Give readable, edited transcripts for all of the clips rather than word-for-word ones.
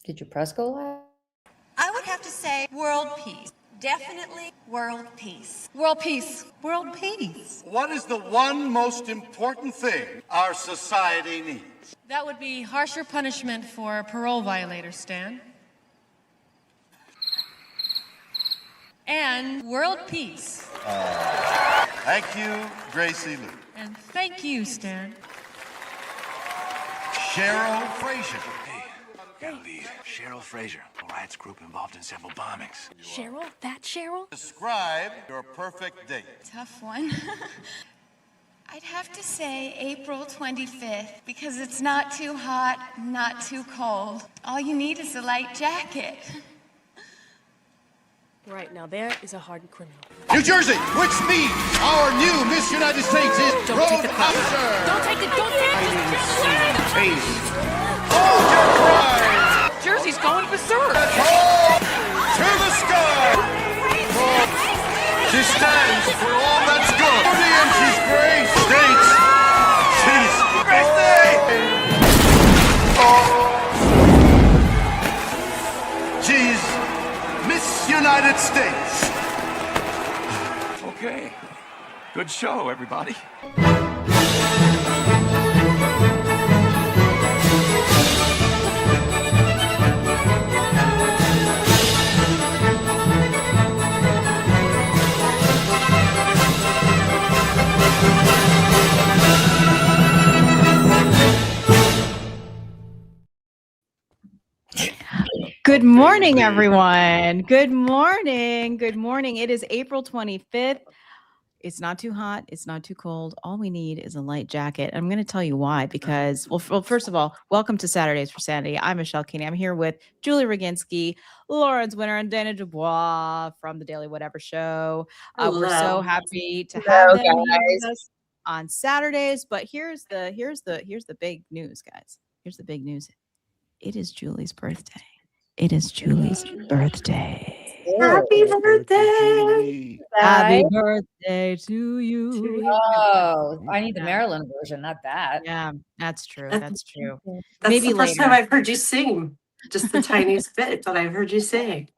Did your press go live? I would have to say world peace. Definitely world peace. World peace. World peace. What is the one most important thing our society needs? That would be harsher punishment for parole violators, Stan. And world peace. Thank you, Gracie Lou. And thank you, Stan. Cheryl Frazier. Gotta lead. Cheryl Frazier, a riots group involved in several bombings. Cheryl? That Cheryl? Describe your perfect date. Tough one. I'd have to say April 25th, because it's not too hot, not too cold. All you need is a light jacket. Right, now there is a hardened criminal. New Jersey, which means our new Miss United States is Don't take the car. Roginsky. Don't take the, Taste. Hold your pride. Jersey's going berserk. Hold to the sky. She stands for all that's good. And she's great. States. She's She's Miss United States. Okay. Good show, everybody. Good morning, everyone. Good morning. Good morning. It is April 25th. It's not too hot. It's not too cold. All we need is a light jacket. I'm going to tell you why, because, well, first of all, welcome to Saturdays for Sanity. I'm Michelle Kinney. I'm here with Julie Roginsky, Lawrence Winter, and Dana Dubois from the Daily Whatever Show. We're so happy to have them here with us on Saturdays. But here's the big news, guys. Here's the big news. It is Julie's birthday. It is Julie's birthday. Happy birthday! Happy birthday to you. Oh, I need the Maryland version, not that. Yeah, that's true. That's true. That's Maybe the first later. time I've heard you sing. Just the tiniest bit, but I've heard you sing.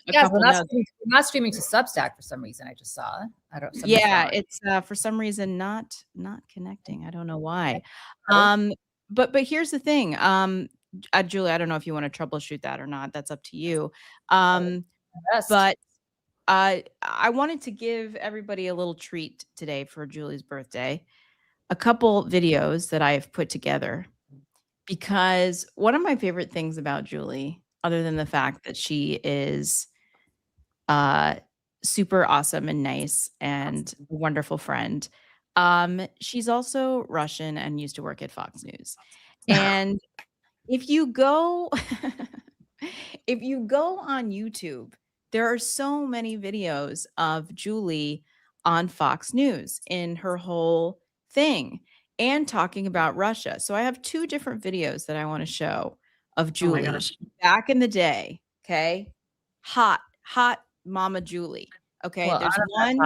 Yeah, we're not streaming to Substack for some reason. I just saw. I don't. Yeah, it's for some reason not connecting. I don't know why. But here's the thing. Julie, I don't know if you want to troubleshoot that or not. That's up to you. But I wanted to give everybody a little treat today for Julie's birthday. A couple videos that I have put together, because one of my favorite things about Julie, other than the fact that she is super awesome and nice and a wonderful friend, she's also Russian and used to work at Fox News. And if you go on YouTube, there are so many videos of Julie on Fox News in her whole thing and talking about Russia. So I have two different videos that I want to show of Julie back in the day. Okay. Hot Mama Julie. Okay. Well, there's one.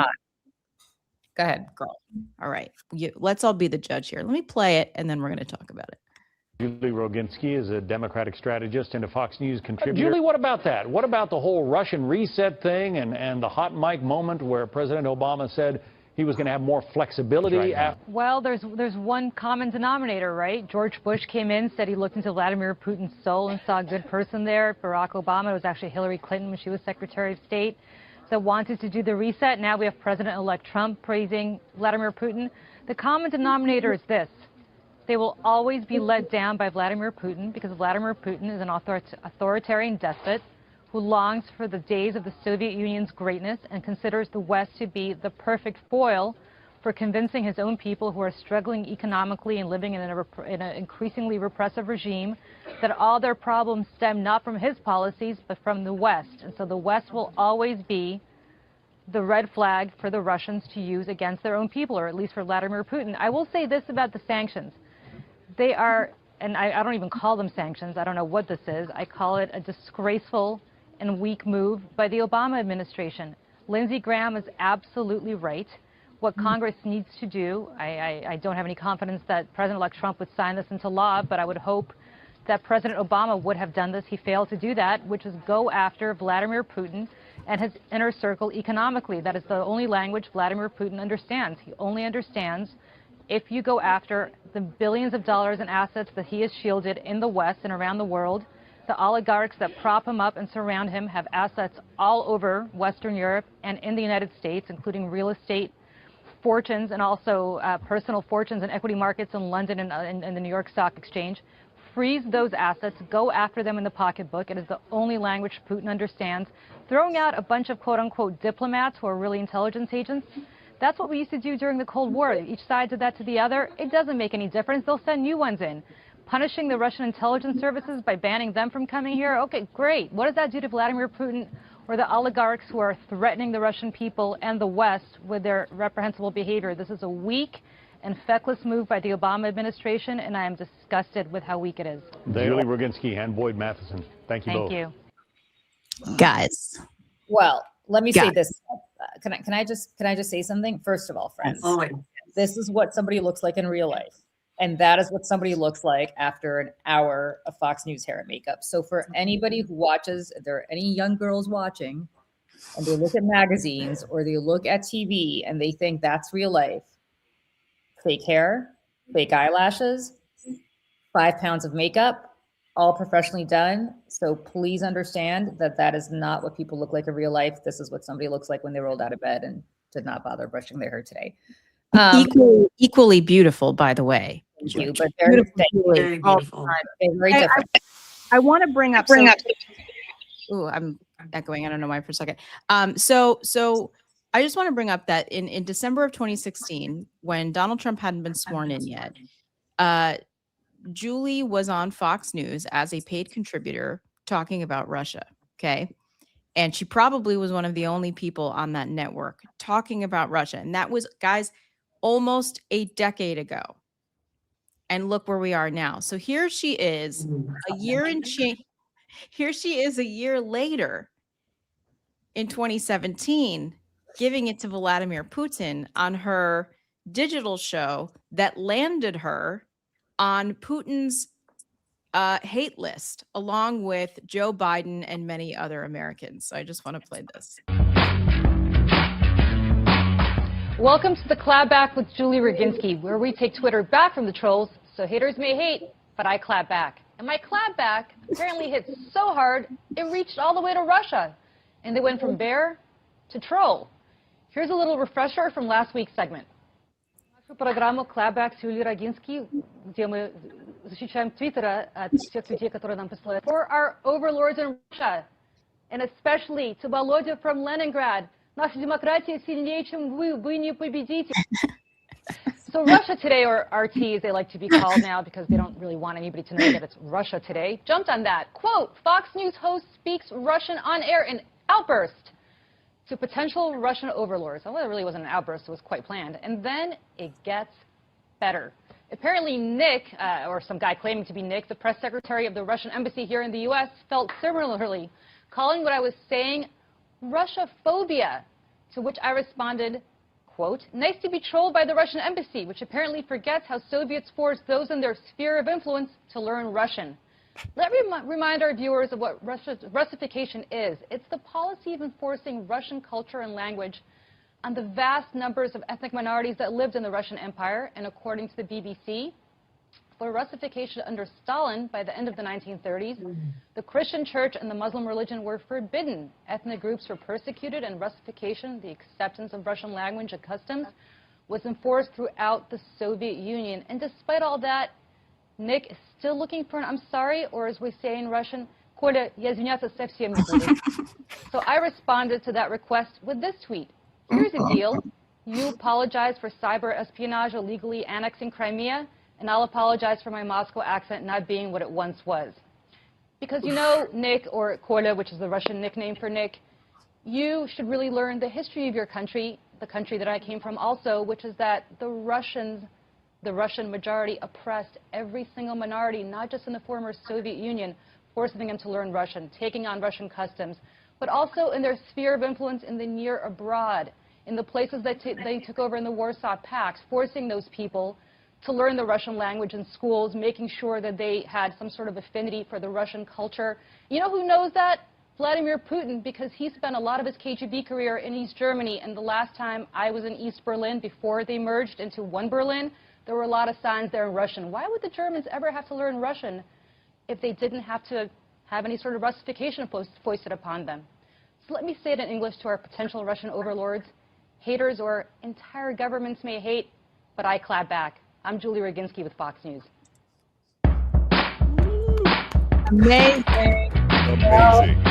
Go ahead, girl. All right. Let's all be the judge here. Let me play it and then we're going to talk about it. Julie Roginsky is a Democratic strategist and a Fox News contributor. Julie, what about that? What about the whole Russian reset thing and the hot mic moment where President Obama said he was going to have more flexibility? Well, there's one common denominator, right? George Bush came in, said he looked into Vladimir Putin's soul and saw a good person there. Barack Obama, it was actually Hillary Clinton when she was Secretary of State, that wanted to do the reset. Now we have President-elect Trump praising Vladimir Putin. The common denominator is this. They will always be let down by Vladimir Putin, because Vladimir Putin is an authoritarian despot who longs for the days of the Soviet Union's greatness and considers the West to be the perfect foil for convincing his own people who are struggling economically and living in an increasingly repressive regime that all their problems stem not from his policies but from the West. And so the West will always be the red flag for the Russians to use against their own people, or at least for Vladimir Putin. I will say this about the sanctions. They are, and I don't even call them sanctions. I don't know what this is. I call it a disgraceful and weak move by the Obama administration. Lindsey Graham is absolutely right. What Congress needs to do, I don't have any confidence that President-elect Trump would sign this into law, but I would hope that President Obama would have done this. He failed to do that, which is go after Vladimir Putin and his inner circle economically. That is the only language Vladimir Putin understands. He only understands if you go after the billions of dollars in assets that he has shielded in the West and around the world. The oligarchs that prop him up and surround him have assets all over Western Europe and in the United States, including real estate fortunes and also personal fortunes and equity markets in London and the New York Stock Exchange. Freeze those assets, go after them in the pocketbook. It is the only language Putin understands. Throwing out a bunch of quote-unquote diplomats who are really intelligence agents, that's what we used to do during the Cold War. Each side did that to the other. It doesn't make any difference. They'll send new ones in. Punishing the Russian intelligence services by banning them from coming here? Okay, great. What does that do to Vladimir Putin or the oligarchs who are threatening the Russian people and the West with their reprehensible behavior? This is a weak and feckless move by the Obama administration, and I am disgusted with how weak it is. Julie Roginsky and Boyd Matheson. Thank you both. Thank you. Guys. Well, let me say this. Can I just say something? First of all, friends, this is what somebody looks like in real life. And that is what somebody looks like after an hour of Fox News hair and makeup. So for anybody who watches, if there are any young girls watching and they look at magazines or they look at TV and they think that's real life, fake hair, fake eyelashes, 5 pounds of makeup, all professionally done. So please understand that that is not what people look like in real life. This is what somebody looks like when they rolled out of bed and did not bother brushing their hair today. Equally beautiful, by the way. Thank you, but they're Very beautiful. very different. I want to bring up. Ooh, I'm echoing. I don't know why for a second. So I just want to bring up that in December of 2016, when Donald Trump hadn't been sworn in yet, Julie was on Fox News as a paid contributor talking about Russia. Okay. And she probably was one of the only people on that network talking about Russia. And that was, guys, almost a decade ago. And look where we are now. So here she is, a year and change. Here she is a year later in 2017, giving it to Vladimir Putin on her digital show that landed her on Putin's hate list, along with Joe Biden and many other Americans. So I just want to play this. Welcome to the Clapback with Julie Roginsky, where we take Twitter back from the trolls, so haters may hate, but I clap back. And my clapback apparently hit so hard, it reached all the way to Russia. And they went from bear to troll. Here's a little refresher from last week's segment. Программу Clapback с Юлией Рогински, где мы защищаем Твиттера от тех людей, которые нам посылают. For our overlords in Russia, and especially to Volodya from Leningrad, наша демократия сильнее, чем вы не победите. So Russia Today, or RT as they like to be called now because they don't really want anybody to know that it's Russia Today, jumped on that. Quote, Fox News host speaks Russian on air in outburst to potential Russian overlords. Well, it really wasn't an outburst, it was quite planned. And then it gets better. Apparently Nick, or some guy claiming to be Nick, the press secretary of the Russian embassy here in the U.S., felt similarly, calling what I was saying Russia-phobia, to which I responded, quote, nice to be trolled by the Russian embassy, which apparently forgets how Soviets forced those in their sphere of influence to learn Russian. Let me remind our viewers of what Russification is. It's the policy of enforcing Russian culture and language on the vast numbers of ethnic minorities that lived in the Russian Empire. And according to the BBC, for Russification under Stalin by the end of the 1930s, the Christian church and the Muslim religion were forbidden. Ethnic groups were persecuted, and Russification, the acceptance of Russian language and customs, was enforced throughout the Soviet Union. And despite all that, Nick is still looking for an I'm sorry, or as we say in Russian, Коля, я извиняться совсем не буду. So I responded to that request with this tweet. Here's a deal. You apologize for cyber espionage illegally annexing Crimea, and I'll apologize for my Moscow accent not being what it once was. Because you know, Nick, or Koля, which is the Russian nickname for Nick, you should really learn the history of your country, the country that I came from also, which is that the Russian majority oppressed every single minority, not just in the former Soviet Union, forcing them to learn Russian, taking on Russian customs, but also in their sphere of influence in the near abroad, in the places that they took over in the Warsaw Pact, forcing those people to learn the Russian language in schools, making sure that they had some sort of affinity for the Russian culture. You know who knows that? Vladimir Putin, because he spent a lot of his KGB career in East Germany, and the last time I was in East Berlin, before they merged into one Berlin, there were a lot of signs there in Russian. Why would the Germans ever have to learn Russian if they didn't have to have any sort of Russification foisted upon them? So let me say it in English to our potential Russian overlords. Haters or entire governments may hate, but I clap back. I'm Julie Roginsky with Fox News. Amazing. Amazing.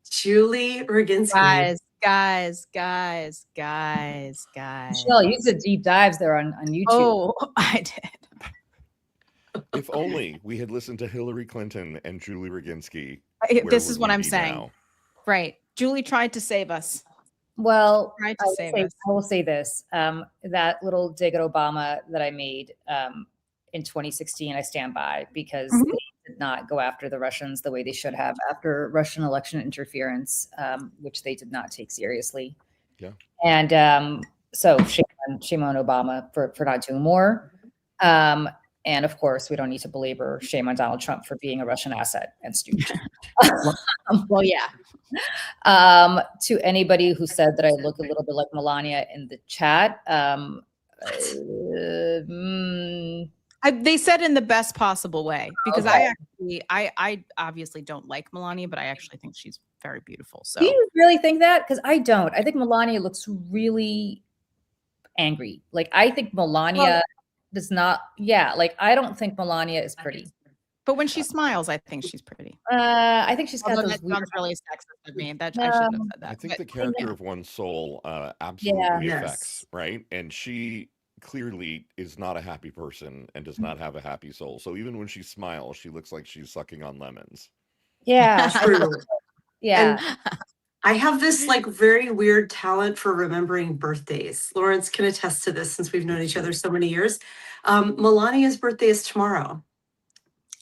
Julie Roginsky. Guys. Michelle, you did deep dives there on YouTube. Oh, I did. If only we had listened to Hillary Clinton and Julie Roginsky. This is what I'm saying. Now? Right. Julie tried to save us. Well, I will say this. That little dig at Obama that I made in 2016, I stand by, because they did not go after the Russians the way they should have after Russian election interference, which they did not take seriously. Yeah. And so shame on Obama for not doing more. And of course, we don't need to belabor shame on Donald Trump for being a Russian asset and stooge. Well, yeah. To anybody who said that I look a little bit like Melania in the chat, they said in the best possible way, because I obviously don't like Melania, but I actually think she's very beautiful. So do you really think that? Because I don't. I think Melania looks really angry. Like, I think Melania does not. Yeah, like, I don't think Melania is pretty. But when she smiles, I think she's pretty. I think she's got those. That sounds really sexist of me. That I shouldn't have said that. I think the character of One Soul absolutely affects, right? And she clearly is not a happy person and does not have a happy soul. So even when she smiles, she looks like she's sucking on lemons. Yeah. Yeah. And I have this like very weird talent for remembering birthdays. Lawrence can attest to this since we've known each other so many years. Melania's birthday is tomorrow.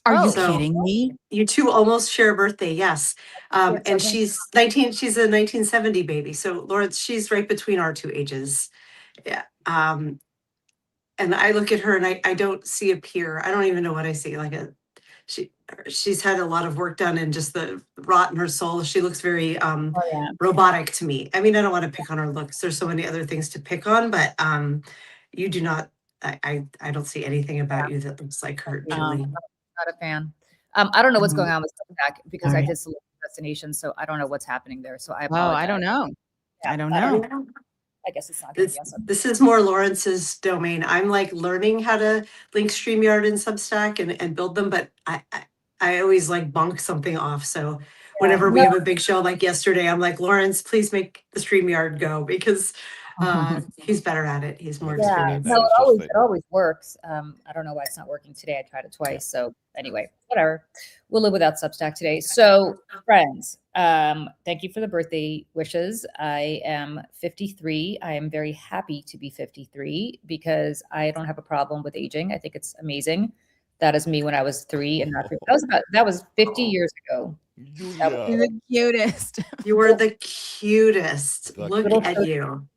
Are you kidding me? You two almost share a birthday, yes. And she's a 1970 baby. So Lawrence, she's right between our two ages. Yeah. And I look at her and I don't see a peer. I don't even know what I see. Like she's had a lot of work done and just the rot in her soul. She looks very robotic to me. I mean, I don't want to pick on her looks. There's so many other things to pick on, but you do not. I don't see anything about you that looks like her, Julie. Not a fan. I don't know what's going on with Substack, because I did select destination, so I don't know what's happening there. So I apologize. I don't know. Yeah, I don't know. I guess it's not. This is more Lawrence's domain. I'm like learning how to link StreamYard and Substack and build them, but I always like bunk something off. So whenever we have a big show like yesterday, I'm like, Lawrence, please make the StreamYard go, because he's better at it. He's more experienced. No, it always works. I don't know why it's not working today. I tried it twice. So anyway, whatever. We'll live without Substack today. So friends, thank you for the birthday wishes. I am 53. I am very happy to be 53 because I don't have a problem with aging. I think it's amazing. That is me when I was 3 and not 50. That was 50 years ago. You're the cutest. You were the cutest. Look at you.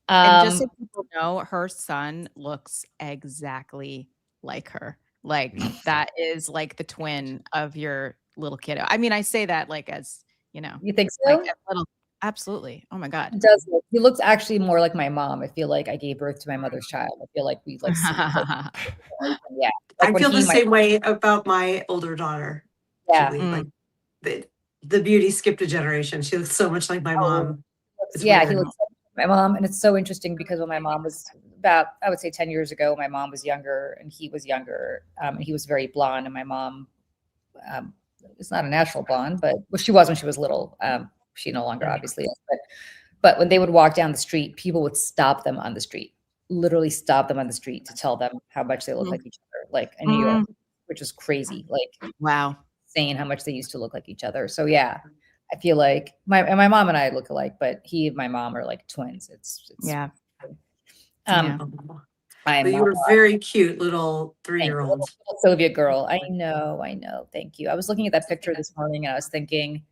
And just so people know, her son looks exactly like her. Like, that is like the twin of your little kiddo. I mean, I say that like as, you know. You think so? Like absolutely. Oh my God. It does. He looks actually more like my mom. I feel like I gave birth to my mother's child. I feel like we like, yeah. Like I feel the same way about my older daughter. Yeah. Like the beauty skipped a generation. She looks so much like my mom. Yeah, he looks like my mom. And it's so interesting because when my mom was about, I would say 10 years ago, my mom was younger and he was younger. And he was very blonde. And my mom is not a natural blonde, but she was when she was little. She no longer obviously is. But when they would walk down the street, people would stop them on the street, literally stop them on the street to tell them how much they look like each other. Like in New York, which is crazy. Like, wow. Saying how much they used to look like each other. So yeah, I feel like my mom and I look alike, but he and my mom are like twins. It's yeah. You were very cute little 3-year-old Soviet girl. I know. Thank you. I was looking at that picture this morning and I was thinking,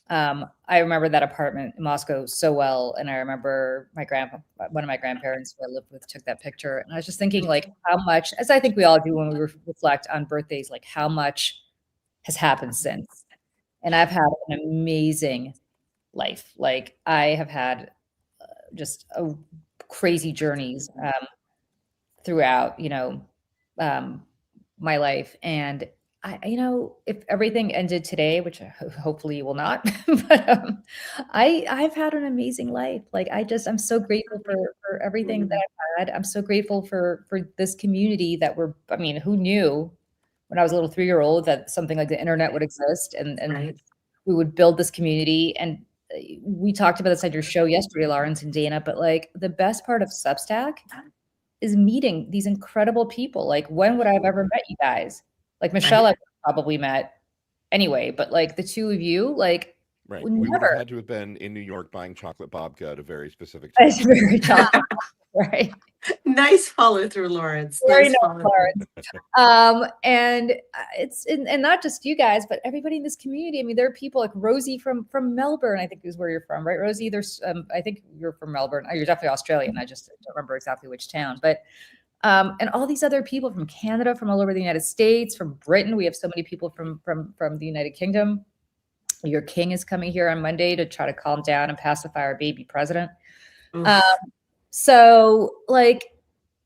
I remember that apartment in Moscow so well. And I remember one of my grandparents who I lived with took that picture. And I was just thinking like how much, as I think we all do when we reflect on birthdays, like how much has happened since. And I've had an amazing life. Like I have had just a crazy journeys throughout, my life. And if everything ended today, which hopefully will not, but I've had an amazing life. Like I'm so grateful for everything that I've had. I'm so grateful for this community that who knew when I was a little 3-year-old that something like the internet would exist and Right. we would build this community. And we talked about this on your show yesterday, Lawrence and Dana, but like the best part of Substack is meeting these incredible people. Like when would I have ever met you guys? Like Michelle, I've probably met anyway, but like the two of you, like right. We would never. have had to have been in New York buying chocolate babka at a very specific It's time. very chocolate, right? Nice follow through, Lawrence. Very Nice nice, follow Lawrence. And it's and not just you guys, but everybody in this community. I mean, there are people like Rosie from Melbourne, I think is where you're from, right, Rosie? There's I think you're from Melbourne. Oh, you're definitely Australian. I just don't remember exactly which town, but and all these other people from Canada, from all over the United States, from Britain. We have so many people from the United Kingdom. Your king is coming here on Monday to try to calm down and pacify our baby president. So like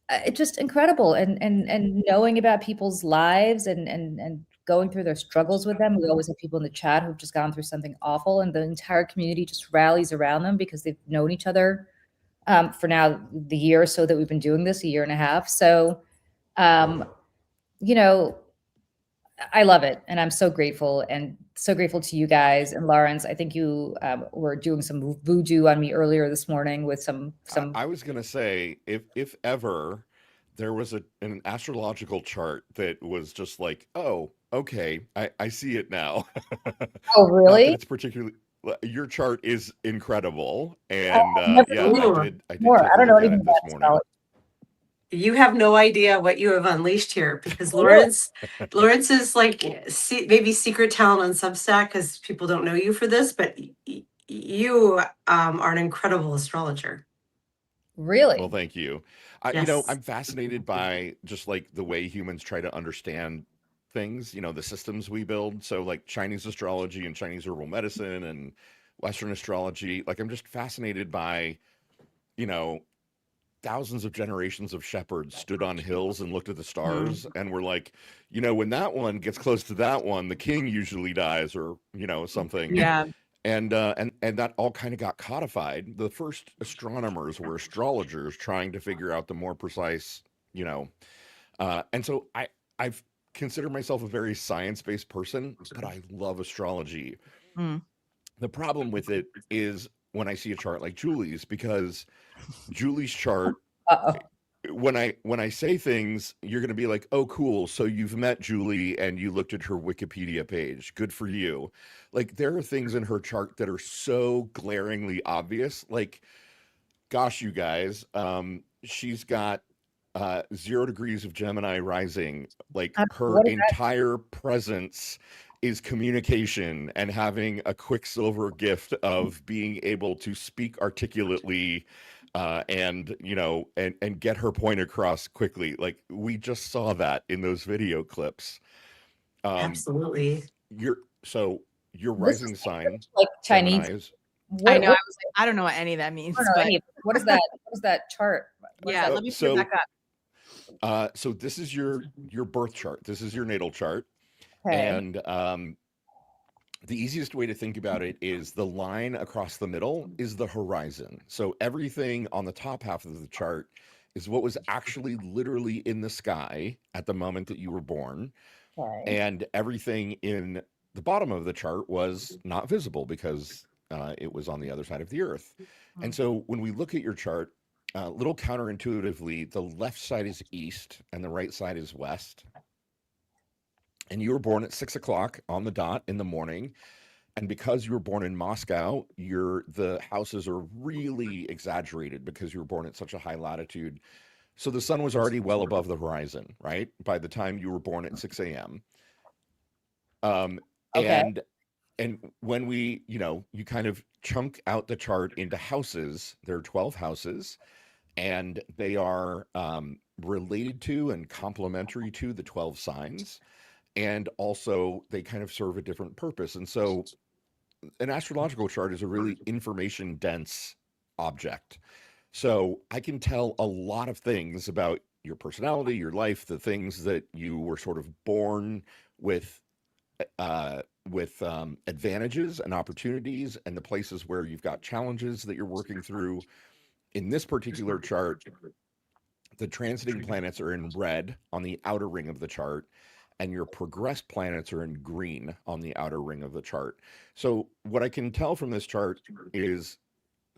it's just incredible and knowing about people's lives and going through their struggles with them. We always have people in the chat who've just gone through something awful and the entire community just rallies around them because they've known each other for now the year or so that we've been doing this, a year and a half. So, I love it. And I'm so grateful to you guys. And Lawrence, I think you were doing some voodoo on me earlier this morning with some. I was going to say, if ever there was an astrological chart that was just like, oh, okay, I see it now. Oh, really? It's particularly, your chart is incredible. And I did more. take I a don't know look at anything it this about morning. astrology. You have no idea what you have unleashed here because Lawrence is like maybe secret talent on Substack because people don't know you for this, but you are an incredible astrologer. Really? Well, thank you. Yes. I'm fascinated by just like the way humans try to understand things, the systems we build. So like Chinese astrology and Chinese herbal medicine and Western astrology, like I'm just fascinated by, thousands of generations of shepherds stood on hills and looked at the stars and were like, when that one gets close to that one, the king usually dies or, something. Yeah. And that all kind of got codified. The first astronomers were astrologers trying to figure out the more precise, and so I've considered myself a very science-based person, but I love astrology. The problem with it is when I see a chart like Julie's, because Julie's chart, when I say things, you're going to be like, oh, cool. So you've met Julie and you looked at her Wikipedia page. Good for you. Like there are things in her chart that are so glaringly obvious. Like, gosh, you guys, she's got 0 degrees of Gemini rising. Like her entire presence is communication and having a quicksilver gift of being able to speak articulately and get her point across quickly. Like we just saw that in those video clips. Absolutely. Your rising sign, like Chinese. Gemini is, I know. I was like, I don't know what any of that means. But what is that? What is that chart? Let me put it back up. So this is your birth chart. This is your natal chart. Okay. And the easiest way to think about it is the line across the middle is the horizon. So everything on the top half of the chart is what was actually literally in the sky at the moment that you were born. Okay. And everything in the bottom of the chart was not visible because it was on the other side of the earth. And so when we look at your chart, a little counterintuitively, the left side is east and the right side is west. And you were born at 6 o'clock on the dot in the morning. And because you were born in Moscow, the houses are really exaggerated because you were born at such a high latitude. So the sun was already well above the horizon, right? By the time you were born at 6 a.m. Okay. And And when we, you kind of chunk out the chart into houses, there are 12 houses, and they are related to and complementary to the 12 signs. And also they kind of serve a different purpose. And so an astrological chart is a really information dense object. So I can tell a lot of things about your personality, your life, the things that you were sort of born with advantages and opportunities, and the places where you've got challenges that you're working through. In this particular chart, the transiting planets are in red on the outer ring of the chart, and your progressed planets are in green on the outer ring of the chart. So what I can tell from this chart is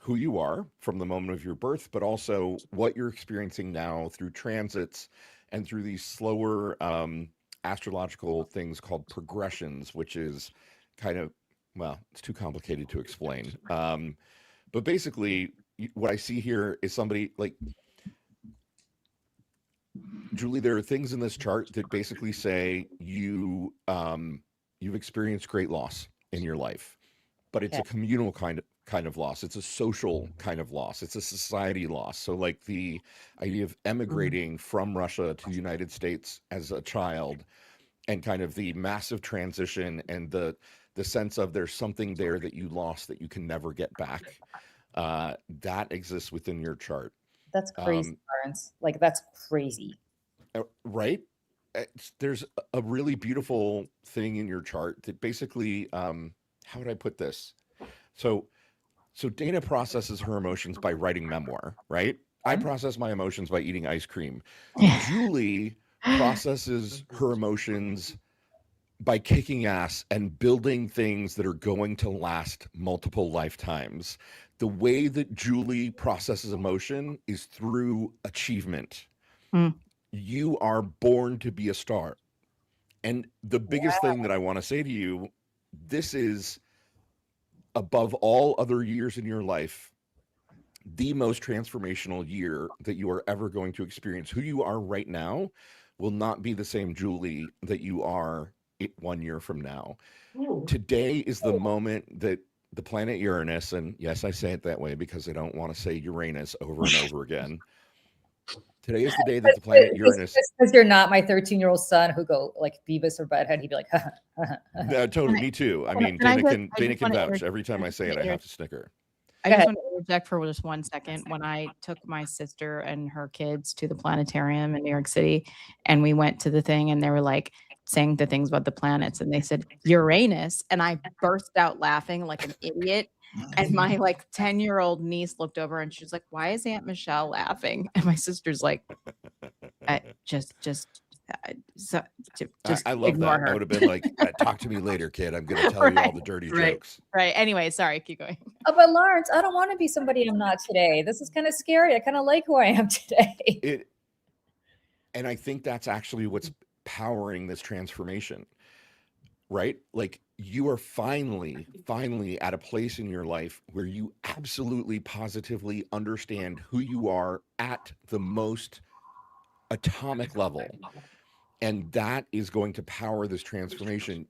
who you are from the moment of your birth, but also what you're experiencing now through transits and through these slower astrological things called progressions, which is kind of, well, it's too complicated to explain. But basically, what I see here is somebody like, Julie, there are things in this chart that basically say you've experienced great loss in your life, but it's a communal kind of loss. It's a social kind of loss. It's a society loss. So like the idea of emigrating from Russia to the United States as a child, and kind of the massive transition and the sense of there's something there that you lost that you can never get back. That exists within your chart. That's crazy, Lawrence. Like, that's crazy. Right? There's a really beautiful thing in your chart that basically, how would I put this? So Dana processes her emotions by writing memoir, right? I process my emotions by eating ice cream. Julie processes her emotions by kicking ass and building things that are going to last multiple lifetimes. The way that Julie processes emotion is through achievement. You are born to be a star. And the biggest thing that I want to say to you, this is, above all other years in your life, the most transformational year that you are ever going to experience. Who you are right now will not be the same Julie that you are 1 year from now. Today is the moment that the planet Uranus, and yes, I say it that way because I don't want to say Uranus over and over again. Today is the day that the planet Uranus. Because you're not my 13-year-old son who go like Beavis or Butthead. He'd be like, No, totally, me too. I mean, Dana can vouch. Every time I say it, I have to snicker. I just want to interject for just 1 second. When I took my sister and her kids to the planetarium in New York City, and we went to the thing, and they were like saying the things about the planets, and they said Uranus, and I burst out laughing like an idiot. And my like 10-year-old niece looked over and she's like, "Why is Aunt Michelle laughing?" And my sister's like, I love that. I would have been like, "Talk to me later, kid. I'm going to tell you all the dirty jokes." Right. Anyway, sorry. Keep going. Oh, but Lawrence, I don't want to be somebody I'm not today. This is kind of scary. I kind of like who I am today. And I think that's actually what's powering this transformation, right? Like, you are finally at a place in your life where you absolutely positively understand who you are at the most atomic level. And that is going to power this transformation.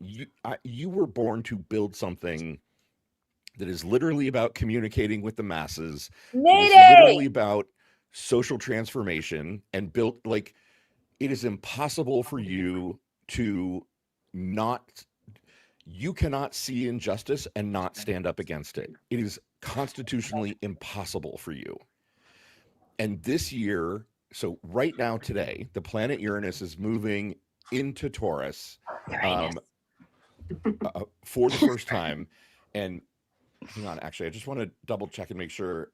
You were born to build something that is literally about communicating with the masses. It's literally about social transformation and built, like, it is impossible for you to not, you cannot see injustice and not stand up against it. It is constitutionally impossible for you. And this year, so right now today, the planet Uranus is moving into Taurus for the first time. And hang on, actually, I just want to double check and make sure.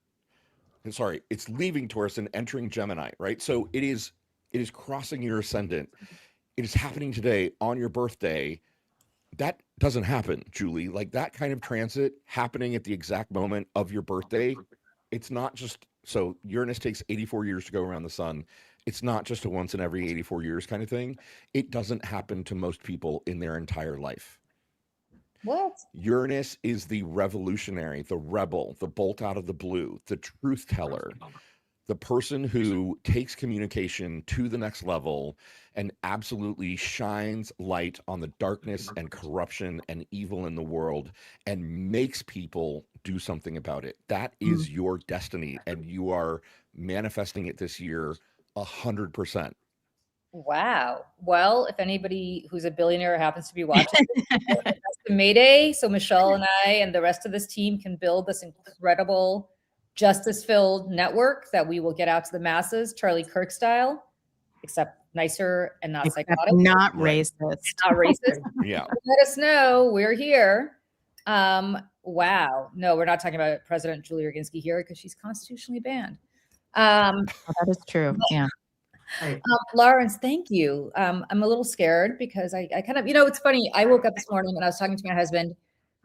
Sorry, it's leaving Taurus and entering Gemini, right? So it is crossing your ascendant. It is happening today on your birthday. That doesn't happen, Julie. Like, that kind of transit happening at the exact moment of your birthday. It's not just, so Uranus takes 84 years to go around the sun. It's not just a once in every 84 years kind of thing. It doesn't happen to most people in their entire life. What? Uranus is the revolutionary, the rebel, the bolt out of the blue, the truth teller. The person who takes communication to the next level and absolutely shines light on the darkness and corruption and evil in the world and makes people do something about it. That is your destiny, and you are manifesting it this year 100%. Wow. Well, if anybody who's a billionaire happens to be watching, that's the Mayday. So Michelle and I and the rest of this team can build this incredible justice-filled network that we will get out to the masses, Charlie Kirk style, except nicer and not psychotic. Not racist. Not racist. Yeah. Let us know. We're here. Wow. No, we're not talking about President Julie Roginsky here because she's constitutionally banned. That is true. Yeah. Lawrence, thank you. I'm a little scared because I kind of, it's funny. I woke up this morning and I was talking to my husband,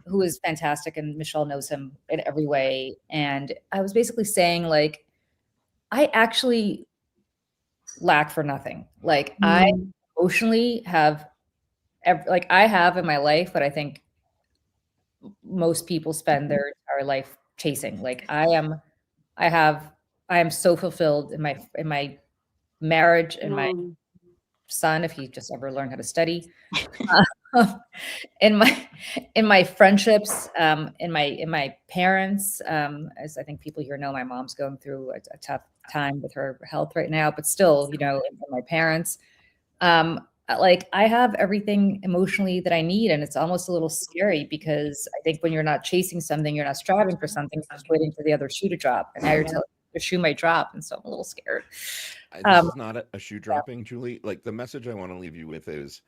who is fantastic, and Michelle knows him in every way. And I was basically saying, like, I actually lack for nothing. Like, I emotionally have, I have in my life, but I think most people spend their entire life chasing. Like, I am so fulfilled in my marriage and my son, if he just ever learned how to study, in my friendships, in my parents, as I think people here know, my mom's going through a tough time with her health right now, but still, in my parents, like, I have everything emotionally that I need. And it's almost a little scary because I think when you're not chasing something, you're not striving for something, you're just waiting for the other shoe to drop. And now you're telling me the shoe might drop. And so I'm a little scared. This is not a shoe dropping, Julie. Like, the message I want to leave you with is,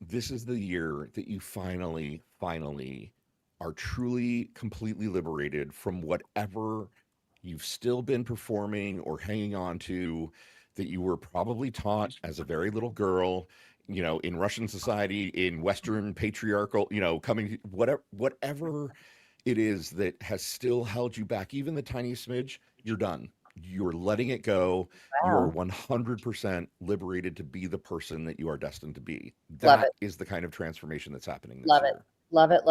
this is the year that you finally are truly, completely liberated from whatever you've still been performing or hanging on to, that you were probably taught as a very little girl, in Russian society, in Western patriarchal, coming, whatever it is that has still held you back, even the tiniest smidge, you're done. You're letting it go. Wow. You're 100% liberated to be the person that you are destined to be. That is the kind of transformation that's happening this year. Love it.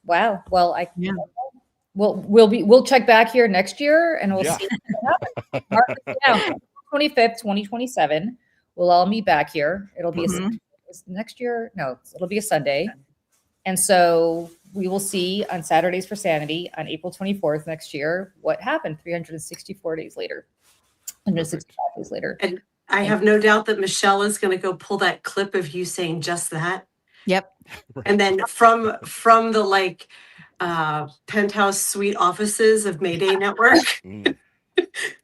Wow. Well, we'll check back here next year and we'll see what happens. Mark it down. 25th, 2027. We'll all meet back here. It'll be next year. No, it'll be a Sunday. And so we will see on Saturdays for Sanity on April 24th next year what happened 364 days later, 165 days later. And I have no doubt that Michelle is going to go pull that clip of you saying just that. Yep. And then from the penthouse suite offices of Mayday Network,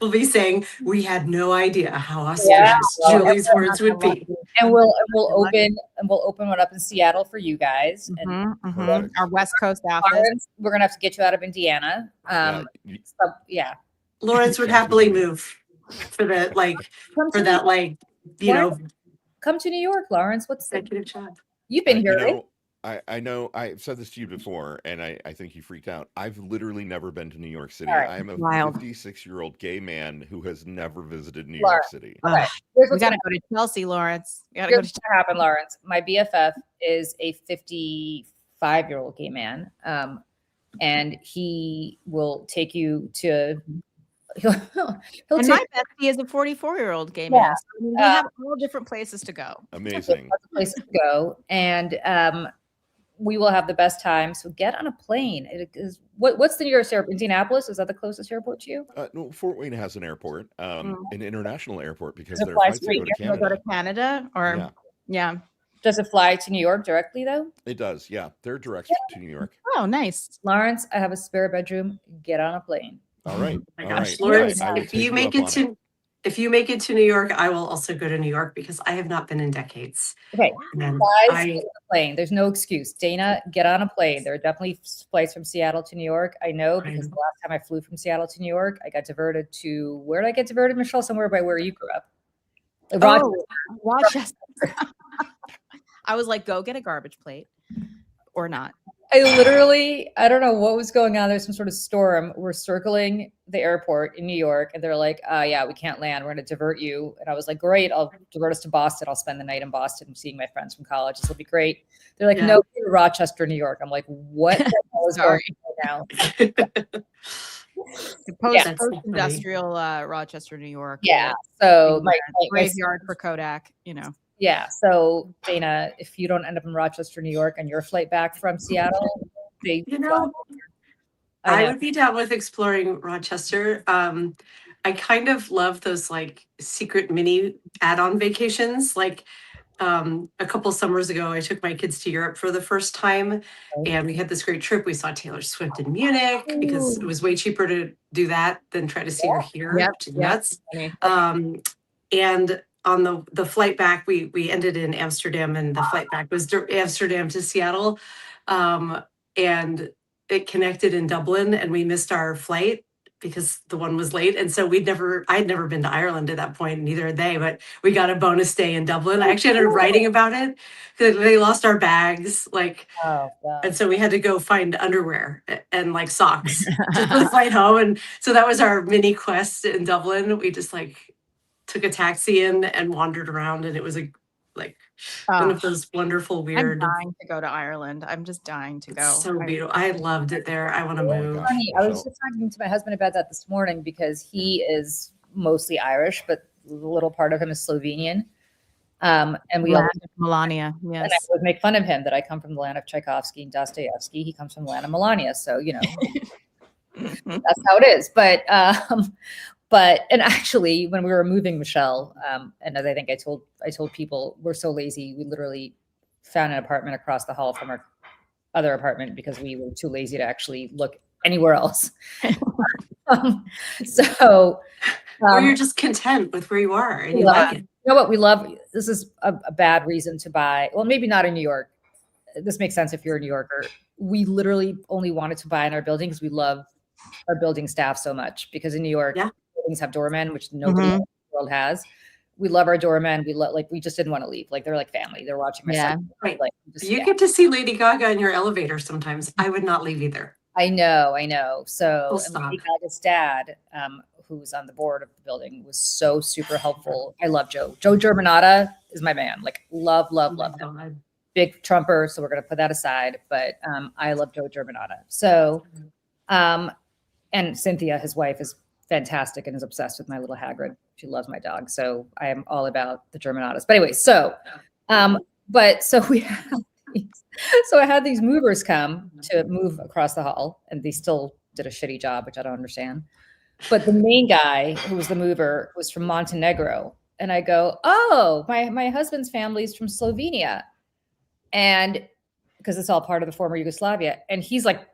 we'll be saying, we had no idea how auspicious Julie's words would be. And we'll open one up in Seattle for you guys. And our West Coast office. We're gonna have to get you out of Indiana. Lawrence would happily move for that, come to New York, Lawrence. What's the executive job? You've been here, right? I know I've said this to you before, and I think you freaked out. I've literally never been to New York City. Right. I am a 56-year-old gay man who has never visited New York City. Okay. We got to go to Chelsea, Lawrence. Here's what's going to happen, Lawrence. My BFF is a 55-year-old gay man, and he will take you to... and my bestie is a 44-year-old gay man. So we have all different places to go. Amazing. Places to go. And we will have the best time. So get on a plane. It is what's the nearest airport? Indianapolis? Is that the closest airport to you? No, Fort Wayne has an airport, an international airport, because there are flies flights that go to Canada. Or Does it fly to New York directly though? It does. Yeah, they're direct to New York. Oh, nice. Lawrence, I have a spare bedroom. Get on a plane. All right. Oh my gosh, Lawrence, if you make it to New York, I will also go to New York because I have not been in decades. Okay. Get on a plane. There's no excuse. Dana, get on a plane. There are definitely flights from Seattle to New York. I know because the last time I flew from Seattle to New York, I got diverted to, where did I get diverted, Michelle? Somewhere by where you grew up. Rochester. I was like, go get a garbage plate or not. I don't know what was going on. There's some sort of storm. We're circling the airport in New York, and they're like, yeah, we can't land. We're going to divert you. And I was like, great. I'll divert us to Boston. I'll spend the night in Boston seeing my friends from college. This will be great. They're like, no, Rochester, New York. I'm like, what the hell is going on now? Yeah. Post-industrial Rochester, New York. Yeah. So the, my graveyard for Kodak, you know. Yeah. So Dana, if you don't end up in Rochester, New York, on your flight back from Seattle, I would be down with exploring Rochester. I kind of love those like secret mini add-on vacations. Like a couple summers ago, I took my kids to Europe for the first time, and we had this great trip. We saw Taylor Swift in Munich because it was way cheaper to do that than try to see her here, which is nuts. And on the flight back, we ended in Amsterdam, and the flight back was Amsterdam to Seattle, and it connected in Dublin, and we missed our flight because the one was late. And so I'd never been to Ireland at that point, neither had they, but we got a bonus day in Dublin. I actually ended up writing about it because they lost our bags, and so we had to go find underwear and like socks to the flight home. And so that was our mini quest in Dublin. We just took a taxi in and wandered around, and it was one of those wonderful, weird. I'm dying to go to Ireland. I'm just dying to go. So beautiful. I loved it there. I want to move. Funny. I was just talking to my husband about that this morning because he is mostly Irish, but a little part of him is Slovenian. And we all Melania. Yes. And I would make fun of him that I come from the land of Tchaikovsky and Dostoevsky. He comes from the land of Melania. So, that's how it is. But and actually, when we were moving, Michelle, and as I think I told people, we're so lazy. We literally found an apartment across the hall from our other apartment because we were too lazy to actually look anywhere else. Or you're just content with where you are and you like it. You know what we love? This is a bad reason to buy. Well, maybe not in New York. This makes sense if you're a New Yorker. We literally only wanted to buy in our building because we love our building staff so much. Because in New York, buildings have doormen, which nobody else in the world has. We love our doormen. We just didn't want to leave. They're like family. They're watching my son. Right. You get to see Lady Gaga in your elevator sometimes. I would not leave either. I know. So Lady Gaga's dad, who's on the board of the building, was so super helpful. I love Joe. Joe Germanata is my man. Love him. Big Trumper. So we're going to put that aside. But I love Joe Germanata. So, and Cynthia, his wife, is fantastic and is obsessed with my little Hagrid. She loves my dog. So I am all about the Germanatas. But anyway, so I had these movers come to move across the hall, and they still did a shitty job, which I don't understand. But the main guy who was the mover was from Montenegro. And I go, oh, my husband's family's from Slovenia. And because it's all part of the former Yugoslavia. And he's like,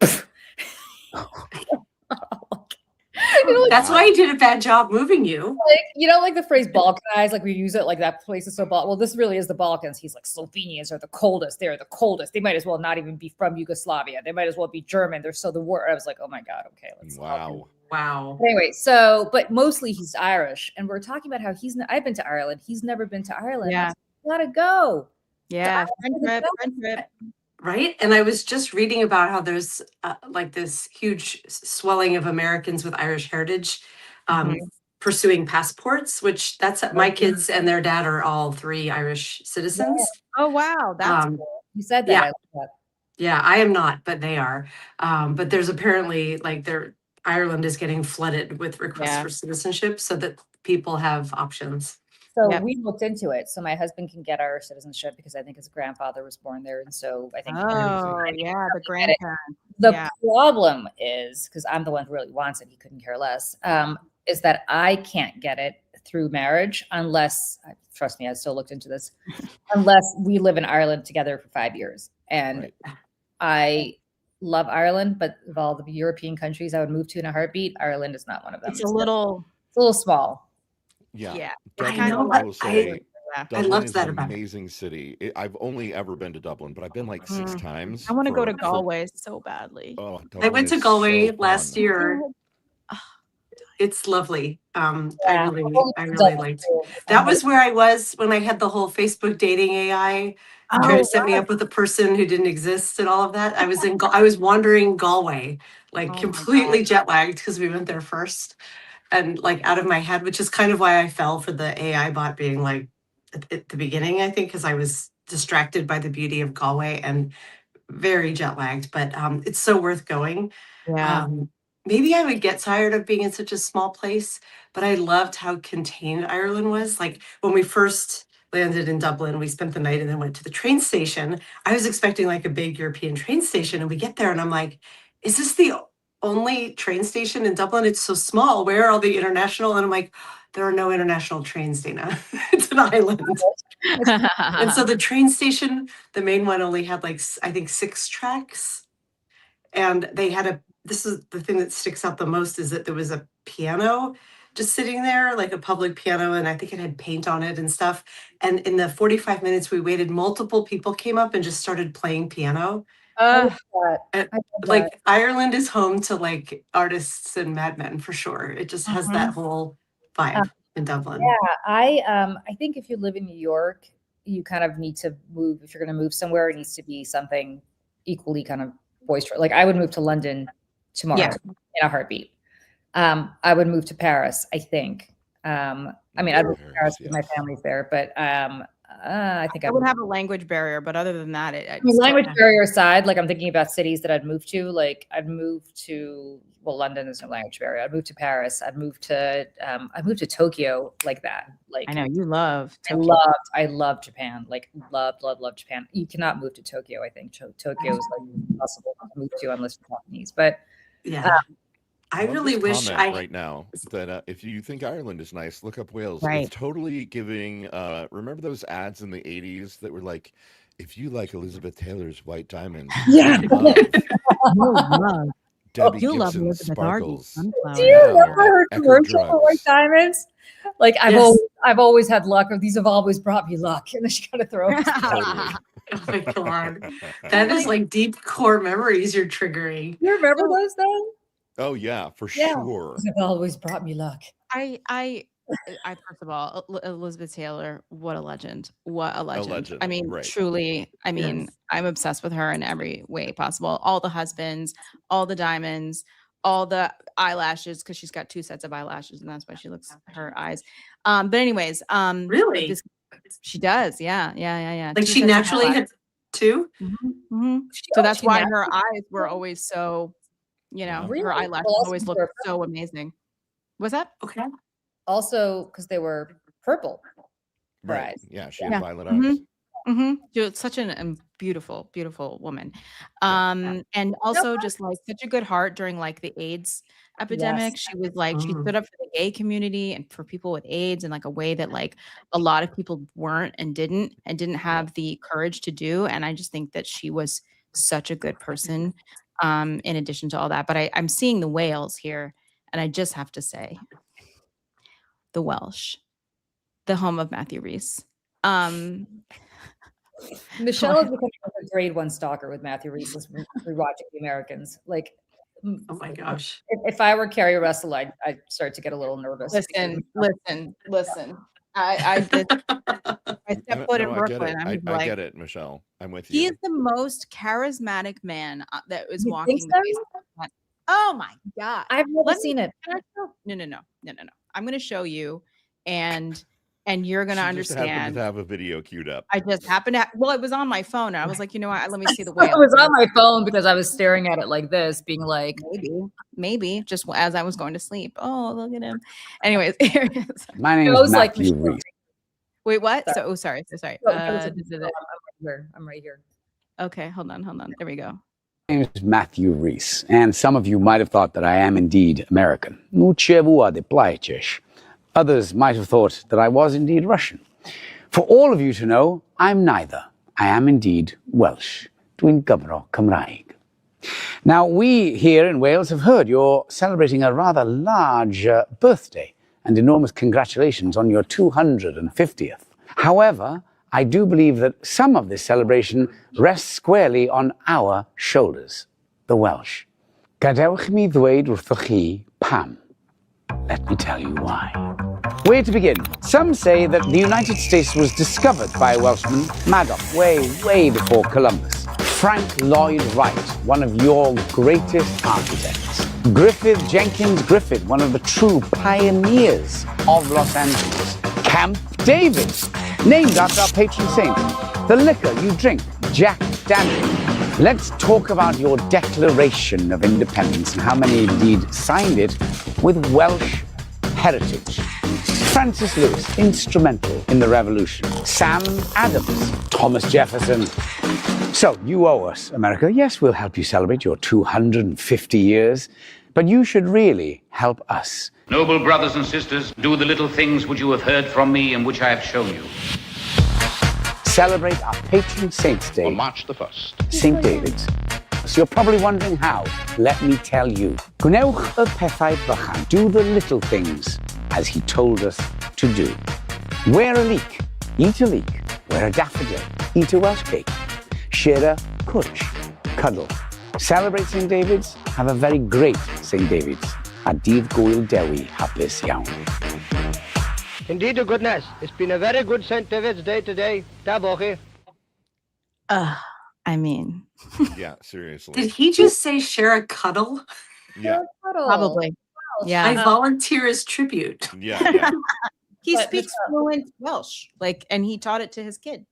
that's why he did a bad job moving you. Like the phrase Balkanized, we use it like that place is so Well, this really is the Balkans. He's like, Slovenians are the coldest. They're the coldest. They might as well not even be from Yugoslavia. They might as well be German. They're so the war. I was like, oh my God. Okay. Wow. But anyway, but mostly he's Irish. And we're talking about how I've been to Ireland. He's never been to Ireland. Yeah. Gotta go. Yeah. Friend trip. Right. And I was just reading about how there's this huge swelling of Americans with Irish heritage pursuing passports, which my kids and their dad are all 3 Irish citizens. Yeah. Oh, wow. That's cool. You said that. Yeah. I love that. Yeah, I am not, but they are. But there's apparently Ireland is getting flooded with requests for citizenship so that people have options. So we looked into it. So my husband can get Irish citizenship because I think his grandfather was born there. And so I think. The grandparents. The problem is, because I'm the one who really wants it, he couldn't care less, is that I can't get it through marriage unless, trust me, I still looked into this, unless we live in Ireland together for 5 years. And I love Ireland, but of all the European countries I would move to in a heartbeat, Ireland is not one of them. It's a little Yeah. small. Dublin, I will say, I loved that about amazing city. I've only ever been to Dublin, but I've been 6 times. I want to go to Galway so badly. Oh, I went to Galway last year. It's lovely. I really liked it. That was where I was when I had the whole Facebook dating AI trying to set me up with a person who didn't exist and all of that. I was wandering Galway, completely jet lagged because we went there first. And out of my head, which is kind of why I fell for the AI bot being at the beginning, I think, because I was distracted by the beauty of Galway and very jet lagged, but it's so worth going. Yeah. maybe I would get tired of being in such a small place, but I loved how contained Ireland was. Like when we first landed in Dublin, we spent the night and then went to the train station. I was expecting like a big European train station, and we get there and I'm like, is this the only train station in Dublin? It's so small. Where are all the international? And I'm like, there are no international trains, Dana. It's an island. And so the train station, the main one, only had like, I think 6 tracks. And they had this is the thing that sticks out the most, is that there was a piano just sitting there, like a public piano, and I think it had paint on it and stuff. And in the 45 minutes we waited, multiple people came up and just started playing piano. Like Ireland is home to like artists and madmen for sure. It just has that whole vibe in Dublin. Yeah, I think if you live in New York, you kind of need to move. If you're going to move somewhere, it needs to be something equally kind of boisterous. Like I would move to London tomorrow in a heartbeat. I would move to Paris, I think. I mean, I'd move to Paris because my family's there, but I think I would have a language barrier, but other than that, language barrier aside, like I'm thinking about cities that I'd move to. Like I'd move to London. There's no language barrier. I'd move to Paris. I'd move to Tokyo, like that. Like I know you love. I love Japan. Like love Japan. You cannot move to Tokyo. I think Tokyo is like impossible to move to unless you're Japanese. But yeah. I really wish right now that if you think Ireland is nice, look up Wales. Right. It's totally giving. Remember those ads in the 80s that were like, if you like Elizabeth Taylor's White Diamonds, yeah, Debbie you love Gibson Elizabeth Sparkles. Do you remember her commercial for White Diamonds? Like I've always had luck, or these have always brought me luck, and then she kind of throws. Oh my God, that is like deep core memories you're triggering. You remember those though? Oh yeah, for sure. These have always brought me luck. I first of all, Elizabeth Taylor, what a legend. What a legend. I mean, truly, I mean, I'm obsessed with her in every way possible. All the husbands, all the diamonds, all the eyelashes, because she's got 2 sets of eyelashes, and that's why she looks her eyes. But anyways, really? She does, yeah. Like she naturally had 2? So that's why her eyes were always so, you know, her eyelashes always looked so amazing. Was that? Okay. Also, because they were purple. Right. Yeah, she had violet eyes. She was such a beautiful, beautiful woman. And also just like such a good heart during like the AIDS epidemic. She was like, she stood up for the gay community and for people with AIDS in like a way that like a lot of people weren't and didn't have the courage to do. And I just think that she was such a good person. In addition to all that, but I'm seeing the Wales here, and I just have to say, the Welsh, the home of Matthew Reese. Michelle is becoming a grade 1 stalker with Matthew Reese rewatching The Americans. Like, oh my gosh! If I were Carrie Russell, I'd start to get a little nervous. Listen. I stepped foot in Brooklyn. I get it, Michelle. I'm with you. He is the most charismatic man that was walking the face. Oh my God. I've never seen it. No. I'm going to show you, and you're going to understand. Just happened to have a video queued up. I just happened to. Well, it was on my phone. And I was like, you know what? Let me see the way. It was on my phone because I was staring at it like this, being like, maybe just as I was going to sleep. Oh, look at him. Anyways, my name is Matthew Reese. Wait, what? Sorry. I'm right here. Okay, hold on. There we go. My name is Matthew Reese, and some of you might have thought that I am indeed American. Others might have thought that I was indeed Russian. For all of you to know, I'm neither. I am indeed Welsh. Dwi'n Gymro Cymraeg. Now, we here in Wales have heard you're celebrating a rather large birthday, and enormous congratulations on your 250th. However, I do believe that some of this celebration rests squarely on our shoulders, the Welsh. Gadewch mi ddweud wrthoch chi pam. Let me tell you why. Where to begin? Some say that the United States was discovered by a Welshman, Madoc, way before Columbus. Frank Lloyd Wright, one of your greatest architects. Griffith Jenkins Griffith, one of the true pioneers of Los Angeles. Camp David, named after our patron saint. The liquor you drink, Jack Daniels. Let's talk about your Declaration of Independence and how many indeed signed it with Welsh heritage. Francis Lewis, instrumental in the revolution. Sam Adams, Thomas Jefferson. So, you owe us, America. Yes, we'll help you celebrate your 250 years, but you should really help us. Noble brothers and sisters, do the little things which you have heard from me and which I have shown you. Celebrate our patron saint's day On March the 1st. St. David's. So you're probably wondering how. Let me tell you. Gwnewch y pethau bychan. Do the little things as he told us to do. Wear a leek. Eat a leek. Wear a daffodil. Eat a Welsh cake. Share a cwtch. Cuddle. Celebrate St. David's. Have a very great St. David's. A dydd Gwyl Dewi hapus iawn. Indeed, to goodness, it's been a very good St. David's Day today. Da bochi. I mean, Yeah, seriously. Did he just say share a cuddle? Yeah. probably. Yeah. I volunteer as tribute. Yeah. He But speaks fluent Welsh, and he taught it to his kid.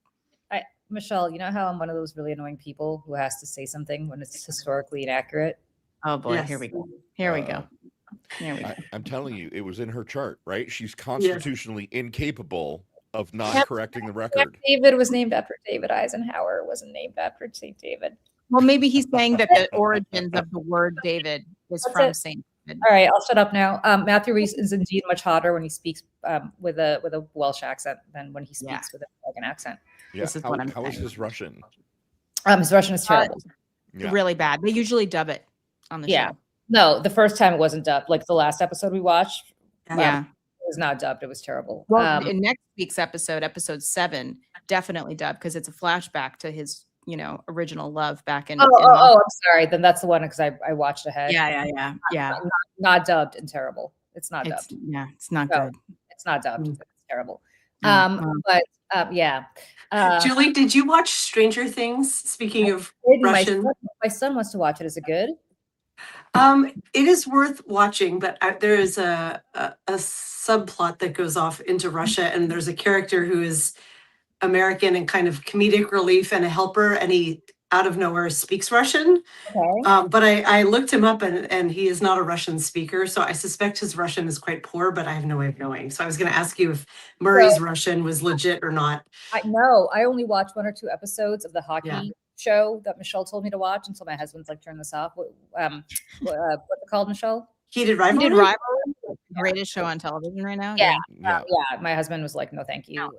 Michelle, you know how I'm one of those really annoying people who has to say something when it's historically inaccurate? Oh boy, Yes. here we go. Here we go. I'm telling you, it was in her chart, right? She's constitutionally incapable of not correcting the record. David was named after David Eisenhower. Wasn't named after St. David. Well, maybe he's saying that the origins of the word David is That's from it. Saint David. All right, I'll shut up now. Matthew Reese is indeed much hotter when he speaks with a Welsh accent than when he speaks with an American accent. Yeah. This is how, what I'm how is saying. his Russian? His Russian is terrible. Yeah. Really bad. They usually dub it on the Yeah. show. No, the first time it wasn't dubbed. Like the last episode we watched, Yeah. it was not dubbed. It was terrible. Well, in next week's episode 7, definitely dubbed because it's a flashback to his, original love back in. I'm sorry. Then that's the one because I watched ahead. Yeah. Not dubbed and terrible. It's not It's, dubbed. yeah, it's not No, good. it's not dubbed. It's terrible. Mm. But yeah. Julie, did you watch Stranger Things? Speaking of My Russian, my son wants to watch it. Is it good? it is worth watching, but there is a subplot that goes off into Russia, and there's a character who is American and kind of comedic relief and a helper, and he out of nowhere speaks Russian. Okay. But I looked him up, and he is not a Russian speaker, so I suspect his Russian is quite poor, but I have no way of knowing. So I was going to ask you if Murray's Russian was legit or not. I only watched 1 or 2 episodes of the hockey show that Michelle told me to watch until my husband's like, turn this off. What's it called, Michelle? Heated Rivalry? Heated Rivalry, greatest show on television right now. Yeah. My husband was like, no, thank you.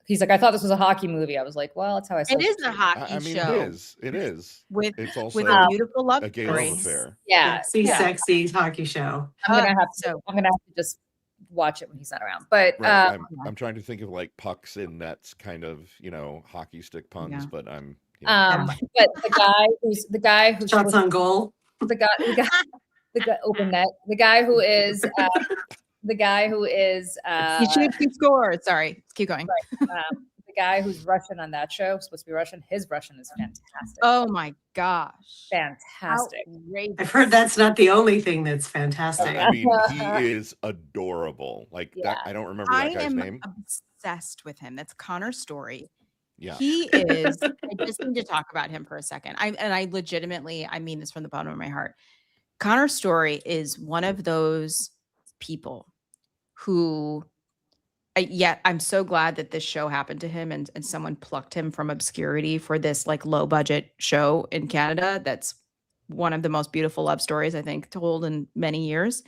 He's like, I thought this was a hockey movie. I was like, well, that's how I saw It is a hockey I mean, show. It is. With It's also a beautiful love a gay story. love affair. Yeah. Sexy hockey show. I'm gonna have to just watch it when he's not around. But Right. I'm trying to think of like pucks in nets, kind of, hockey stick puns, but I'm. But the guy who's shots on goal. The guy open net. The guy who is He should keep score. Sorry, keep going. The guy who's Russian on that show, supposed to be Russian. His Russian is fantastic. Oh my gosh, fantastic! I've heard that's not the only thing that's fantastic. I mean, he is adorable. Like that. I don't remember that guy's name. Obsessed with him. That's Connor's story. Yeah, he is. I just need to talk about him for a second. I legitimately, I mean this from the bottom of my heart. Connor's story is one of those people who, I'm so glad that this show happened to him and someone plucked him from obscurity for this like low budget show in Canada. That's one of the most beautiful love stories I think told in many years.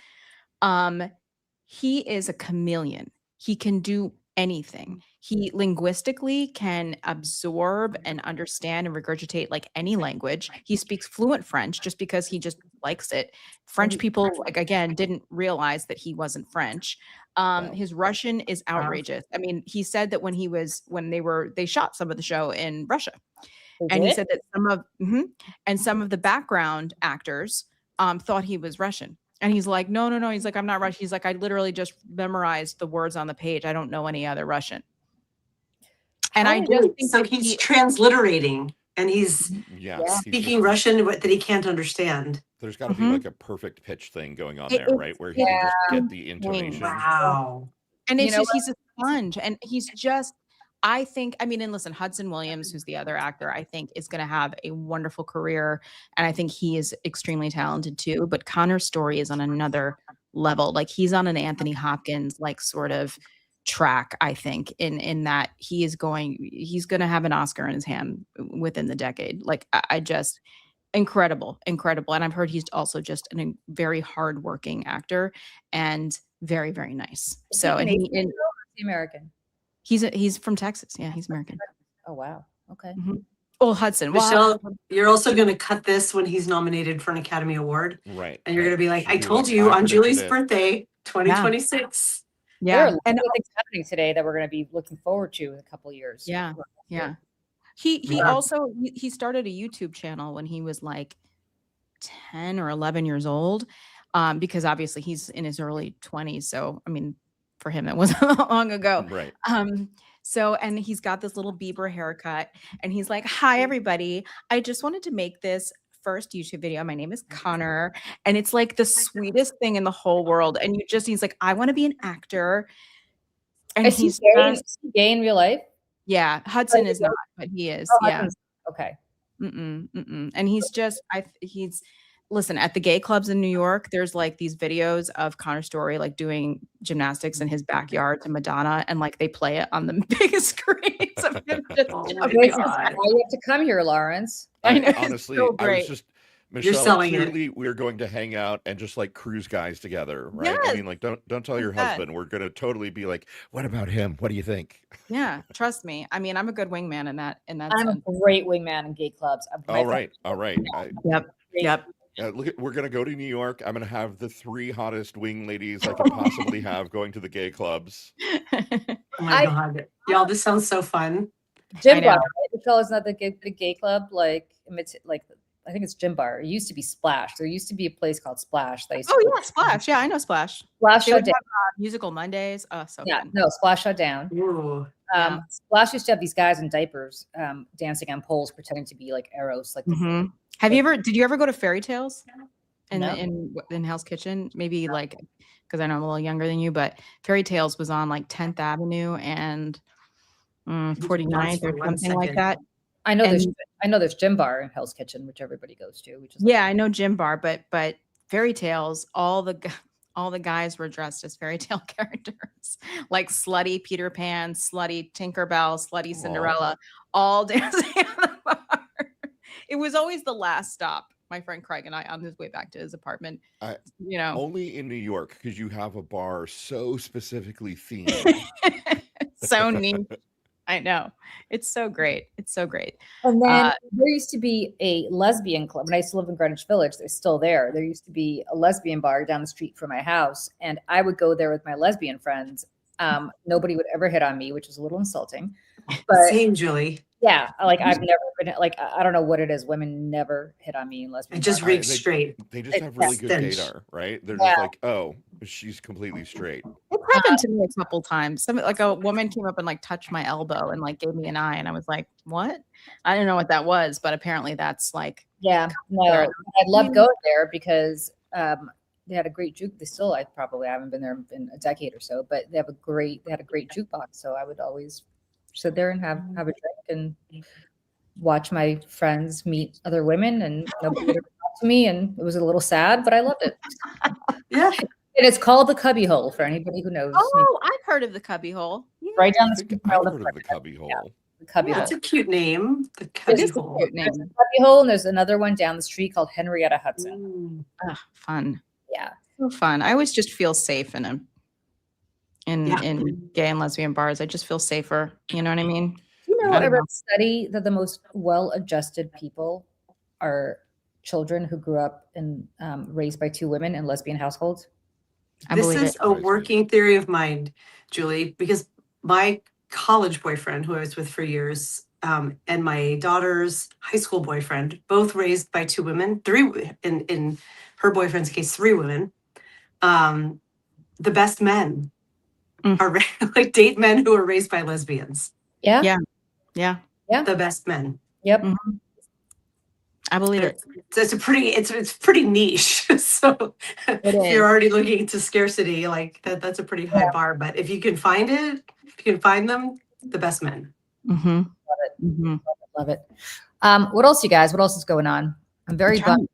He is a chameleon. He can do anything. He linguistically can absorb and understand and regurgitate like any language. He speaks fluent French just because he just likes it. French people, like again, didn't realize that he wasn't French. His Russian is outrageous. I mean, he said that when they shot some of the show in Russia, and he said that some of the background actors thought he was Russian. And he's like, no. He's like, I'm not Russian. He's like, I literally just memorized the words on the page. I don't know any other Russian. And I just think so. He's transliterating, and he's speaking Russian that he can't understand. There's got to be like a perfect pitch thing going on there, right? Where he can just get the intonation. Wow. And it's just he's a sponge, and he's just I think, I mean, and listen, Hudson Williams, who's the other actor, I think is going to have a wonderful career. And I think he is extremely talented too. But Connor's story is on another level. Like he's on an Anthony Hopkins, like sort of track, I think, in that he's going to have an Oscar in his hand within the decade. Like I just incredible. And I've heard he's also just a very hardworking actor and very, very nice. So, and he American. He's from Texas. Yeah, he's American. Oh wow. Okay. Mm-hmm. Oh, Hudson. Michelle, you're also going to cut this when he's nominated for an Academy Award, right? And you're going to be like, "I told you on Julie's birthday, 2026." Yeah, there are and things happening today that we're going to be looking forward to in a couple of years. Yeah, yeah. He also he started a YouTube channel when he was like 10 or 11 years old, because obviously he's in his early 20s. So I mean, for him it wasn't long ago, right? So, and he's got this little Bieber haircut, and he's like, "Hi everybody, I just wanted to make this first YouTube video. My name is Connor," and it's like the sweetest thing in the whole world. And he's like, "I want to be an actor." And he's gay in real life. Yeah, Hudson is not, but he is. Oh, yeah. Okay. And he's just, listen, at the gay clubs in New York, there's like these videos of Connor Story, like doing gymnastics in his backyard to Madonna. And like, they play it on the biggest screens of him. You have to come here, Lawrence. I know, honestly, so I was just, Michelle, you're selling clearly we're going to hang out and just like cruise guys together, right? Yes. I mean, like, don't tell your husband. We're going to totally be like, what about him? What do you think? Yeah, trust me. I mean, I'm a good wingman in that. I'm a great wingman in gay clubs. All right. Yep. We're going to go to New York. I'm going to have the 3 hottest wing ladies I could possibly have going to the gay clubs. Oh my God. Y'all, this sounds so fun. Gym bar, right? The fella's not the gay club, I think it's Gym Bar. It used to be Splash. There used to be a place called Splash. Splash. Yeah, I know Splash. Splash shut down. Musical Mondays. Oh, so yeah, fun. no, Splash shut down. Splash used to have these guys in diapers dancing on poles, pretending to be like Eros. Like, did you ever go to Fairy Tales in Hell's Kitchen? Maybe like, because I know I'm a little younger than you, but Fairy Tales was on like 10th Avenue and 49th or something like that. I know there's Gym Bar in Hell's Kitchen, which everybody goes to. I know Gym Bar, but Fairy Tales, all the guys were dressed as fairy tale characters, like slutty Peter Pan, slutty Tinkerbell, slutty Cinderella, all dancing in the bar. It was always the last stop. My friend Craig and I, on his way back to his apartment, only in New York, because you have a bar so specifically themed. So neat. I know. It's so great. And then there used to be a lesbian club. When I used to live in Greenwich Village, they're still there. There used to be a lesbian bar down the street from my house. And I would go there with my lesbian friends. Nobody would ever hit on me, which was a little insulting. But same, Julie. Yeah. Like I've never been like, I don't know what it is. Women never hit on me in lesbian. It just reads straight. They just have really good gaydar, right? They're just like, oh, she's completely straight. It happened to me a couple times. Like a woman came up and like touched my elbow and like gave me an eye, and I was like, "What?" I didn't know what that was, but apparently that's like, yeah. No, I love going there because they had a great juke. I probably haven't been there in a decade or so, but they had a great jukebox. So I would always sit there and have a drink and watch my friends meet other women, and nobody would ever talk to me, and it was a little sad, but I loved it. Yeah. And it's called the Cubby Hole for anybody who knows. Oh, I've heard of the Cubby Hole. Yeah. Right down the street. I've heard of the Cubby Hole. Yeah, the Cubby Hole. That's a cute name. The Cubby Hole. There's a Cubby Hole, and there's another one down the street called Henrietta Hudson. Fun. Yeah. So fun. I always just feel safe in gay and lesbian bars. I just feel safer. You know what I mean? I read a study that the most well-adjusted people are children who grew up and raised by 2 women in lesbian households. This is a working theory of mine, Julie, because my college boyfriend, who I was with for years, and my daughter's high school boyfriend, both raised by 2 women, 3 in her boyfriend's case, 3 women. The best men are like date men who are raised by lesbians. Yeah. The best men. Yep. Mm-hmm. I believe it. It's pretty niche. So if you're already looking to scarcity, like that's a pretty high bar. But if you can find it, if you can find them, the best men. Mm-hmm. Love it. Mm-hmm. Love it. What else, you guys? What else is going on? I'm very bummed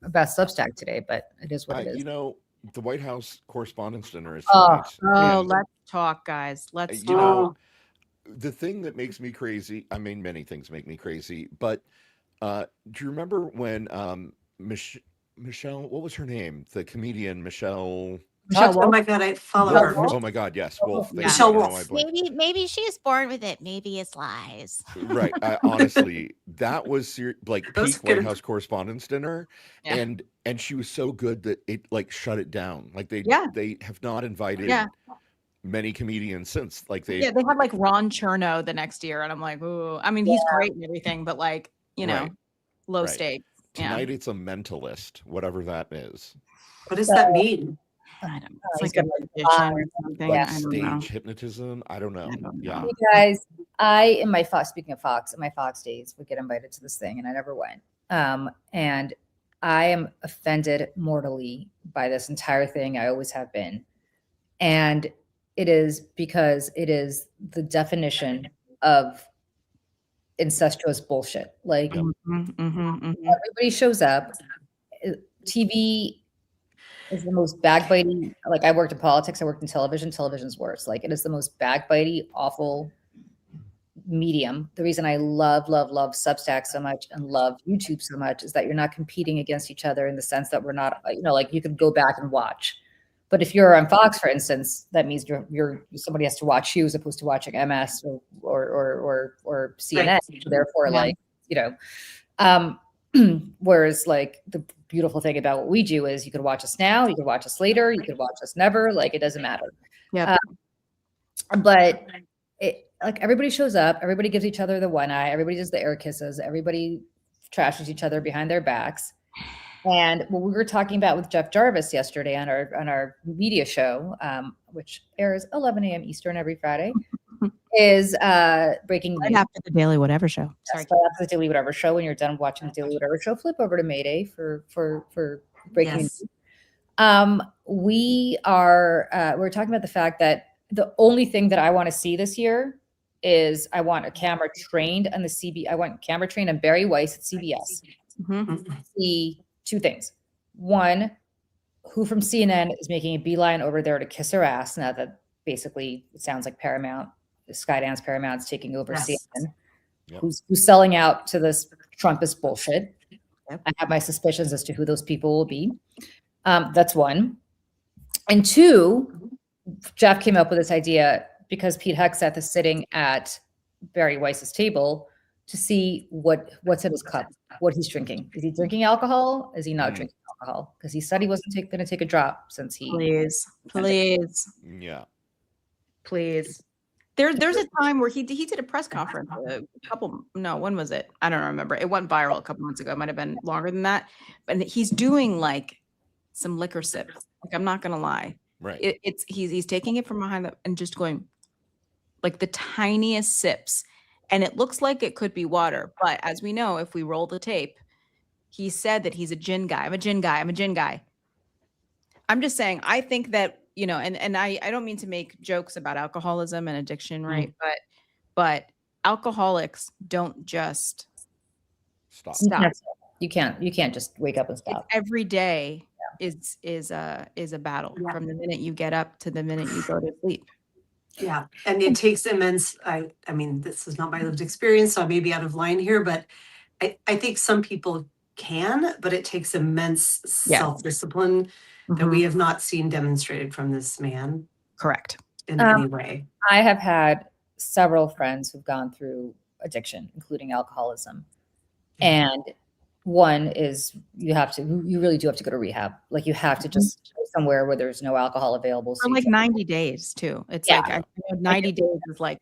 about Substack today, but it is what it is. You know, the White House Correspondents' Dinner is tonight. tonight. Let's talk, guys. Let's you know, the thing that makes me crazy, I mean, many things make me crazy, but do you remember when Michelle, what was her name? The comedian Michelle. Oh my God, I follow her. Oh my God, yes, Wolf. Michelle Wolf. Maybe she's born with it. Maybe it's lies. Right. Honestly, that was like peak White House Correspondents' Dinner, and she was so good that it like shut it down. Like they have not invited many comedians since. Like they had like Ron Chernow the next year, and I'm like, ooh, I mean, he's great and everything, but like, you know, low stakes. Tonight it's a mentalist, whatever that is. What does that mean? I don't know. It's like a magician or something. Like I don't know. stage hypnotism. I don't know. Yeah. You guys, in my Fox, speaking of Fox, in my Fox days, would get invited to this thing, and I never went. And I am offended mortally by this entire thing. I always have been, and it is because it is the definition of incestuous bullshit. Like everybody shows up. TV is the most backbiting. Like, I worked in politics, I worked in television. Television's worse. Like, it is the most backbiting, awful medium. The reason I love Substack so much and love YouTube so much is that you're not competing against each other in the sense that we're not, you know, like you could go back and watch. But if you're on Fox, for instance, that means you're somebody has to watch you as opposed to watching MS or CNN. Right. So therefore, like, you know, whereas like the beautiful thing about what we do is you could watch us now, you could watch us later, you could watch us never, like it doesn't matter. Yeah. But it, like, everybody shows up, everybody gives each other the one eye, everybody does the air kisses, everybody trashes each other behind their backs. And what we were talking about with Jeff Jarvis yesterday on our media show, which airs 11 a.m. Eastern every Friday, is breaking news. Right after the Daily Whatever Show. Sorry, right after the Daily Whatever Show. When you're done watching the Daily Whatever Show, flip over to Mayday for breaking news. We're talking about the fact that the only thing that I want to see this year is I want a camera trained on the CB. I want camera trained on Barry Weiss at CBS. See two things. One, who from CNN is making a beeline over there to kiss her ass now that basically it sounds like Paramount, Skydance Paramount's taking over CNN. Yep. Who's selling out to this Trumpist bullshit. Yep. I have my suspicions as to who those people will be. That's one. And two, Jeff came up with this idea because Pete Hegseth is sitting at Barry Weiss's table to see what's in his cup, what he's drinking. Is he drinking alcohol? Is he not drinking alcohol? Because he said he wasn't going to take a drop since he. Please. Yeah. Please. There's a time where he did a press conference when was it? I don't remember. It went viral a couple months ago. It might have been longer than that. But he's doing like some liquor sips. Like, I'm not gonna lie. Right. He's taking it from behind and just going like the tiniest sips. And it looks like it could be water. But as we know, if we roll the tape, he said that he's a gin guy. I'm a gin guy. I'm just saying, I think that, you know, and I don't mean to make jokes about alcoholism and addiction, right? But alcoholics don't just stop. You can't just wake up and stop. Every day is a battle from the minute you get up to the minute you go to sleep. Yeah. And it takes immense, I mean, this is not my lived experience, so I may be out of line here, but I think some people can, but it takes immense self-discipline that we have not seen demonstrated from this man. Correct. In any way. I have had several friends who've gone through addiction, including alcoholism. And one is you really do have to go to rehab. Like, you have to just go somewhere where there's no alcohol available. For like 90 days too. It's like 90 days is like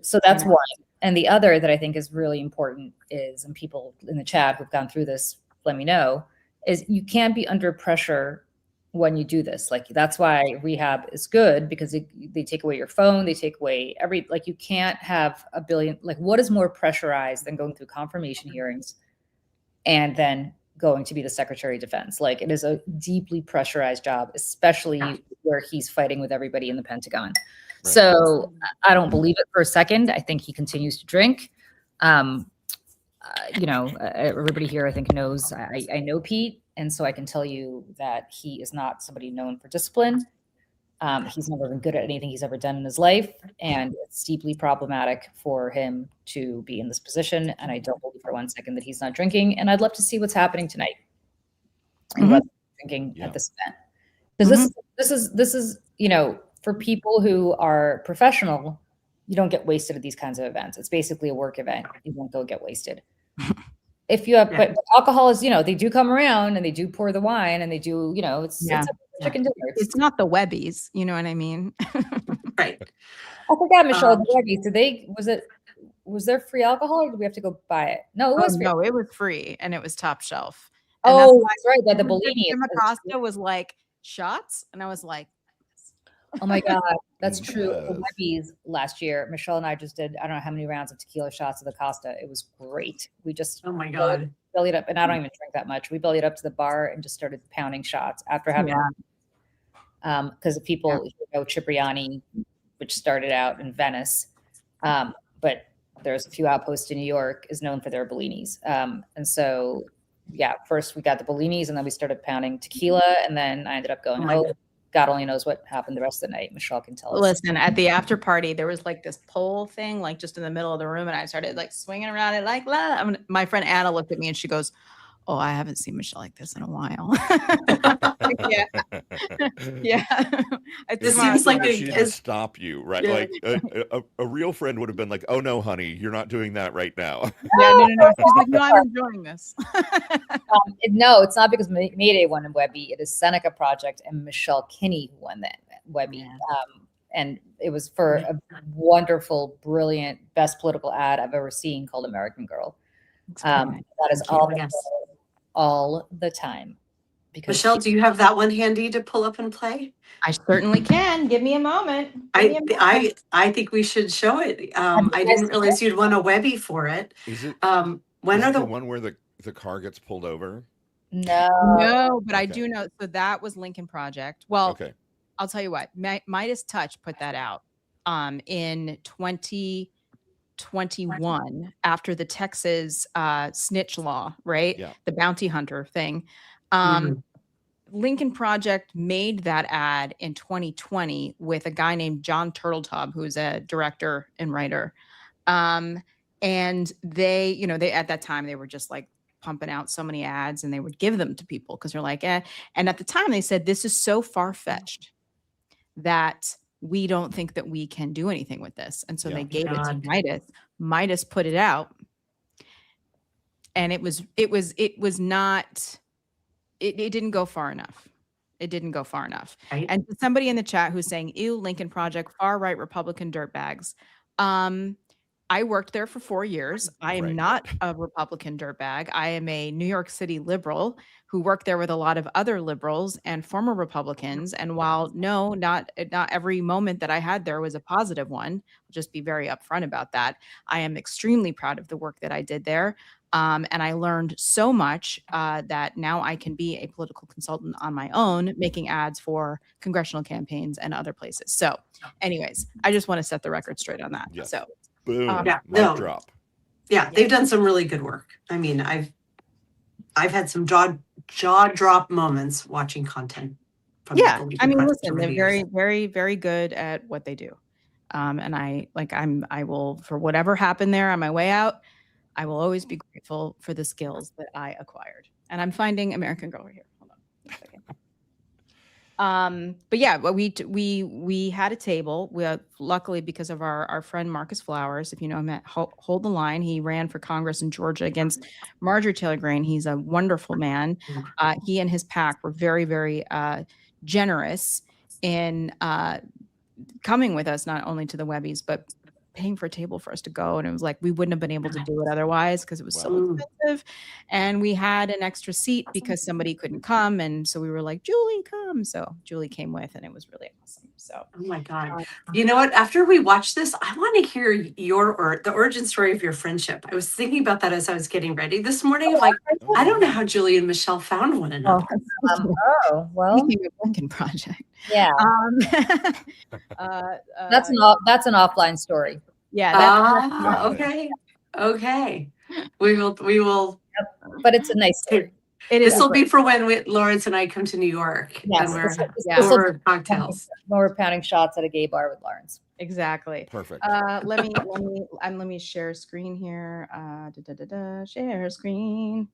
so that's one. And the other that I think is really important is, and people in the chat who've gone through this, let me know, is you can't be under pressure when you do this. Like, that's why rehab is good, because they take away your phone, they take away you can't have a billion, like, what is more pressurized than going through confirmation hearings and then going to be the Secretary of Defense? Like, it is a deeply pressurized job, especially where he's fighting with everybody in the Pentagon. So I don't believe it for a second. I think he continues to drink. Everybody here I think knows I know Pete, and so I can tell you that he is not somebody known for discipline. He's never been good at anything he's ever done in his life, and it's deeply problematic for him to be in this position. And I don't believe for one second that he's not drinking. And I'd love to see what's happening tonight and what's drinking at this event, because this is for people who are professional, you don't get wasted at these kinds of events. It's basically a work event. You won't go get wasted. If you have, but alcohol is, they do come around and they do pour the wine and they do, it's a chicken dinner. It's not the Webbies, you know what I mean? Right. I forgot, Michelle, the Webbies, was there free alcohol or did we have to go buy it? No, it was free. No, it was free and it was top shelf. And that's right. That the Bellini. Acosta was like shots. And I was like, oh my God, that's true. The Webbies last year, Michelle and I just did, I don't know how many rounds of tequila shots of the Costa. It was great. We just, oh my God, bellied up, and I don't even drink that much. We bellied up to the bar and just started pounding shots after having, because people know Cipriani, which started out in Venice, but there's a few outposts in New York, is known for their Bellinis. And so, first we got the Bellinis and then we started pounding tequila, and then I ended up going home. God only knows what happened the rest of the night. Michelle can tell us. Listen, at the after party, there was like this pole thing, like just in the middle of the room. And I started like swinging around it like, my friend Anna looked at me and she goes, oh, I haven't seen Michelle like this in a while. It seems like she didn't stop you, right? Like a real friend would have been like, oh no, honey, you're not doing that right now. No. She's like, no, I'm enjoying this. No, it's not because Mayday won in Webby. It is Seneca Project and Michelle Kinney who won that Webby. And it was for a wonderful, brilliant, best political ad I've ever seen called American Girl. That is all the time. Because Michelle, do you have that one handy to pull up and play? I certainly can. Give me a moment. I think we should show it. I didn't realize you'd won a Webby for it. Is it? When are the one where the car gets pulled over? No, but I do know. So that was Lincoln Project. Well, I'll tell you what. Midas Touch put that out in 2021 after the Texas snitch law, right? Yeah. The bounty hunter thing. Lincoln Project made that ad in 2020 with a guy named John Turtletub, who's a director and writer. And they at that time, they were just like pumping out so many ads and they would give them to people because they're like, And at the time they said, this is so far-fetched that we don't think that we can do anything with this. And so they gave it to Midas. Midas put it out. And it didn't go far enough. It didn't go far enough. Right. And somebody in the chat who's saying, ew, Lincoln Project, far right Republican dirtbags. I worked there for 4 years. I am not a Republican dirtbag. I am a New York City liberal who worked there with a lot of other liberals and former Republicans. And while not every moment that I had there was a positive one, I'll just be very upfront about that. I am extremely proud of the work that I did there. And I learned so much that now I can be a political consultant on my own, making ads for congressional campaigns and other places. So anyways, I just want to set the record straight on that. Yes. So boom, mic drop. Yeah, they've done some really good work. I mean, I've had some jaw drop moments watching content. I mean, listen, they're very, very, very good at what they do. And I will, for whatever happened there on my way out, I will always be grateful for the skills that I acquired. And I'm finding American Girl right here. Hold on a second. But yeah, we had a table. We luckily, because of our friend Marcus Flowers, if you know him at Hold the Line, he ran for Congress in Georgia against Marjorie Taylor Greene. He's a wonderful man. He and his PAC were very, very generous in coming with us, not only to the Webbies, but paying for a table for us to go. And it was like, we wouldn't have been able to do it otherwise because it was so expensive. And we had an extra seat because somebody couldn't come. And so we were like, Julie, come. So Julie came with, and it was really awesome. So, oh my God. You know what? After we watch this, I want to hear the origin story of your friendship. I was thinking about that as I was getting ready this morning. I'm like, I don't know how Julie and Michelle found one another. Well, Lincoln Project. Yeah. That's an offline story. Yeah. Okay. We will. Yep. But it's a nice story. This will be for when Lawrence and I come to New York. Yes, and we're over cocktails. When we're pounding shots at a gay bar with Lawrence. Exactly. Perfect. Let me share screen here. Share screen.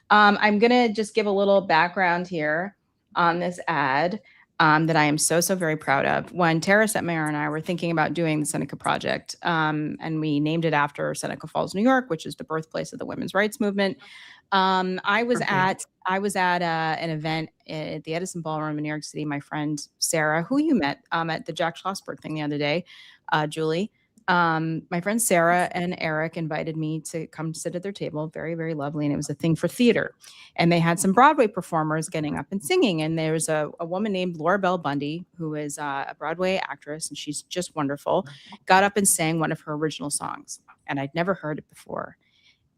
I'm gonna just give a little background here on this ad that I am so very proud of. When Tara Setmeyer and I were thinking about doing the Seneca Project, and we named it after Seneca Falls, New York, which is the birthplace of the women's rights movement. I was at an event at the Edison Ballroom in New York City. My friend Sarah, who you met at the Jack Schlossberg thing the other day, Julie. My friend Sarah and Eric invited me to come sit at their table. Very, very lovely. And it was a thing for theater. And they had some Broadway performers getting up and singing. And there was a woman named Laura Bell Bundy, who is a Broadway actress, and she's just wonderful, got up and sang one of her original songs. And I'd never heard it before.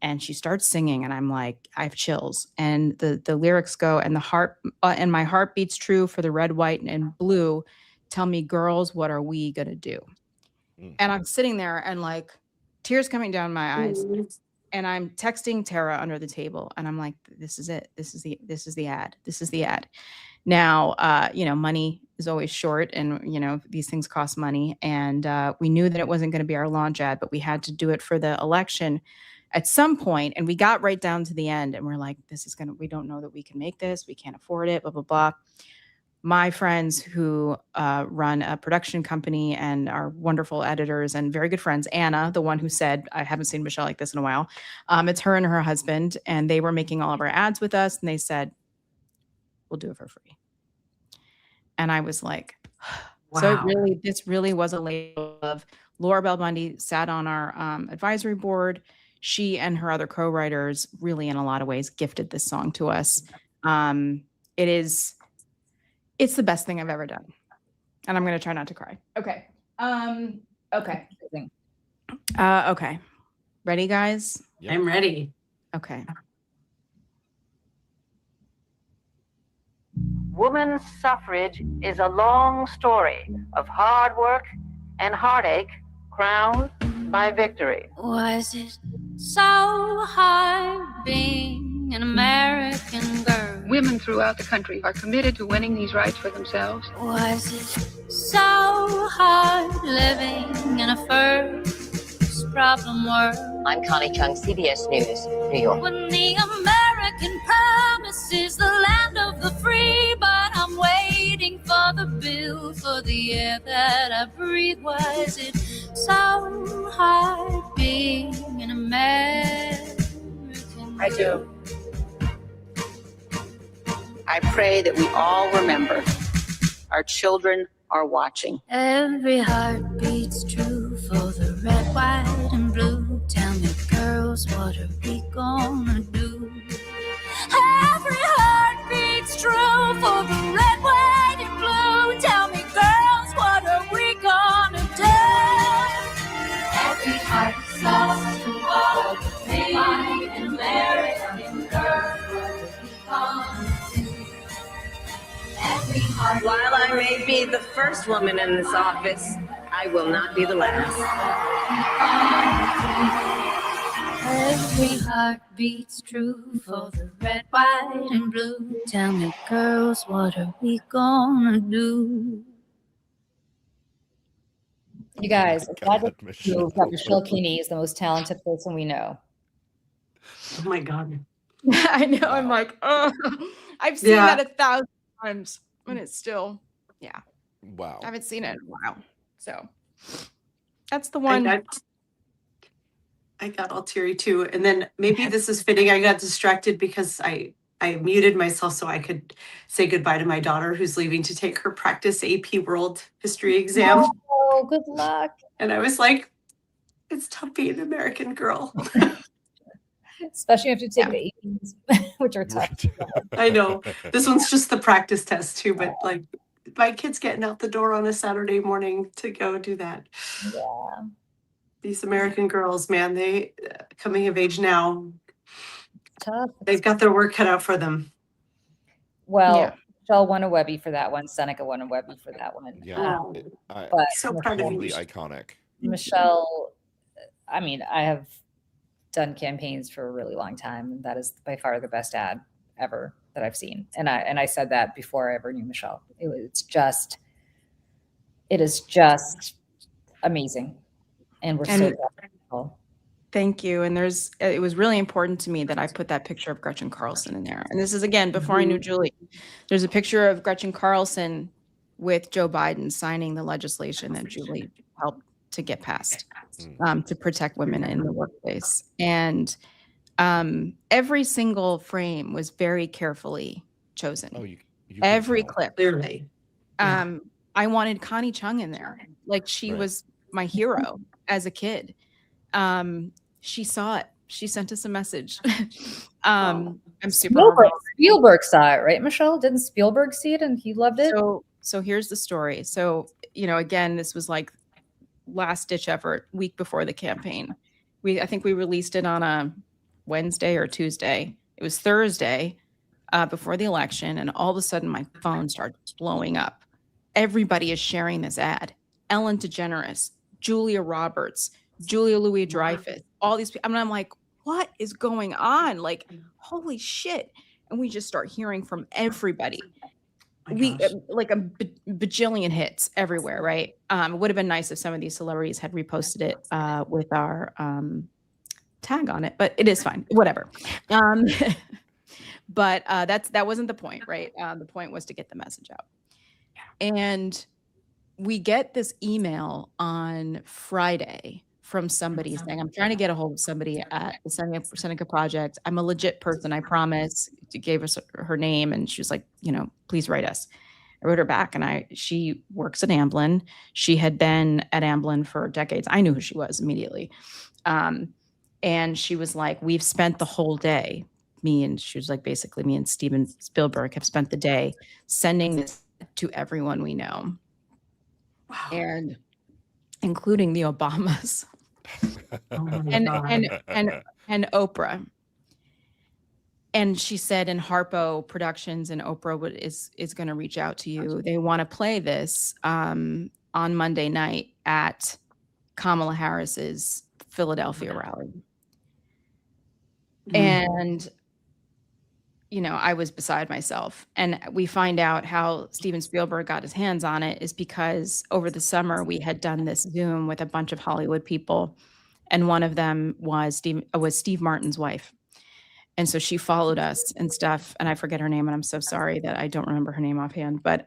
And she starts singing, and I'm like, I have chills. And the lyrics go, and the heart and my heart beats true for the red, white, and blue. Tell me, girls, what are we gonna do? And I'm sitting there, and like tears coming down my eyes. And I'm texting Tara under the table, and I'm like, this is it. This is the ad. This is the ad. Now, money is always short, and these things cost money. And we knew that it wasn't going to be our launch ad, but we had to do it for the election at some point, and we got right down to the end, and we're like, we don't know that we can make this. We can't afford it, blah, blah, blah. My friends who run a production company and are wonderful editors and very good friends, Anna, the one who said, I haven't seen Michelle like this in a while. It's her and her husband, and they were making all of our ads with us, and they said, we'll do it for free. And I was like, wow. So this really was a label of Laura Bell Bundy sat on our advisory board. She and her other co-writers really, in a lot of ways, gifted this song to us. It's the best thing I've ever done. And I'm going to try not to cry. Okay. Okay. Ready, guys? Yep. I'm ready. Okay. Women's suffrage is a long story of hard work and heartache crowned by victory. Was it so hard being an American girl? Women throughout the country are committed to winning these rights for themselves. Was it so hard living in a first problem world? I'm Connie Chung, CBS News, New York. When the American promise is the land of the free, but I'm waiting for the bill for the air that I breathe. Was it so hard being an American? I do. I pray that we all remember our children are watching. Every heart beats true for the red, white, and blue. Tell me, girls, what are we gonna do? Every heart beats true for the red, white, and blue. Tell me, girls, what are we gonna do? Every heart beats true for the red, white, and American girl. What are we gonna do? While I may be the first woman in this office, I will not be the last. Every heart beats true for the red, white, and blue. Tell me, girls, what are we gonna do? You guys, Michelle Kinney is the most talented person we know. Oh my God. I know. I'm like, oh, I've seen that 1,000 times. And it's still, wow. I haven't seen it in a while. So that's the one. I got all teary too. And then maybe this is fitting. I got distracted because I muted myself so I could say goodbye to my daughter who's leaving to take her practice AP World History exam. Oh, good luck. And I was like, it's tough being an American girl. Especially if you take the 18s, which are tough. I know. This one's just the practice test too, but like my kids getting out the door on a Saturday morning to go do that. Yeah. These American girls, man, they coming of age now. Tough. They've got their work cut out for them. Well, Michelle won a Webby for that one. Seneca won a Webby for that one. Yeah, But so proud of you. totally iconic. Michelle, I mean, I have done campaigns for a really long time, and that is by far the best ad ever that I've seen. And I said that before I ever knew Michelle. It is just amazing, and we're so grateful. Thank you. And it was really important to me that I put that picture of Gretchen Carlson in there. And this is, again, before I knew Julie. There's a picture of Gretchen Carlson with Joe Biden signing the legislation that Julie helped to get passed to protect women in the workplace. And every single frame was very carefully chosen. Oh, you every clip. Clearly. I wanted Connie Chung in there. Like, she was my hero as a kid. She saw it. She sent us a message. I'm super Spielberg saw it, right, Michelle? Didn't Spielberg see it and he loved it? So here's the story. So, again, this was like last ditch effort, week before the campaign. I think we released it on a Wednesday or Tuesday. It was Thursday before the election, and all of a sudden my phone started blowing up. Everybody is sharing this ad. Ellen DeGeneres, Julia Roberts, Julia Louis-Dreyfus, all these people. I mean, I'm like, what is going on? Like, holy shit. And we just start hearing from everybody. Like a bajillion hits everywhere, right? It would have been nice if some of these celebrities had reposted it with our tag on it, but it is fine. Whatever. But that wasn't the point, right? The point was to get the message out. And we get this email on Friday from somebody saying, I'm trying to get a hold of somebody at the Seneca Project. I'm a legit person, I promise. She gave us her name, and she was like, please write us. I wrote her back, and she works at Amblin. She had been at Amblin for decades. I knew who she was immediately. And she was like, we've spent the whole day, she was like, basically me and Steven Spielberg have spent the day sending this to everyone we know. Wow. And including the Obamas. and Oprah. And she said, in Harpo Productions, and Oprah is going to reach out to you. They want to play this on Monday night at Kamala Harris's Philadelphia rally. And I was beside myself. And we find out how Steven Spielberg got his hands on it is because over the summer we had done this Zoom with a bunch of Hollywood people, and one of them was Steve Martin's wife. And so she followed us and stuff, and I forget her name, and I'm so sorry that I don't remember her name offhand, but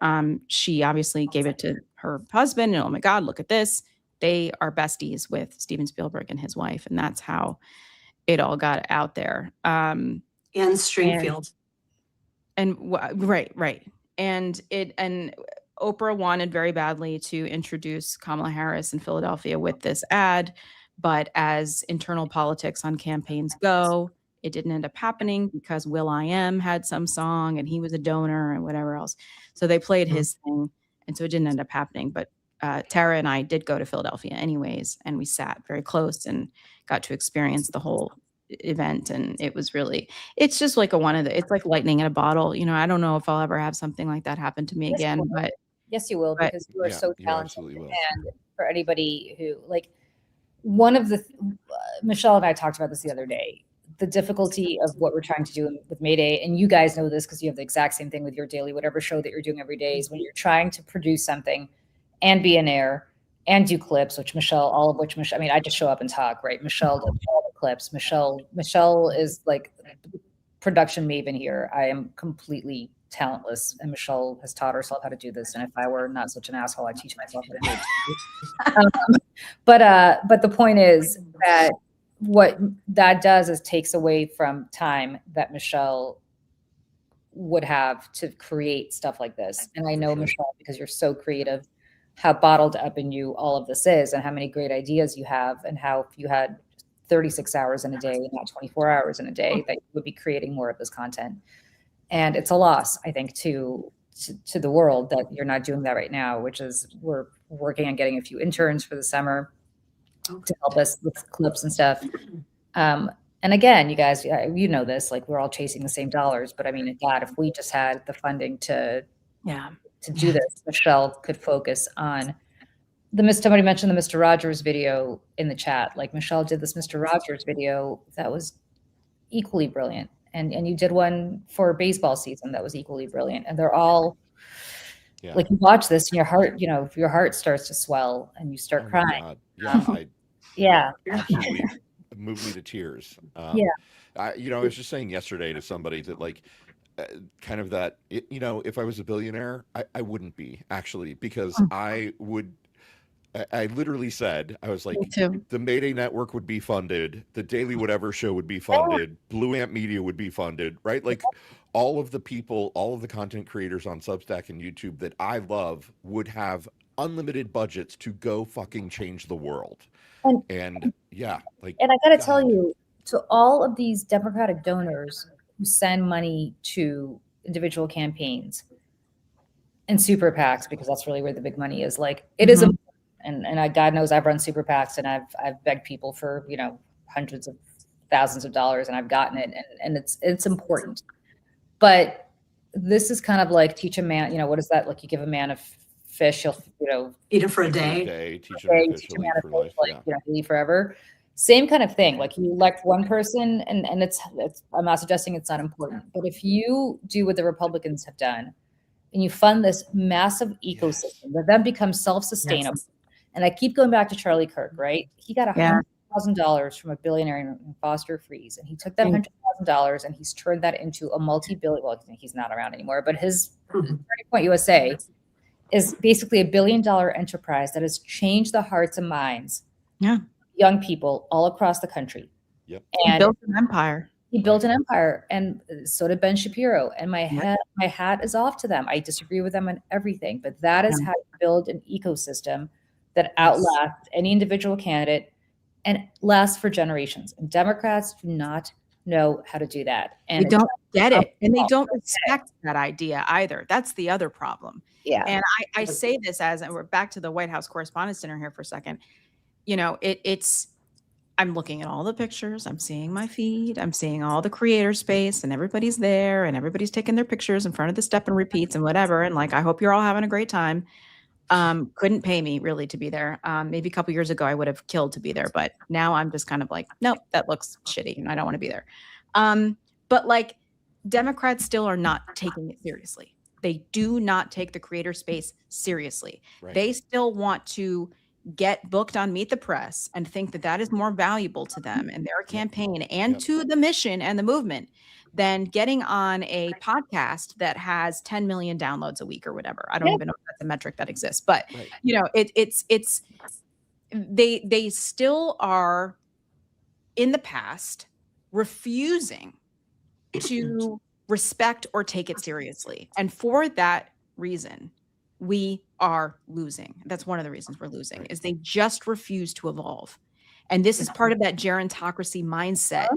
she obviously gave it to her husband, and oh my God, look at this. They are besties with Steven Spielberg and his wife, and that's how it all got out there. And Stringfield. Right. And Oprah wanted very badly to introduce Kamala Harris in Philadelphia with this ad, but as internal politics on campaigns go, it didn't end up happening because will.i.am had some song and he was a donor and whatever else. So they played his thing, and so it didn't end up happening. But Tara and I did go to Philadelphia anyways, and we sat very close and got to experience the whole event. And it was really, it's just like it's like lightning in a bottle. I don't know if I'll ever have something like that happen to me again, but yes, you will, because you are so talented. And for anybody who, like, one of the, Michelle and I talked about this the other day, the difficulty of what we're trying to do with Mayday, and you guys know this because you have the exact same thing with your daily, whatever show that you're doing every day, is when you're trying to produce something and be in air and do clips, which Michelle, I mean, I just show up and talk, right? Michelle does all the clips. Michelle is like production maven here. I am completely talentless, and Michelle has taught herself how to do this. And if I were not such an asshole, I'd teach myself how to do it. But the point is that what that does is takes away from time that Michelle would have to create stuff like this. And I know, Michelle, because you're so creative, how bottled up in you all of this is, and how many great ideas you have, and how if you had 36 hours in a day, not 24 hours in a day, that you would be creating more of this content. And it's a loss, I think, to to the world that you're not doing that right now, which is we're working on getting a few interns for the summer to help us with clips and stuff. And again, you guys, you know this, like we're all chasing the same dollars, but I mean, God, if we just had the funding to do this, Michelle could focus on somebody mentioned the Mr. Rogers video in the chat. Like Michelle did this Mr. Rogers video that was equally brilliant. And you did one for baseball season that was equally brilliant. And they're all like, you watch this and your heart starts to swell and you start crying. Absolutely moved me to tears. I was just saying yesterday to somebody that like, kind of that, if I was a billionaire, I wouldn't be actually, because I literally said, I was like, the Mayday Network would be funded, the Daily Whatever Show would be funded, Blue Ant Media would be funded, right? Like all of the people, all of the content creators on Substack and YouTube that I love would have unlimited budgets to go fucking change the world. And I gotta tell you, to all of these Democratic donors who send money to individual campaigns and super PACs, because that's really where the big money is, like it is important. And God knows I've run super PACs and I've begged people for, hundreds of thousands of dollars and I've gotten it and it's important. But this is kind of like teach a man, what is that? Like you give a man a fish, he'll, eat it for a day. Teach him a fish, he'll eat for life. He'll eat forever. Same kind of thing. Like you elect one person and it's I'm not suggesting it's not important, but if you do what the Republicans have done and you fund this massive ecosystem that then becomes self-sustainable. Yes. And I keep going back to Charlie Kirk, right? He got $100,000 from a billionaire in Foster Freeze, and he took that $100,000 and he's turned that into a multi-billion. Well, he's not around anymore, but his Turning Point USA is basically $1 billion enterprise that has changed the hearts and minds of young people all across the country. Yep. And he built an empire. He built an empire, and so did Ben Shapiro. And my hat is off to them. I disagree with them on everything, but that is how you build an ecosystem that outlasts any individual candidate and lasts for generations. And Democrats do not know how to do that. And they don't get it. And they don't respect that idea either. That's the other problem. Yeah. And I say this and we're back to the White House Correspondents' Dinner here for a second. I'm looking at all the pictures. I'm seeing my feed. I'm seeing all the creator space and everybody's there and everybody's taking their pictures in front of the step and repeats and whatever. And like, I hope you're all having a great time. Couldn't pay me really to be there. Maybe a couple years ago, I would have killed to be there, but now I'm just kind of like, nope, that looks shitty and I don't want to be there. But like Democrats still are not taking it seriously. They do not take the creator space seriously. Right. They still want to get booked on Meet the Press and think that that is more valuable to them and their campaign and to the mission and the movement than getting on a podcast that has 10 million downloads a week or whatever. I don't even know if that's a metric that exists, but they still are in the past refusing to respect or take it seriously. And for that reason, we are losing. That's one of the reasons we're losing is they just refuse to evolve. And this is part of that gerontocracy mindset.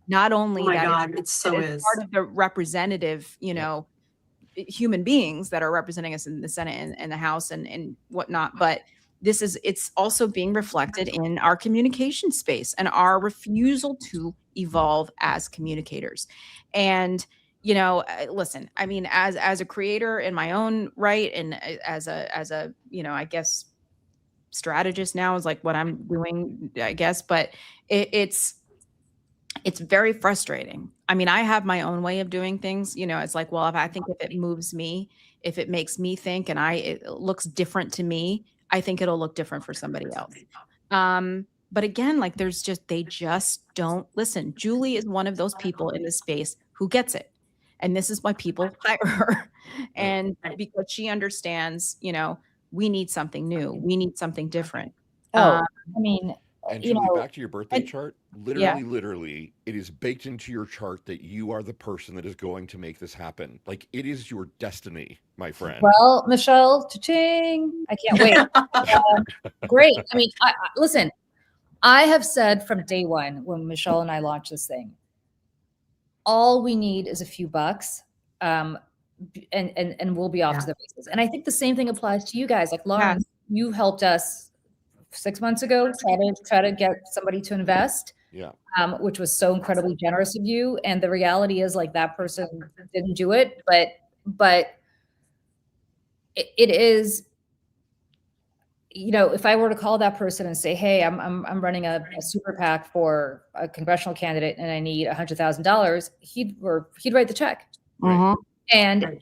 Not only it's part of the representative, human beings that are representing us in the Senate and the House and whatnot, but it's also being reflected in our communication space and our refusal to evolve as communicators. And listen, I mean, as a creator in my own right, and as a I guess strategist now is like what I'm doing, I guess, but it's very frustrating. I mean, I have my own way of doing things. It's like, well, if it moves me, if it makes me think and it looks different to me, I think it'll look different for somebody else. But again, like they just don't listen. Julie is one of those people in this space who gets it. And this is why people hire her. And because she understands, we need something new. We need something different. I mean, and Julie, back to your birthday chart, literally, it is baked into your chart that you are the person that is going to make this happen. Like, it is your destiny, my friend. Well, Michelle, cha-ching. I can't wait. Great. I mean, listen, I have said from day one when Michelle and I launched this thing, all we need is a few bucks. and we'll be off to the races. And I think the same thing applies to you guys. Like Lauren, you helped us 6 months ago try to get somebody to invest. Yeah. Which was so incredibly generous of you. And the reality is, like, that person didn't do it, but it is, if I were to call that person and say, hey, I'm running a super PAC for a congressional candidate and I need $100,000, he'd write the check. Mhm. And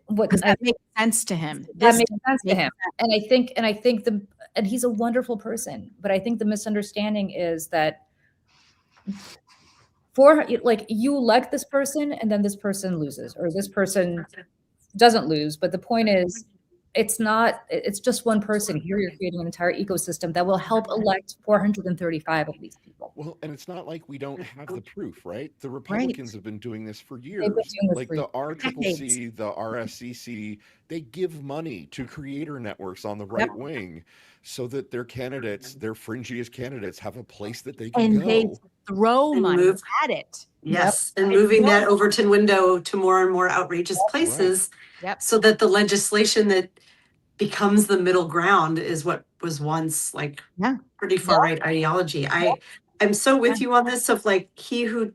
what that makes sense to him. That makes sense to him. And I think and he's a wonderful person, but I think the misunderstanding is that you elect this person and then this person loses, or this person doesn't lose. But the point is, it's just one person. Here you're creating an entire ecosystem that will help elect 435 of these people. Well, and it's not like we don't have the proof, right? The Republicans have been doing this for years. Like the RCCC, the RSCC, they give money to creator networks on the right wing so that their candidates, their fringiest candidates, have a place that they can go. They throw money at it. Yes, and moving that Overton window to more and more outrageous places, so that the legislation that becomes the middle ground is what was once like pretty far right ideology. I'm so with you on this of like sorry,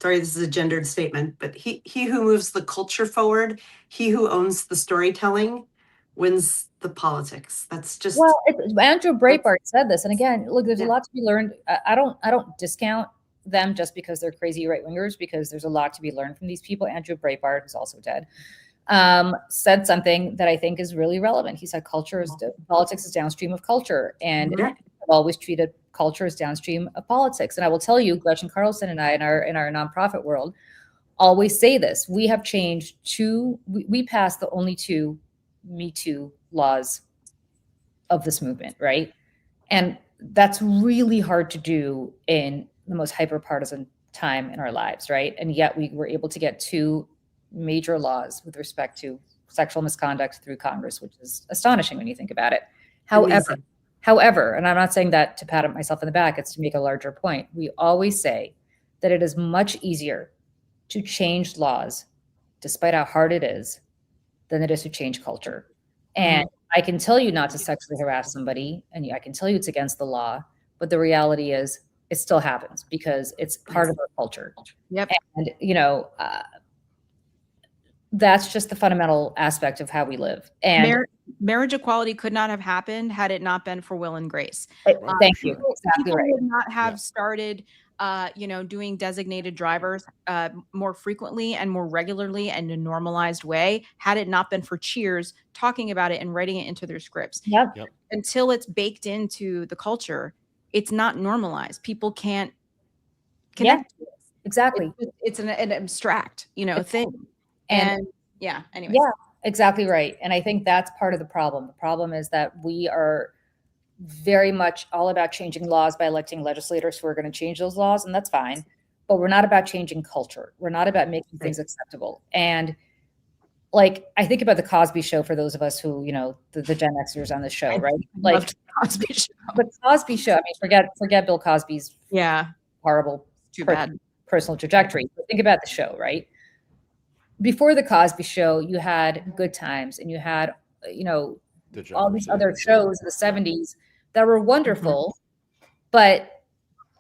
this is a gendered statement, but he who moves the culture forward, he who owns the storytelling wins the politics. That's just Andrew Breitbart said this, and again, look, there's a lot to be learned. I don't discount them just because they're crazy right wingers, because there's a lot to be learned from these people. Andrew Breitbart, who's also dead, said something that I think is really relevant. He said politics is downstream of culture, and I've always treated culture as downstream of politics. And I will tell you, Gretchen Carlson and I in our nonprofit world always say this. We have changed we passed the only 2 Me Too laws of this movement, right? And that's really hard to do in the most hyper-partisan time in our lives, right? And yet we were able to get 2 major laws with respect to sexual misconduct through Congress, which is astonishing when you think about it. However, and I'm not saying that to pat myself in the back, it's to make a larger point. We always say that it is much easier to change laws, despite how hard it is, than it is to change culture. And I can tell you not to sexually harass somebody, and I can tell you it's against the law, but the reality is it still happens because it's part of our culture. Yep. And, that's just the fundamental aspect of how we live. And marriage equality could not have happened had it not been for Will and Grace. Thank you. Exactly People right. would not have started doing designated drivers more frequently and more regularly and in a normalized way had it not been for Cheers talking about it and writing it into their scripts. Yep. Until it's baked into the culture, it's not normalized. People can't connect. Yeah, exactly. It's an abstract, thing. And anyway. Yeah, exactly right. And I think that's part of the problem. The problem is that we are very much all about changing laws by electing legislators who are going to change those laws, and that's fine. But we're not about changing culture. We're not about making things acceptable. And like, I think about the Cosby Show for those of us who, the Gen Xers on the show, right? Like the Cosby Show. The Cosby Show. I mean, forget Bill Cosby's horrible personal trajectory. But think about the show, right? Before the Cosby Show, you had Good Times, and you had, all these other shows in the 70s that were wonderful, but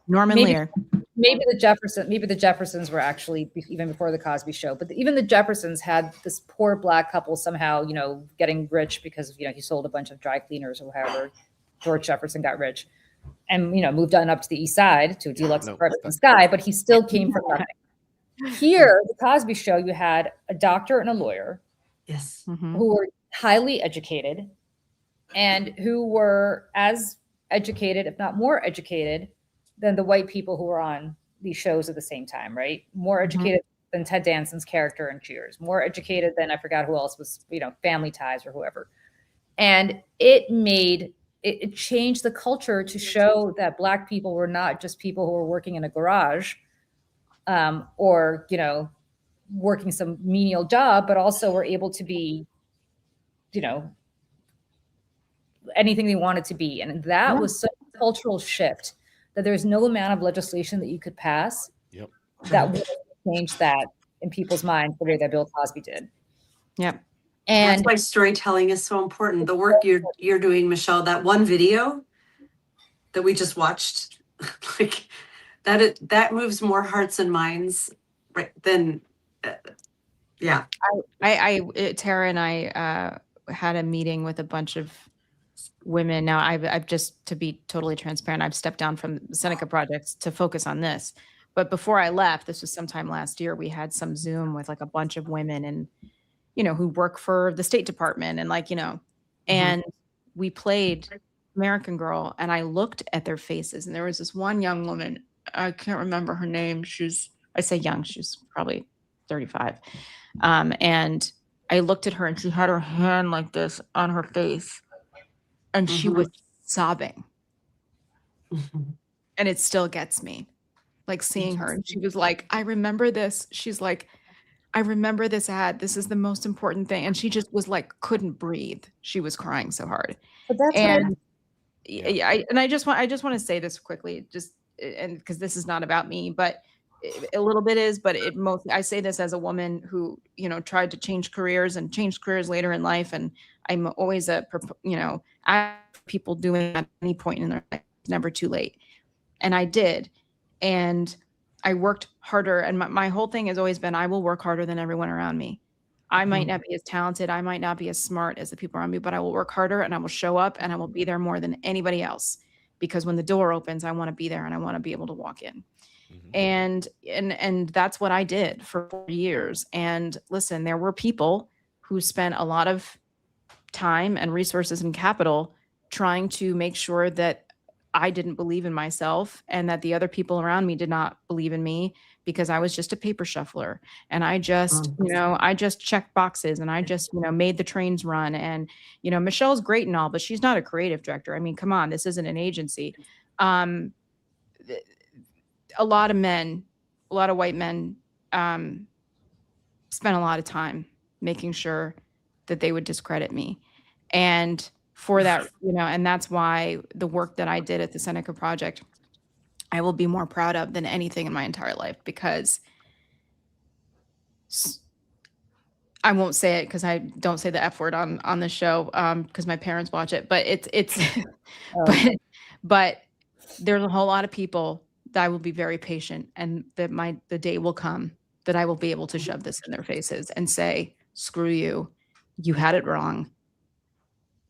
Norman Lear. Maybe the Jeffersons were actually even before the Cosby Show, but even the Jeffersons had this poor Black couple somehow, getting rich because, he sold a bunch of dry cleaners or however George Jefferson got rich, and, moved on up to the East Side to a deluxe apartment in the sky, but he still came from nothing. Here, the Cosby Show, you had a doctor and a lawyer, who were highly educated and who were as educated, if not more educated, than the white people who were on these shows at the same time, right? More educated than Ted Danson's character in Cheers, more educated than I forgot who else was, Family Ties or whoever. And it changed the culture to show that Black people were not just people who were working in a garage, or, working some menial job, but also were able to be, anything they wanted to be. And that was such a cultural shift that there's no amount of legislation that you could pass that would change that in people's minds the way that Bill Cosby did. Yep. And that's why storytelling is so important. The work you're doing, Michelle, that one video that we just watched, like that moves more hearts and minds, right? Than yeah. Tara and I had a meeting with a bunch of women. Now I've just, to be totally transparent, I've stepped down from the Seneca projects to focus on this. But before I left, this was sometime last year, we had some Zoom with like a bunch of women and, who work for the State Department and and we played American Girl, and I looked at their faces, and there was this one young woman, I can't remember her name. I say young, she's probably 35. And I looked at her and she had her hand like this on her face and she was sobbing. And it still gets me, like seeing her. And she was like, I remember this. She's like, I remember this ad. This is the most important thing. And she just was like, couldn't breathe. She was crying so hard. But that's and I just want to say this quickly, and because this is not about me, but a little bit is, but I say this as a woman who, tried to change careers and changed careers later in life. And I'm always people doing at any point in their life, it's never too late. And I did. And I worked harder. And my whole thing has always been, I will work harder than everyone around me. I might not be as talented. I might not be as smart as the people around me, but I will work harder and I will show up and I will be there more than anybody else. Because when the door opens, I want to be there and I want to be able to walk in. And that's what I did for 4 years. And listen, there were people who spent a lot of time and resources and capital trying to make sure that I didn't believe in myself and that the other people around me did not believe in me, because I was just a paper shuffler and I just, I just checked boxes and I just, made the trains run. And, Michelle's great and all, but she's not a creative director. I mean, come on, this isn't an agency. A lot of white men spent a lot of time making sure that they would discredit me. And for that, and that's why the work that I did at the Seneca Project, I will be more proud of than anything in my entire life, because I won't say it because I don't say the F word on the show because my parents watch it, but it's but there's a whole lot of people that I will be very patient, and that the day will come that I will be able to shove this in their faces and say, screw you, you had it wrong.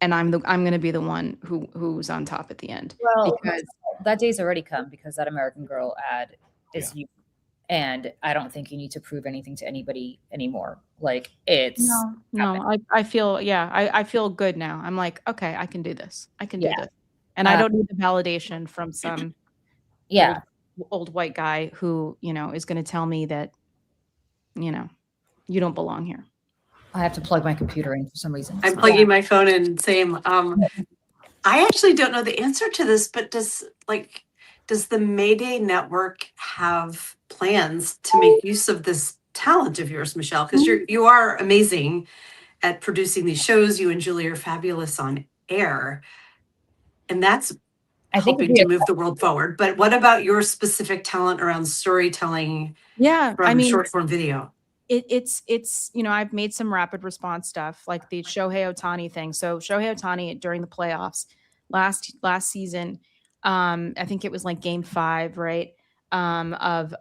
And I'm going to be the one who's on top at the end. Well, because that day's already come, because that American Girl ad is you. And I don't think you need to prove anything to anybody anymore. Like it's I feel good now. I'm like, okay, I can do this. I can do this. And I don't need the validation from some old white guy who, is going to tell me that, you don't belong here. I have to plug my computer in for some reason. I'm plugging my phone in. Same. I actually don't know the answer to this, but does the Mayday Network have plans to make use of this talent of yours, Michelle? Because you are amazing at producing these shows. You and Julie are fabulous on air, and that's helping to move the world forward. But what about your specific talent around storytelling? Yeah, from short form video. It's I've made some rapid response stuff like the Shohei Ohtani thing. So Shohei Ohtani during the playoffs last season, I think it was like game 5, right? Of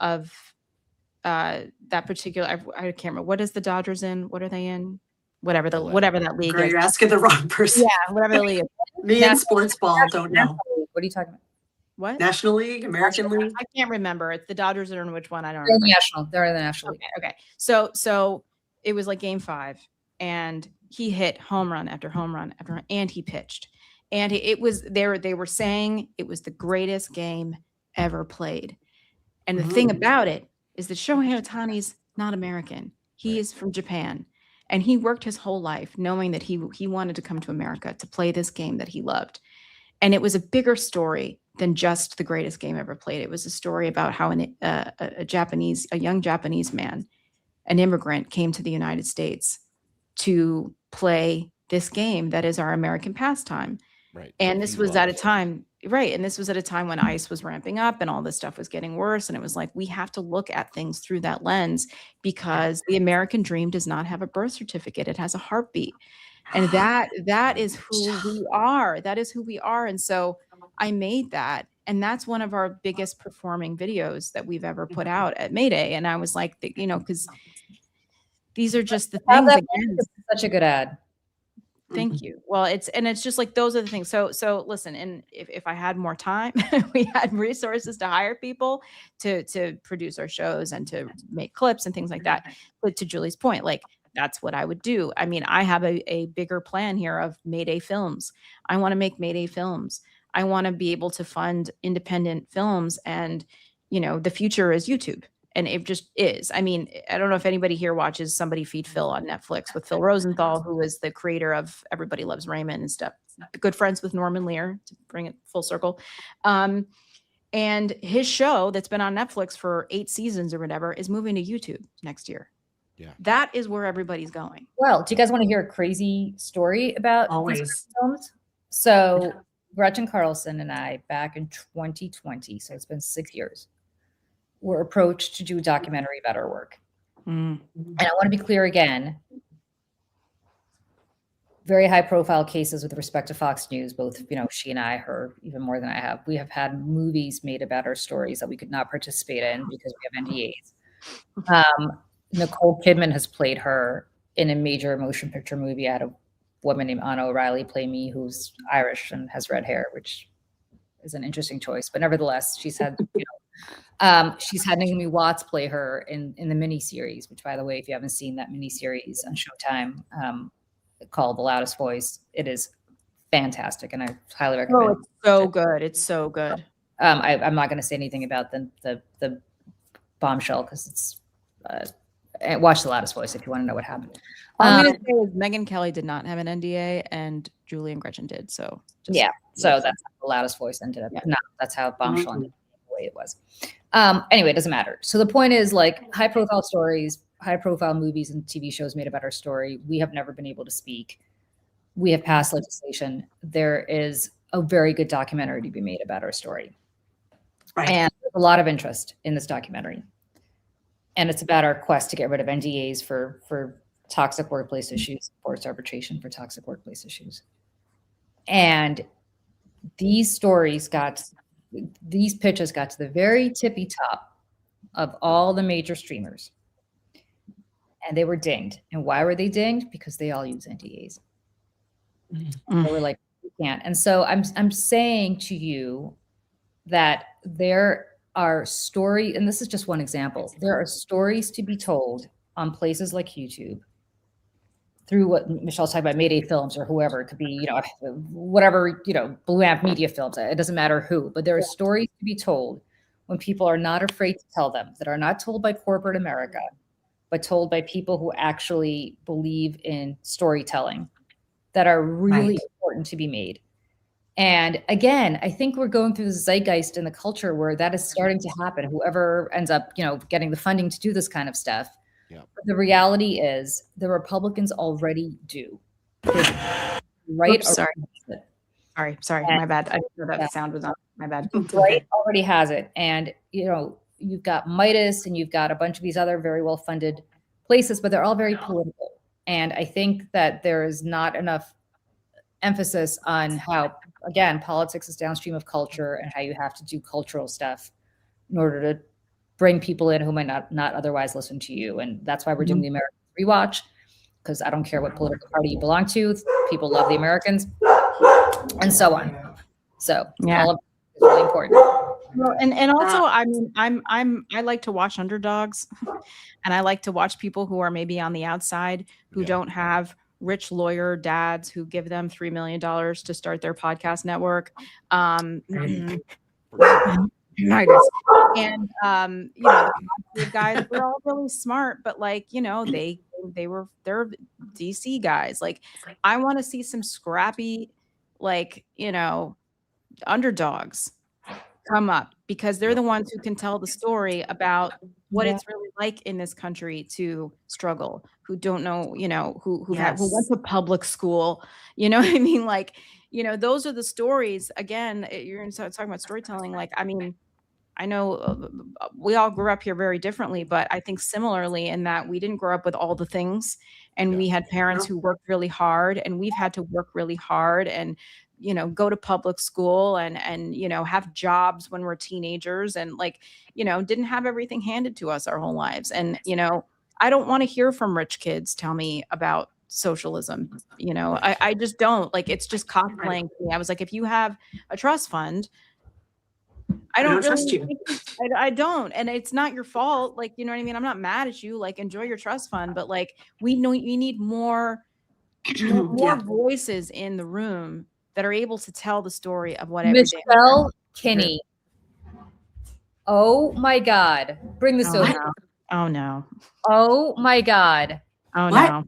that particular, I can't remember, what is the Dodgers in? What are they in? Whatever that league Girl, is. you're asking the wrong person. Yeah, whatever the league is. Me and sports ball don't know. What are you talking about? What? National League, American League? I can't remember. It's the Dodgers are in which one? I don't remember. They're in the National League. Okay. So it was like game 5 and he hit home run after home run after, and he pitched. And they were saying it was the greatest game ever played. And the thing about it is that Shohei Ohtani's not American. He is from Japan. And he worked his whole life knowing that he wanted to come to America to play this game that he loved. And it was a bigger story than just the greatest game ever played. It was a story about how a young Japanese man, an immigrant, came to the United States to play this game that is our American pastime. Right. And this was at a time Right. And this was at a time when ICE was ramping up and all this stuff was getting worse. And it was like, we have to look at things through that lens, because the American dream does not have a birth certificate. It has a heartbeat. And that is who we are. That is who we are. And so I made that. And that's one of our biggest performing videos that we've ever put out at May Day. And I was like, because these are just the things. Again, such a good ad. Thank you. Well, it's just like, those are the things. So listen, and if I had more time, we had resources to hire people to produce our shows and to make clips and things like that. But to Julie's point, like, that's what I would do. I mean, I have a bigger plan here of Mayday films. I want to make Mayday films. I want to be able to fund independent films, and, the future is YouTube. And it just is. I mean, I don't know if anybody here watches Somebody Feed Phil on Netflix with Phil Rosenthal, who is the creator of Everybody Loves Raymond and stuff. Good friends with Norman Lear, to bring it full circle. And his show that's been on Netflix for 8 seasons or whatever is moving to YouTube next year. Yeah. That is where everybody's going. Well, do you guys want to hear a crazy story about these films? So Gretchen Carlson and I, back in 2020, so it's been 6 years, were approached to do a documentary about our work. And I want to be clear again, very high profile cases with respect to Fox News, both, she and I, her even more than I have. We have had movies made about our stories that we could not participate in because we have NDAs. Nicole Kidman has played her in a major motion picture movie. I had a woman named Anna O'Reilly play me, who's Irish and has red hair, which is an interesting choice. But nevertheless, she's had, she's had Naomi Watts play her in the miniseries, which, by the way, if you haven't seen that miniseries on Showtime, called The Loudest Voice, it is fantastic, and I highly recommend. Oh, it's so good. It's so good. I'm not going to say anything about the bombshell, because it's watch The Loudest Voice if you want to know what happened. All I'm going to say is Megyn Kelly did not have an NDA, and Julie and Gretchen did. So so that's how The Loudest Voice ended up. No, that's how bombshell ended up the way it was. Anyway, it doesn't matter. So the point is, like, high profile stories, high profile movies and TV shows made about our story. We have never been able to speak. We have passed legislation. There is a very good documentary to be made about our story. Right. And there's a lot of interest in this documentary. And it's about our quest to get rid of NDAs for toxic workplace issues, forced arbitration for toxic workplace issues. And these pitches got to the very tippy top of all the major streamers. And they were dinged. And why were they dinged? Because they all use NDAs. They were like, we can't. And so I'm saying to you that there are stories, and this is just one example, there are stories to be told on places like YouTube through what Michelle's talking about, Mayday Films or whoever. It could be, whatever, Blue Amp Media Films. It doesn't matter who, but there are stories to be told when people are not afraid to tell them, that are not told by corporate America, but told by people who actually believe in storytelling, that are really important to be made. And again, I think we're going through this zeitgeist in the culture where that is starting to happen. Whoever ends up, getting the funding to do this kind of stuff. Yeah. But the reality is the Republicans already do. Right? Oops, sorry. My bad. I didn't know that sound was on. My bad. Right already has it. And, you've got Midas and you've got a bunch of these other very well-funded places, but they're all very political. And I think that there is not enough emphasis on how, again, politics is downstream of culture, and how you have to do cultural stuff in order to bring people in who might not otherwise listen to you. And that's why we're doing the American Rewatch, because I don't care what political party you belong to, people love the Americans, and so on. So all of it is really important. Well, and also, I mean, I like to watch underdogs, and I like to watch people who are maybe on the outside, who don't have rich lawyer dads who give them $3 million to start their podcast network. And the guys were all really smart, but they're DC guys. Like, I want to see some scrappy, underdogs come up because they're the ones who can tell the story about what it's really like in this country to struggle, who don't know, who went to public school, you know what I mean? Like, those are the stories. Again, you're talking about storytelling. Like, I mean, I know we all grew up here very differently, but I think similarly in that we didn't grow up with all the things, and we had parents who worked really hard, and we've had to work really hard and, go to public school and, have jobs when we're teenagers and didn't have everything handed to us our whole lives. And, I don't want to hear from rich kids tell me about socialism. I just don't. Like, it's just cosplaying to me. I was like, if you have a trust fund, I don't trust you. I don't. And it's not your fault. Like, you know what I mean? I'm not mad at you. Like, enjoy your trust fund. But like, we know you need more voices in the room that are able to tell the story of what Michelle Kinney. Oh my God. Bring this over. No. Oh no. Oh my God. Oh no.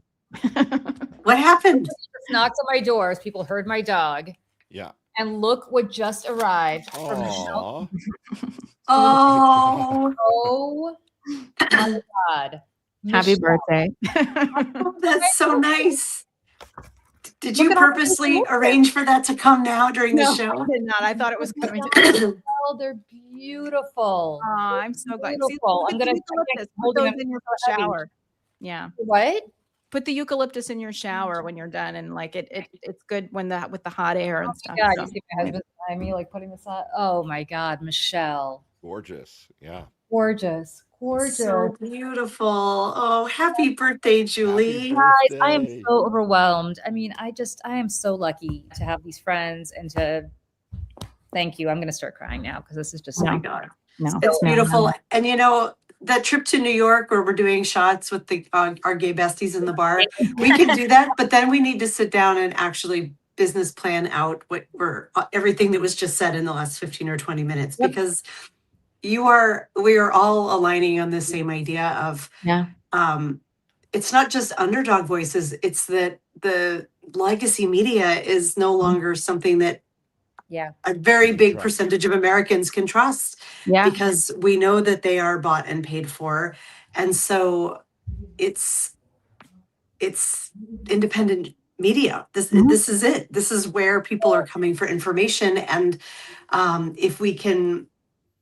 What happened? Just knocked on my doors. People heard my dog. Yeah. And look what just arrived from Michelle. Oh. Oh my God. Happy birthday. Oh, that's so nice. Did you purposely arrange for that to come now during the show? I did not. I thought it was coming. Oh, they're beautiful. Oh, I'm so glad. Beautiful. I'm gonna put those in your shower. Yeah. What? Put the eucalyptus in your shower when you're done, and like it's good when with the hot air and stuff. God, you see my husband behind me like putting this on. Oh my God, Michelle. Gorgeous. Yeah. Gorgeous. So beautiful. Oh, happy birthday, Julie. Guys, I am so overwhelmed. I mean, I am so lucky to have these friends and to thank you. I'm going to start crying now because this is just oh my God. It's beautiful. And that trip to New York where we're doing shots with our gay besties in the bar, we can do that, but then we need to sit down and actually business plan out everything that was just said in the last 15 or 20 minutes because we are all aligning on the same idea of it's not just underdog voices, it's that the legacy media is no longer something that a very big percentage of Americans can trust because we know that they are bought and paid for. And so it's independent media. This is it. This is where people are coming for information. And if we can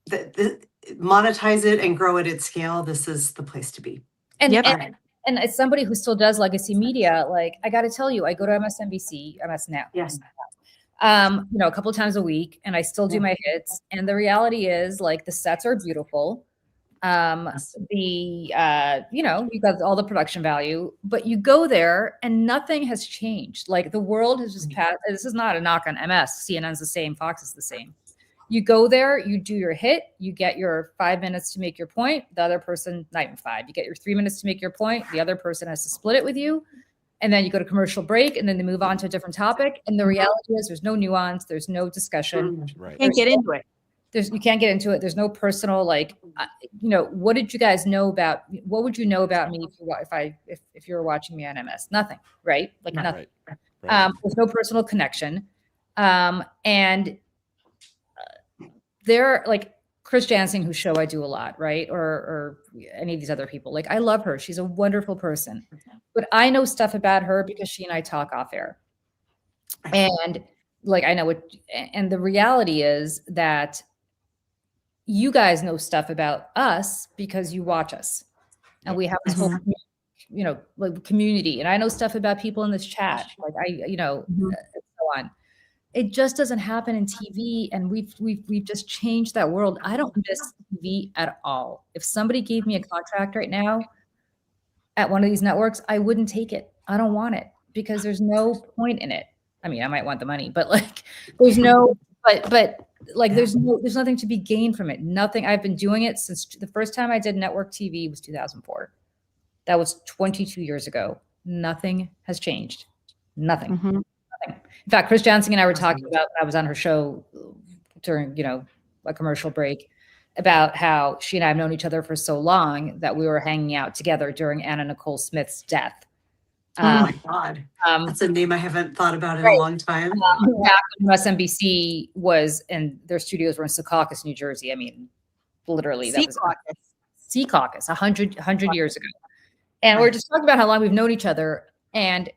monetize it and grow it at scale, this is the place to be. And as somebody who still does legacy media, like I got to tell you, I go to MS Now. Yes. A couple of times a week, and I still do my hits. And the reality is, like, the sets are beautiful. You got all the production value, but you go there and nothing has changed. Like the world has just passed. This is not a knock on MS. CNN's the same. Fox is the same. You go there, you do your hit, you get your 5 minutes to make your point. The other person, not even 5, you get your 3 minutes to make your point. The other person has to split it with you. And then you go to commercial break and then they move on to a different topic. And the reality is there's no nuance. There's no discussion. Right. You can't get into it. You can't get into it. There's no personal, what did you guys know about, what would you know about me if you were watching me on MS? Nothing, right? Like nothing. Right. There's no personal connection. And they're like Chris Jansen, whose show I do a lot, right? Or any of these other people. Like I love her. She's a wonderful person. But I know stuff about her because she and I talk off air. And like I know what, and the reality is that you guys know stuff about us because you watch us. And we have this whole community. And I know stuff about people in this chat. Like and so on. It just doesn't happen in TV, and we've just changed that world. I don't miss TV at all. If somebody gave me a contract right now at one of these networks, I wouldn't take it. I don't want it because there's no point in it. I mean, I might want the money, but like there's no there's nothing to be gained from it. Nothing. I've been doing it since the first time I did network TV was 2004. That was 22 years ago. Nothing has changed. Nothing. Mm-hmm. In fact, Chris Johnson and I were talking about, I was on her show during, a commercial break about how she and I have known each other for so long that we were hanging out together during Anna Nicole Smith's death. Oh my God. That's a name I haven't thought about in a long time. Back when MSNBC was, and their studios were in Secaucus, New Jersey. I mean, literally, that was Secaucus 100 years ago. And we're just talking about how long we've known each other. And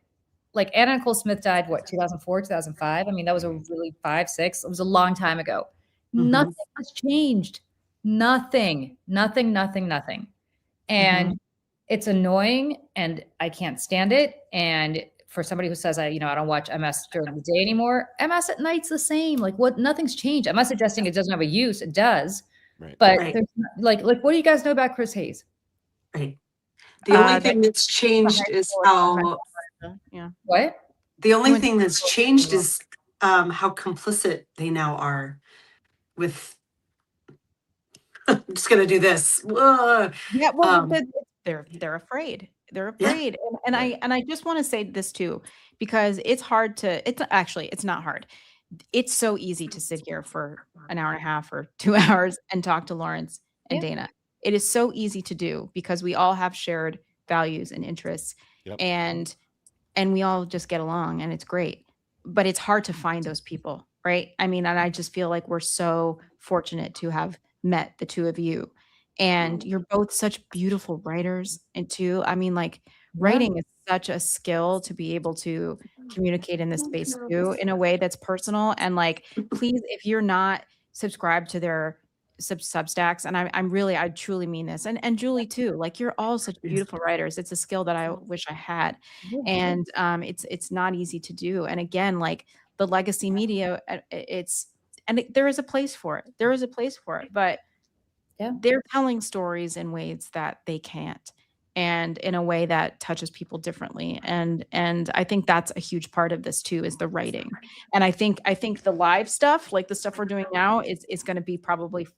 like Anna Nicole Smith died, what, 2004, 2005? I mean, that was a really 5, 6. It was a long time ago. Nothing has changed. Nothing. And it's annoying and I can't stand it. And for somebody who says, I don't watch MS during the day anymore, MS at night's the same. Like nothing's changed. I'm not suggesting it doesn't have a use. It does. Right. But there's like, what do you guys know about Chris Hayes? Right. The only thing that's changed is how, what? The only thing that's changed is how complicit they now are with, I'm just going to do this. Yeah, well, they're afraid. They're afraid. And I just want to say this too, because it's hard to, it's not hard. It's so easy to sit here for an hour and a half or 2 hours and talk to Lawrence and Dana. It is so easy to do because we all have shared values and interests and we all just get along and it's great. But it's hard to find those people, right? I mean, and I just feel like we're so fortunate to have met the two of you. And you're both such beautiful writers. And too, I mean, like writing is such a skill to be able to communicate in this space too, in a way that's personal. And like, please, if you're not subscribed to their Substacks, and I truly mean this, and Julie too, like you're all such beautiful writers. It's a skill that I wish I had. And it's not easy to do. And again, like the legacy media, there is a place for it. There is a place for it, but they're telling stories in ways that they can't, and in a way that touches people differently. And I think that's a huge part of this too, is the writing. And I think the live stuff, like the stuff we're doing now, is going to be probably,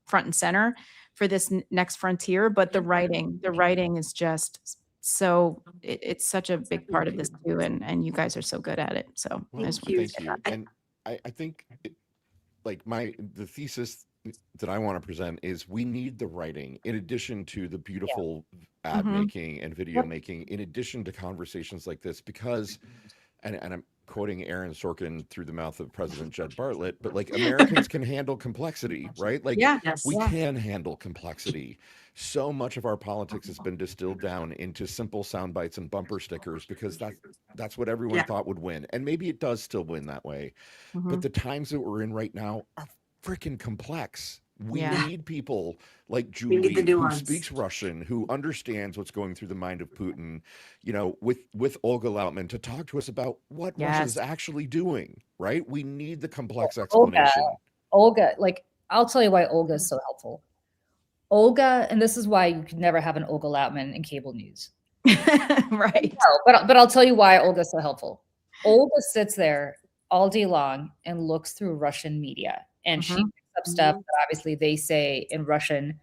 front and center for this next frontier. But the writing is just so it's such a big part of this too. And you guys are so good at it. So thank you. And I think the thesis that I want to present is we need the writing in addition to the beautiful ad making and video making, in addition to conversations like this, because, and I'm quoting Aaron Sorkin through the mouth of President Jed Bartlett, but like Americans can handle complexity, right? Like we can handle complexity. So much of our politics has been distilled down into simple sound bites and bumper stickers because that's what everyone thought would win. And maybe it does still win that way. But the times that we're in right now are freaking complex. We need people like Julie who speaks Russian, who understands what's going through the mind of Putin, with Olga Lautman to talk to us about what Russia's actually doing, right? We need the complex explanation. Olga, like, I'll tell you why Olga is so helpful. Olga, and this is why you could never have an Olga Lautman in cable news. Right. No, but I'll tell you why Olga is so helpful. Olga sits there all day long and looks through Russian media, and she picks up stuff that obviously they say in Russian,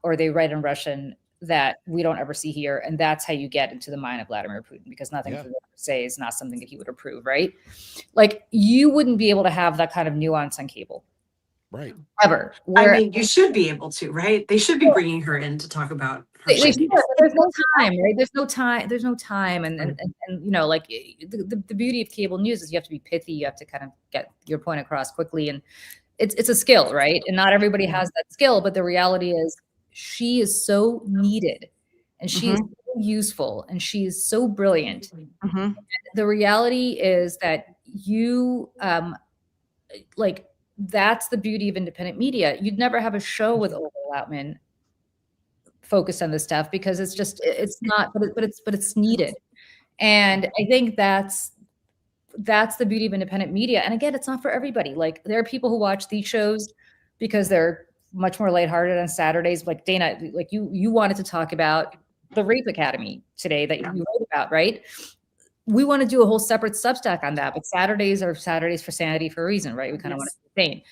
or they write in Russian that we don't ever see here. And that's how you get into the mind of Vladimir Putin, because nothing he would say is not something that he would approve, right? Like, you wouldn't be able to have that kind of nuance on cable. Right. Ever. I mean, you should be able to, right? They should be bringing her in to talk about her. There's no time, right? There's no time. And like the beauty of cable news is you have to be pithy. You have to kind of get your point across quickly. And it's a skill, right? And not everybody has that skill, but the reality is she is so needed and she is so useful and she is so brilliant. The reality is that you, that's the beauty of independent media. You'd never have a show with Olga Lautman focused on this stuff because it's not, but it's needed. And I think that's the beauty of independent media. And again, it's not for everybody. Like, there are people who watch these shows because they're much more lighthearted on Saturdays. Like Dana, like you wanted to talk about the Rape Academy today that you wrote about, right? We want to do a whole separate Substack on that, but Saturdays are Saturdays for Sanity for a reason, right? We kind of want to sustain.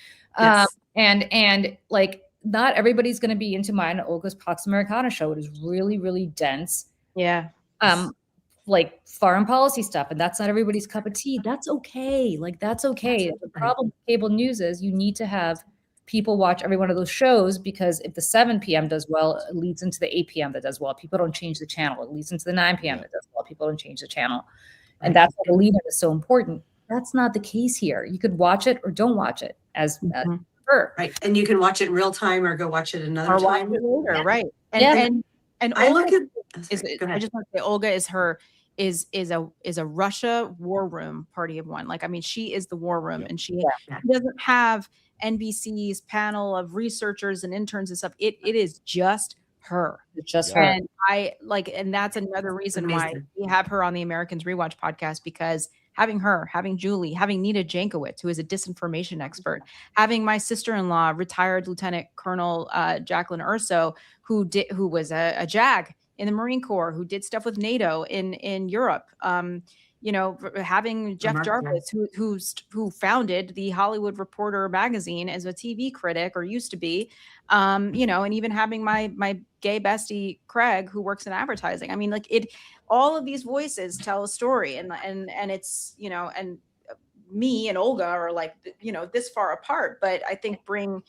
And like, not everybody's going to be into mine. Olga's Pax Americana show. It is really, really dense. Yeah. Like foreign policy stuff, and that's not everybody's cup of tea. That's okay. Like, that's okay. The problem with cable news is you need to have people watch every one of those shows because if the 7 p.m. does well, it leads into the 8 p.m. that does well. People don't change the channel. It leads into the 9 p.m. that does well. People don't change the channel. And that's why the lead-in is so important. That's not the case here. You could watch it or don't watch it as her. Right. And you can watch it in real time or go watch it another time. Watch it later, right. And I Olga look at I just want to say Olga is a Russia war room party of one. Like, I mean, she is the war room, and she doesn't have NBC's panel of researchers and interns and stuff. It is just her. It's just her. And and that's another reason why we have her on the Americans Rewatch podcast, because having her, having Julie, having Nita Jankowicz, who is a disinformation expert, having my sister-in-law, retired Lieutenant Colonel Jacqueline Urso, who was a JAG in the Marine Corps, who did stuff with NATO in Europe. Having Jeff Jarvis, who founded the Hollywood Reporter magazine as a TV critic, or used to be, and even having my gay bestie Craig, who works in advertising. I mean, all of these voices tell a story, and it's, and me and Olga are this far apart, but I think bring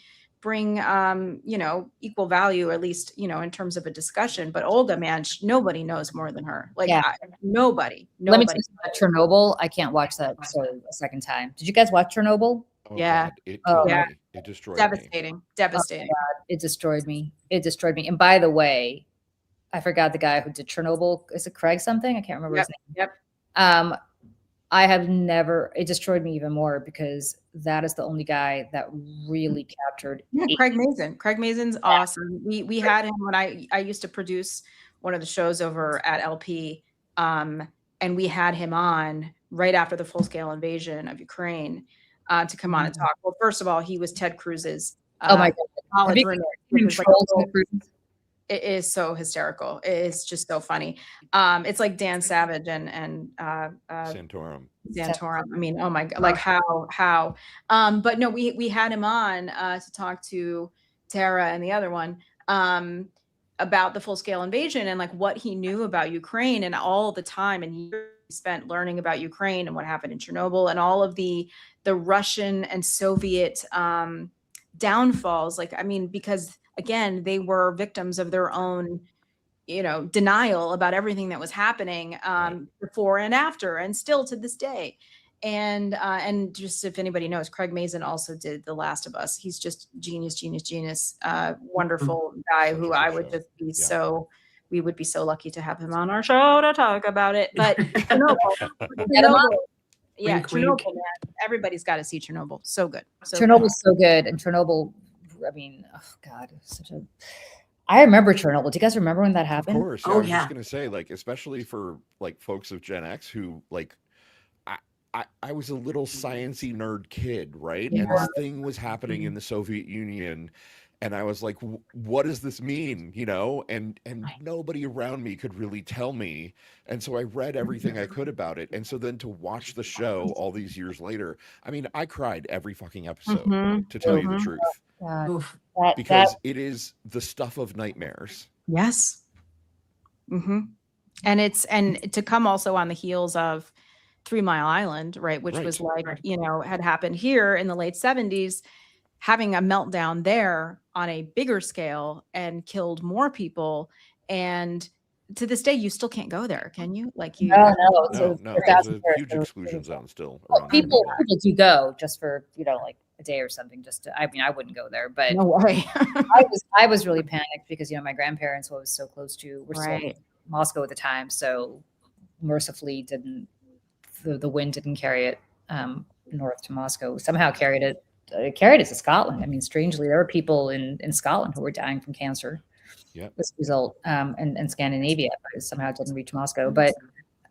equal value, at least, in terms of a discussion. But Olga, man, nobody knows more than her. Nobody. Let me tell you about Chernobyl. I can't watch that a second time. Did you guys watch Chernobyl? Oh, yeah. God. It destroyed Devastating. me. Devastating. Oh, God. It destroyed me. And by the way, I forgot the guy who did Chernobyl. Is it Craig something? I can't remember his name. Yep. It destroyed me even more, because that is the only guy that really captured. Craig Mazin. Craig Mazin's awesome. We had him when I used to produce one of the shows over at LP. And we had him on right after the full-scale invasion of Ukraine to come on and talk. Well, first of all, he was Ted Cruz's oh my God. college roommate. It is so hysterical. It is just so funny. It's like Dan Savage and Santorum. I mean, oh my God, how? But no, we had him on to talk to Tara and the other one about the full-scale invasion and what he knew about Ukraine, and all the time and years he spent learning about Ukraine and what happened in Chernobyl and all of the Russian and Soviet downfalls. Because again, they were victims of their own, denial about everything that was happening before and after, and still to this day. And just, if anybody knows, Craig Mazin also did The Last of Us. He's just genius, wonderful guy who I would just be we would be so lucky to have him on our show to talk about it. But Chernobyl, Chernobyl, man, everybody's got to see Chernobyl. So good. Chernobyl's so good. And Chernobyl, I mean, oh God, it was I remember Chernobyl. Do you guys remember when that happened? Of course. I was just gonna say, especially for folks of Gen X who I was a little sciencey nerd kid, right? And this thing was happening in the Soviet Union, and I was like, what does this mean? And nobody around me could really tell me. And so I read everything I could about it. And so then to watch the show all these years later, I mean, I cried every fucking episode, to tell you the truth. Because it is the stuff of nightmares. Yes. And to come also on the heels of 3 Mile Island, right? Which was had happened here in the late 70s, having a meltdown there on a bigger scale and killed more people. And to this day, you still can't go there, can you? No. There's a huge exclusion zone still. People do go just for a day or something. I wouldn't go there, but no way. I was really panicked because my grandparents, who I was so close to, were still in Moscow at the time. So mercifully, the wind didn't carry it north to Moscow. Somehow carried it to Scotland. I mean, strangely, there were people in Scotland who were dying from cancer. As a result, and Scandinavia, but somehow it didn't reach Moscow. But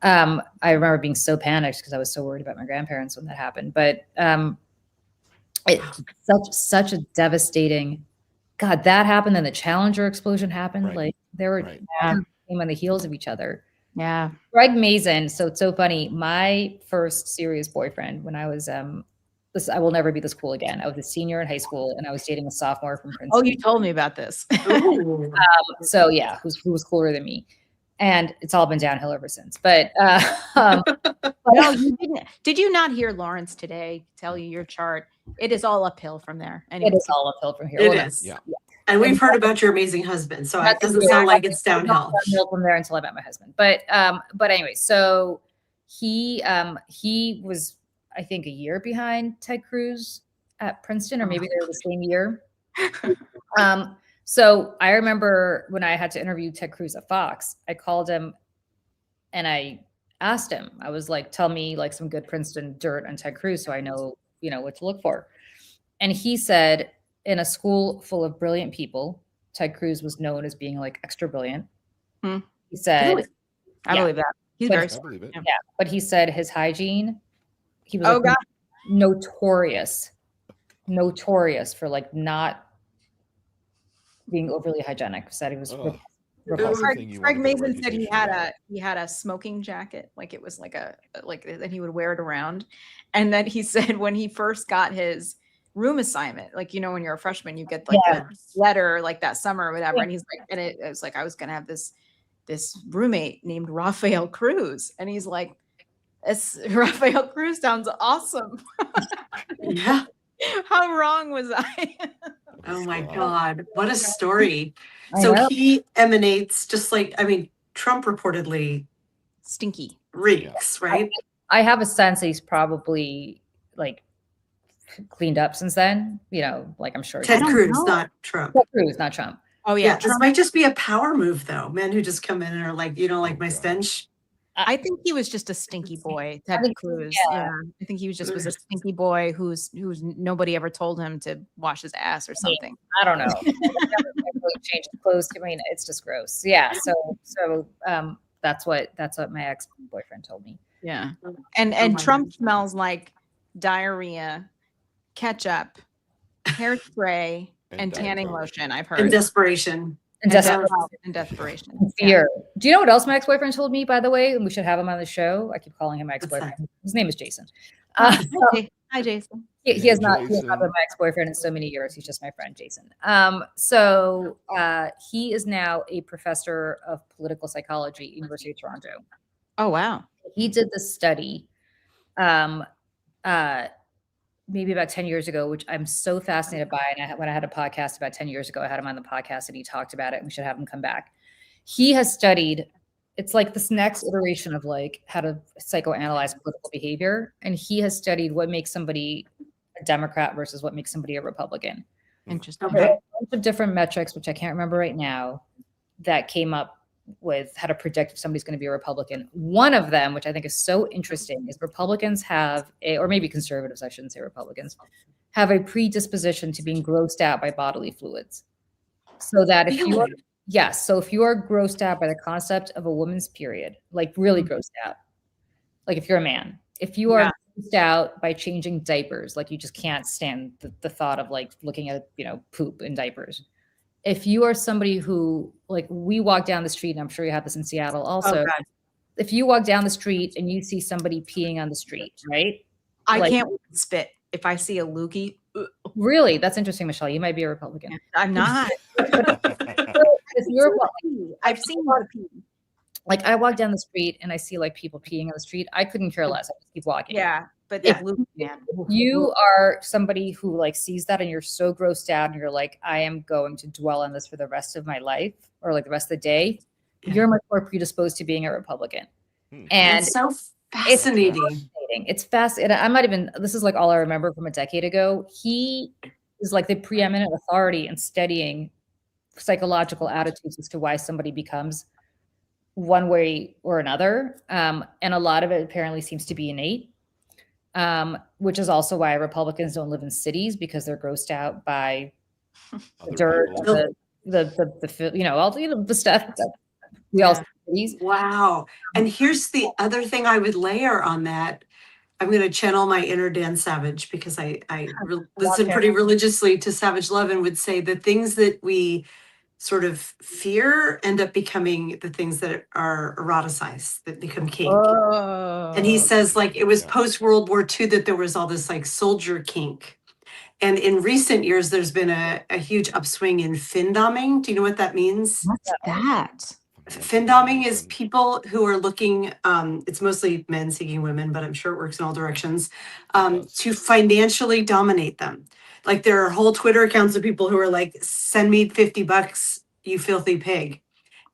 I remember being so panicked because I was so worried about my grandparents when that happened. But it's such a devastating. God, that happened, and the Challenger explosion happened. They were came on the heels of each other. Yeah. Craig Mazin. So it's so funny. My first serious boyfriend when I was I will never be this cool again. I was a senior in high school, and I was dating a sophomore from Princeton. Oh, you told me about this. So yeah, who was cooler than me, and it's all been downhill ever since. But no, you didn't. Did you not hear Lawrence today tell you your chart It is all uphill from there. Anyway. It is all uphill from here. It Well, is. Yeah. And we've heard about your amazing husband, so it doesn't sound like it's downhill. From there until I met my husband. But anyway, so he was, I think, a year behind Ted Cruz at Princeton, or maybe they were the same year. So I remember when I had to interview Ted Cruz at Fox, I called him and I asked him, I was like, tell me like some good Princeton dirt on Ted Cruz so I know, what to look for. And he said, in a school full of brilliant people, Ted Cruz was known as being like extra brilliant. Hmm. He said, I believe that. He's very I believe it. yeah, but he said his hygiene, he was God. notorious for like not being overly hygienic. Said he was Greg Mason said he had a smoking jacket, like it was like that he would wear it around. And then he said when he first got his room assignment, like when you're a freshman, you get like a letter like that summer or whatever. And he's like, and it was like I was gonna have this roommate named Rafael Cruz, and he's like, Rafael Cruz sounds awesome. Yeah. How wrong was I? Oh my God, what a story. So he emanates just like, Trump reportedly stinky reeks, right? I have a sense that he's probably like cleaned up since then, like I'm sure. Ted Cruz, not Trump. Ted Cruz, not Trump. Oh yeah. This might just be a power move though. Men who just come in and are like, you don't like my stench. I think he was just a stinky boy, Ted Cruz. Yeah. I think he was a stinky boy who's nobody ever told him to wash his ass or something. I don't know. Really changed clothes. It's just gross. Yeah. So that's what my ex-boyfriend told me. Yeah. And Trump smells like diarrhea, ketchup, hairspray, and tanning lotion. I've heard. And desperation. And desperation. Fear. Yeah. Do you know what else my ex-boyfriend told me, by the way? And we should have him on the show. I keep calling him my ex-boyfriend. His name is Jason. Hi, Jason. He has not been my ex-boyfriend in so many years. He's just my friend, Jason. He is now a professor of political psychology at University of Toronto. Oh, wow. He did this study maybe about 10 years ago, which I'm so fascinated by. And when I had a podcast about 10 years ago, I had him on the podcast and he talked about it, and we should have him come back. He has studied, it's like this next iteration of like how to psychoanalyze political behavior. And he has studied what makes somebody a Democrat versus what makes somebody a Republican. Interesting. There are a bunch of different metrics, which I can't remember right now, that came up with how to predict if somebody's going to be a Republican. One of them, which I think is so interesting, is Republicans have or maybe conservatives, I shouldn't say Republicans, have a predisposition to being grossed out by bodily fluids. So that if you are, so if you are grossed out by the concept of a woman's period, like really grossed out, like if you're a man, if you are grossed out by changing diapers, like you just can't stand the thought of like looking at, poop in diapers. If you are somebody who, like, we walk down the street, and I'm sure you have this in Seattle also. Oh, if you walk down the street and you see somebody peeing on the street, right? I can't spit if I see a loogie. Really? That's interesting, Michelle. You might be a Republican. I'm not. If you're, I've seen a lot of pee. Like, I walk down the street and I see like people peeing on the street. I couldn't care less. I just keep walking. Yeah. But if you are somebody who like sees that and you're so grossed out and you're like, I am going to dwell on this for the rest of my life or like the rest of the day, you're much more predisposed to being a Republican. And it's so fascinating. It's fascinating. I'm not even, this is like all I remember from a decade ago. He is like the preeminent authority in studying psychological attitudes as to why somebody becomes one way or another. And a lot of it apparently seems to be innate. Which is also why Republicans don't live in cities, because they're grossed out by the dirt, the stuff that we all see. Wow. And here's the other thing I would layer on that. I'm going to channel my inner Dan Savage, because I listen pretty religiously to Savage Love, and would say the things that we sort of fear end up becoming the things that are eroticized, that become kink. Oh. And he says like it was post World War II that there was all this like soldier kink. And in recent years, there's been a huge upswing in findoming. Do you know what that means? What's that? Findoming is people who are looking, it's mostly men seeking women, but I'm sure it works in all directions, to financially dominate them. Like there are whole Twitter accounts of people who are like, send me $50, you filthy pig.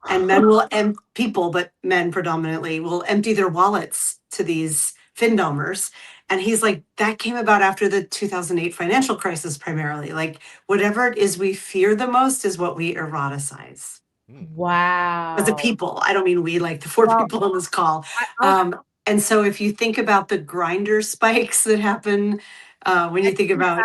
And men will, and people, but men predominantly, will empty their wallets to these findomers. And he's like, that came about after the 2008 financial crisis primarily. Like whatever it is we fear the most is what we eroticize. Wow. As a people, I don't mean we, like the four people on this call. And so if you think about the grinder spikes that happen when you think about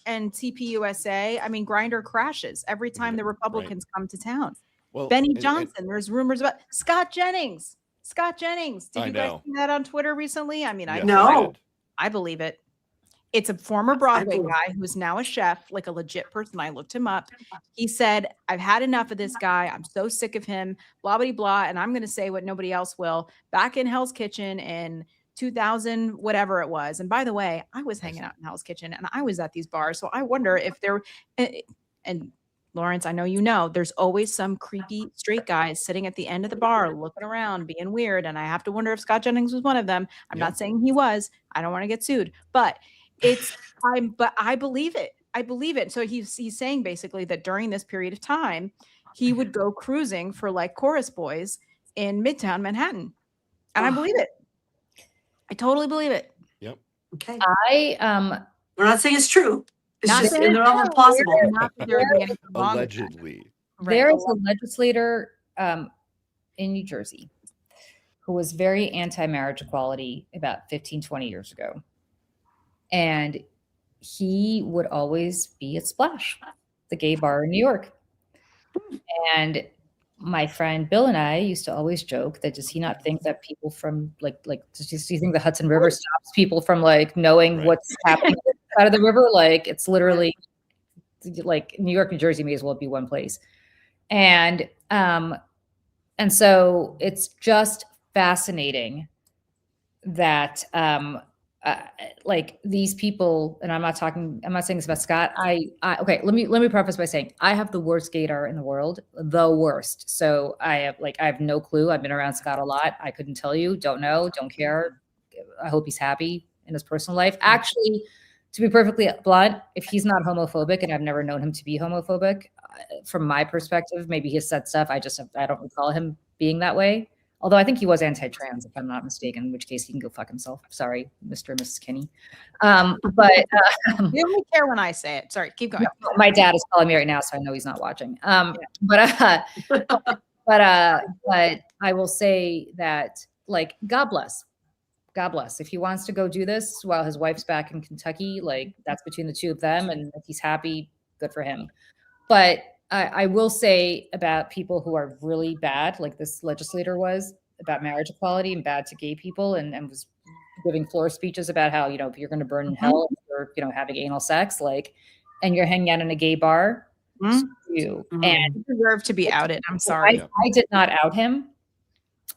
and TPUSA, I mean, Grinder crashes every time the Republicans come to town. Well, Benny Johnson, there's rumors about Scott Jennings. Did you guys see that on Twitter recently? I mean, I believe it. It's a former Broadway guy who's now a chef, like a legit person. I looked him up. He said, I've had enough of this guy. I'm so sick of him, blah, blah, blah. And I'm going to say what nobody else will. Back in Hell's Kitchen in 2000, whatever it was. And by the way, I was hanging out in Hell's Kitchen and I was at these bars. So I wonder if there, and Lawrence, I know you know, there's always some creepy straight guys sitting at the end of the bar, looking around, being weird. And I have to wonder if Scott Jennings was one of them. I'm not saying he was. I don't want to get sued, but but I believe it. I believe it. So he's saying basically that during this period of time, he would go cruising for like chorus boys in Midtown Manhattan. And I believe it. I totally believe it. Yep. Okay. We're not saying it's true. It's Not just saying they're all plausible. Allegedly. There is a legislator in New Jersey who was very anti-marriage equality about 15, 20 years ago. And he would always be at Splash, the gay bar in New York. And my friend Bill and I used to always joke that does he not think that people from do you think the Hudson River stops people from like knowing what's happening out of the river? Like it's literally like New York, New Jersey may as well be one place. And so it's just fascinating that like these people, and I'm not saying this about Scott. Okay, let me preface by saying I have the worst gaydar in the world, the worst. So I have no clue. I've been around Scott a lot. I couldn't tell you, don't know, don't care. I hope he's happy in his personal life. Actually, to be perfectly blunt, if he's not homophobic, and I've never known him to be homophobic, from my perspective, maybe he has said stuff. I don't recall him being that way. Although I think he was anti-trans, if I'm not mistaken, in which case he can go fuck himself. Sorry, Mr. and Mrs. Kinney. But you only care when I say it. Sorry, keep going. My dad is calling me right now, so I know he's not watching. But I will say that, like, God bless. God bless. If he wants to go do this while his wife's back in Kentucky, like that's between the two of them, and if he's happy, good for him. But I will say about people who are really bad, like this legislator was, about marriage equality and bad to gay people, and was giving floor speeches about how, if you're going to burn in hell if you're, having anal sex, like, and you're hanging out in a gay bar, and you deserve to be outed. I'm sorry. I did not out him.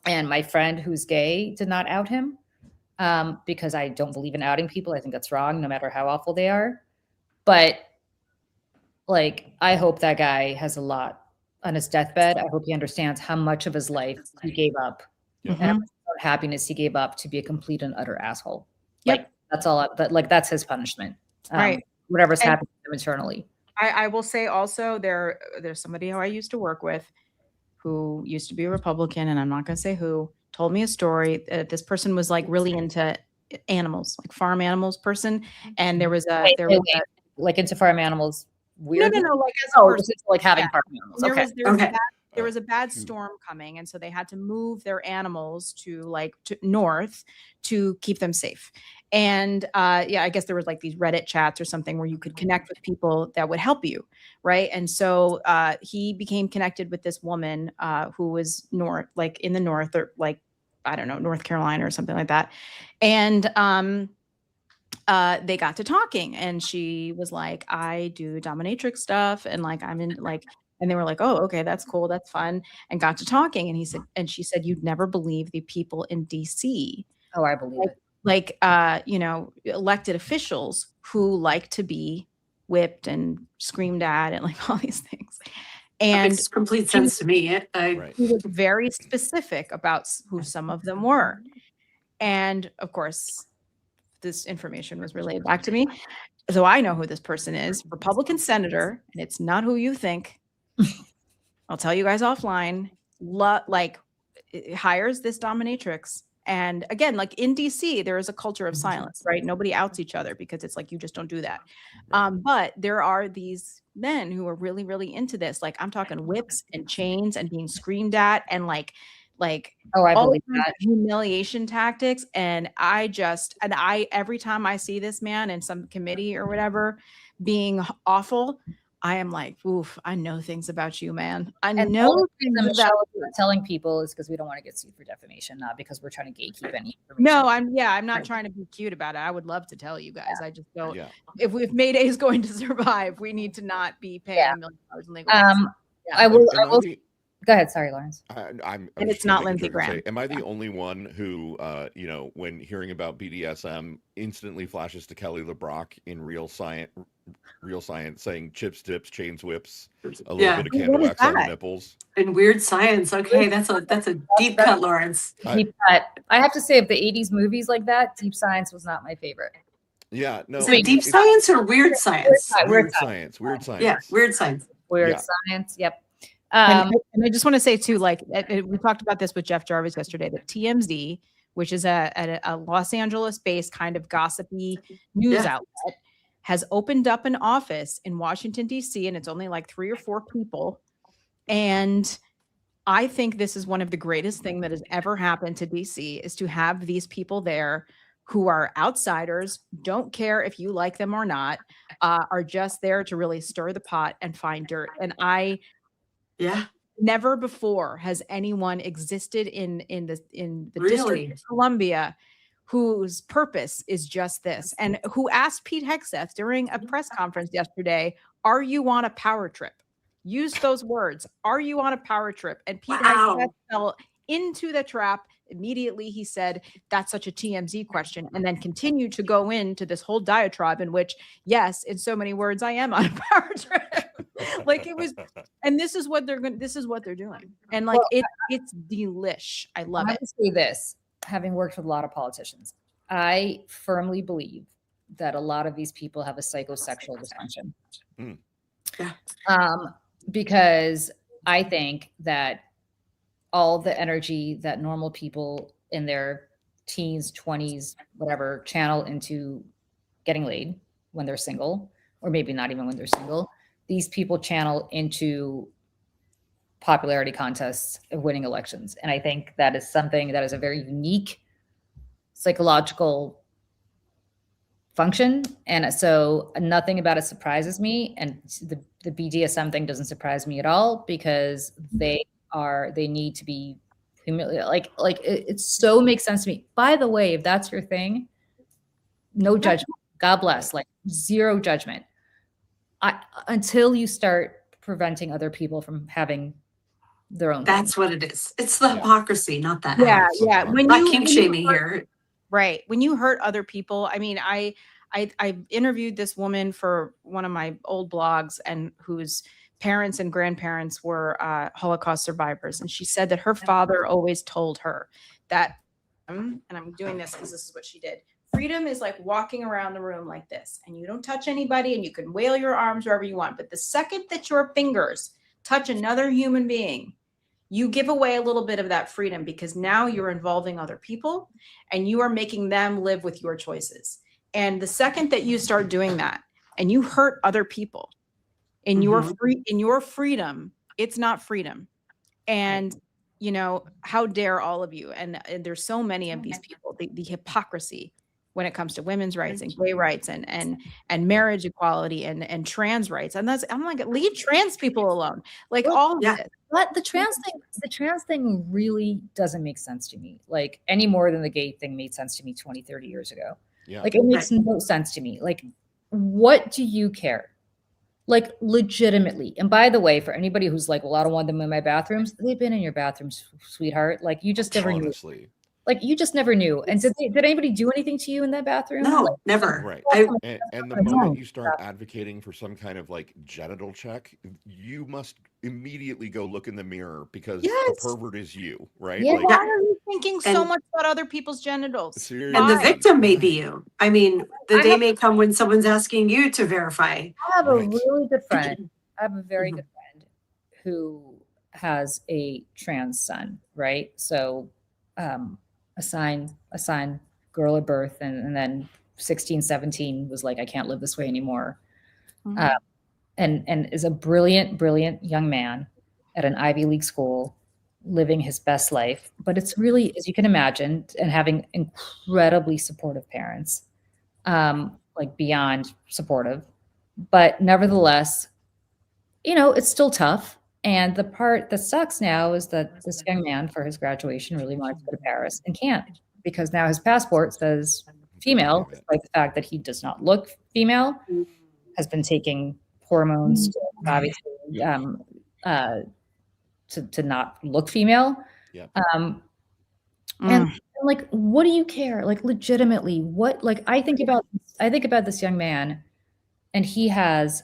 And my friend who's gay did not out him because I don't believe in outing people. I think that's wrong, no matter how awful they are. But like, I hope that guy has a lot on his deathbed. I hope he understands how much of his life he gave up and how much happiness he gave up to be a complete and utter asshole. Like, that's all. That's his punishment. Right. Whatever's happened to him internally. I will say also there's somebody who I used to work with who used to be a Republican, and I'm not going to say who, told me a story. This person was like really into animals, like farm animals person. And there was like into farm animals. Weird. No, like as a person, like having farm animals. There was a bad storm coming, and so they had to move their animals to north to keep them safe. And I guess there was like these Reddit chats or something where you could connect with people that would help you, right? And so he became connected with this woman who was in the north, or like, I don't know, North Carolina or something like that. And they got to talking, and she was like, I do dominatrix stuff, and like I'm in like, and they were like, oh, okay, that's cool, that's fun, and got to talking. And she said, you'd never believe the people in DC. Oh, I believe it. Like elected officials who like to be whipped and screamed at and like all these things. And makes complete sense to me. He was very specific about who some of them were. And of course, this information was relayed back to me. So I know who this person is, Republican senator, and it's not who you think. I'll tell you guys offline. Hires this dominatrix. And again, like in DC, there is a culture of silence, right? Nobody outs each other because it's like, you just don't do that. But there are these men who are really, really into this. Like I'm talking whips and chains and being screamed at and like I all believe kinds that. of humiliation tactics. And every time I see this man in some committee or whatever being awful, I am like, oof, I know things about you, man. I know things about Michelle is telling people is because we don't want to get sued for defamation, not because we're trying to gatekeep any information. No, I'm not trying to be cute about it. I would love to tell you guys. I just don't. If Mayday is going to survive, we need to not be paying $1 million in legal fees. I will. Go ahead. Sorry, Lawrence. And it's not Lindsey Graham. Am I the only one who, when hearing about BDSM, instantly flashes to Kelly LeBrock in Real Science saying chips, dips, chains, whips, a little bit of candle wax on the nipples? In Weird Science. Okay, that's a deep cut, Lawrence. Deep cut. I have to say, of the 80s movies like that, Deep Science was not my favorite. Yeah, no. Is it Deep Science or Weird Science? Weird Science. Yeah, Weird Science. Weird Science. Yep. And I just want to say too, like we talked about this with Jeff Jarvis yesterday, that TMZ, which is a Los Angeles-based kind of gossipy news outlet, has opened up an office in Washington, D.C., and it's only like 3 or 4 people. And I think this is one of the greatest things that has ever happened to D.C. is to have these people there who are outsiders, don't care if you like them or not, are just there to really stir the pot and find dirt. And never before has anyone existed in the District of Columbia whose purpose is just this, and who asked Pete Hegseth during a press conference yesterday, "Are you on a power trip?" Use those words. Are you on a power trip? And Pete Hegseth fell into the trap. Immediately he said, that's such a TMZ question, and then continued to go into this whole diatribe in which, yes, in so many words, I am on a power trip. Like it was, and this is what they're doing. And like it's delish. I love it. I have to say this, having worked with a lot of politicians, I firmly believe that a lot of these people have a psychosexual dysfunction. Because I think that all the energy that normal people in their teens, 20s, whatever, channel into getting laid when they're single, or maybe not even when they're single, these people channel into popularity contests of winning elections. And I think that is something that is a very unique psychological function. And so nothing about it surprises me. And the BDSM thing doesn't surprise me at all, because they need to be humiliated. Like it so makes sense to me. By the way, if that's your thing, no judgment. God bless, like zero judgment. Until you start preventing other people from having their own. That's what it is. It's the hypocrisy, not that. Yeah. When not kink shaming here. Right. When you hurt other people, I mean, I interviewed this woman for one of my old blogs, and whose parents and grandparents were Holocaust survivors. And she said that her father always told her that, and I'm doing this because this is what she did. Freedom is like walking around the room like this, and you don't touch anybody, and you can wail your arms wherever you want. But the second that your fingers touch another human being, you give away a little bit of that freedom, because now you're involving other people and you are making them live with your choices. And the second that you start doing that and you hurt other people in your freedom, it's not freedom. And how dare all of you? And there's so many of these people, the hypocrisy when it comes to women's rights and gay rights and marriage equality and trans rights. And I'm like, leave trans people alone. Like all of this. But the trans thing really doesn't make sense to me, like any more than the gay thing made sense to me 20, 30 years ago. Yeah. Like it makes no sense to me. Like, what do you care? Like legitimately. And by the way, for anybody who's like, well, I don't want them in my bathrooms, they've been in your bathrooms, sweetheart. Like you just never knew. Like you just never knew. And did anybody do anything to you in that bathroom? No, like, never. Right. And the moment you start advocating for some kind of like genital check, you must immediately go look in the mirror because Yes. the pervert is you, right? Yeah. Like, Why are you thinking so And- much about other people's genitals? seriously. And the Why? victim may be you. I mean, the I day have- may come when someone's asking you to verify. I have a Right. really good friend. I have a very Mhm. good friend who has a trans son, right? So a sign girl at birth, and then 16, 17 was like, I can't live this way anymore. Mhm. And is a brilliant young man at an Ivy League school, living his best life. But it's really, as you can imagine, and having incredibly supportive parents, like beyond supportive. But nevertheless, it's still tough. And the part that sucks now is that this young man, for his graduation, really wanted to go to Paris and can't, because now his passport says female, despite the fact that he does not look female, has been taking hormones to obviously to not look female. Yeah. And like, what do you care? Like, legitimately, what? Like, I think about this young man, and he has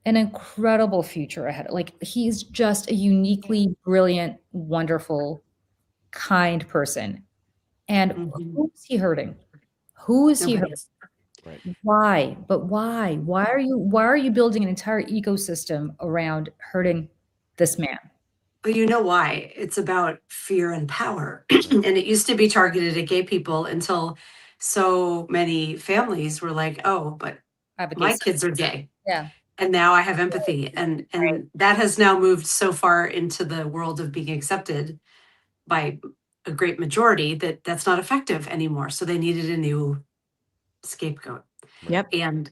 an incredible future ahead. Like, he's just a uniquely brilliant, wonderful, kind person. And who is he hurting? Who is he Nobody. hurting? Right. Why? But why? Why are you building an entire ecosystem around hurting this man? Well, you know why? It's about fear and power. And it used to be targeted at gay people until so many families were like, oh, but my kids are gay. Yeah. And now I have empathy. And that has now moved so far into the world of being accepted by a great majority that that's not effective anymore. So they needed a new scapegoat. Yep. And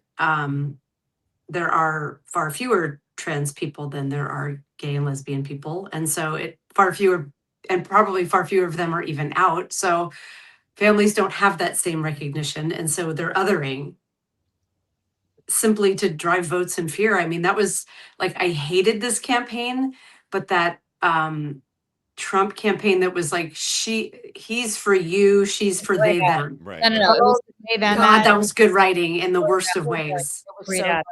there are far fewer trans people than there are gay and lesbian people. And so probably far fewer of them are even out. So families don't have that same recognition. And so they're othering simply to drive votes and fear. I mean, that was like, I hated this campaign, but that Trump campaign that was like, he's for you, she's for they, them. Right. No. It was They, them, God, that was good writing in the worst of ways. great ad.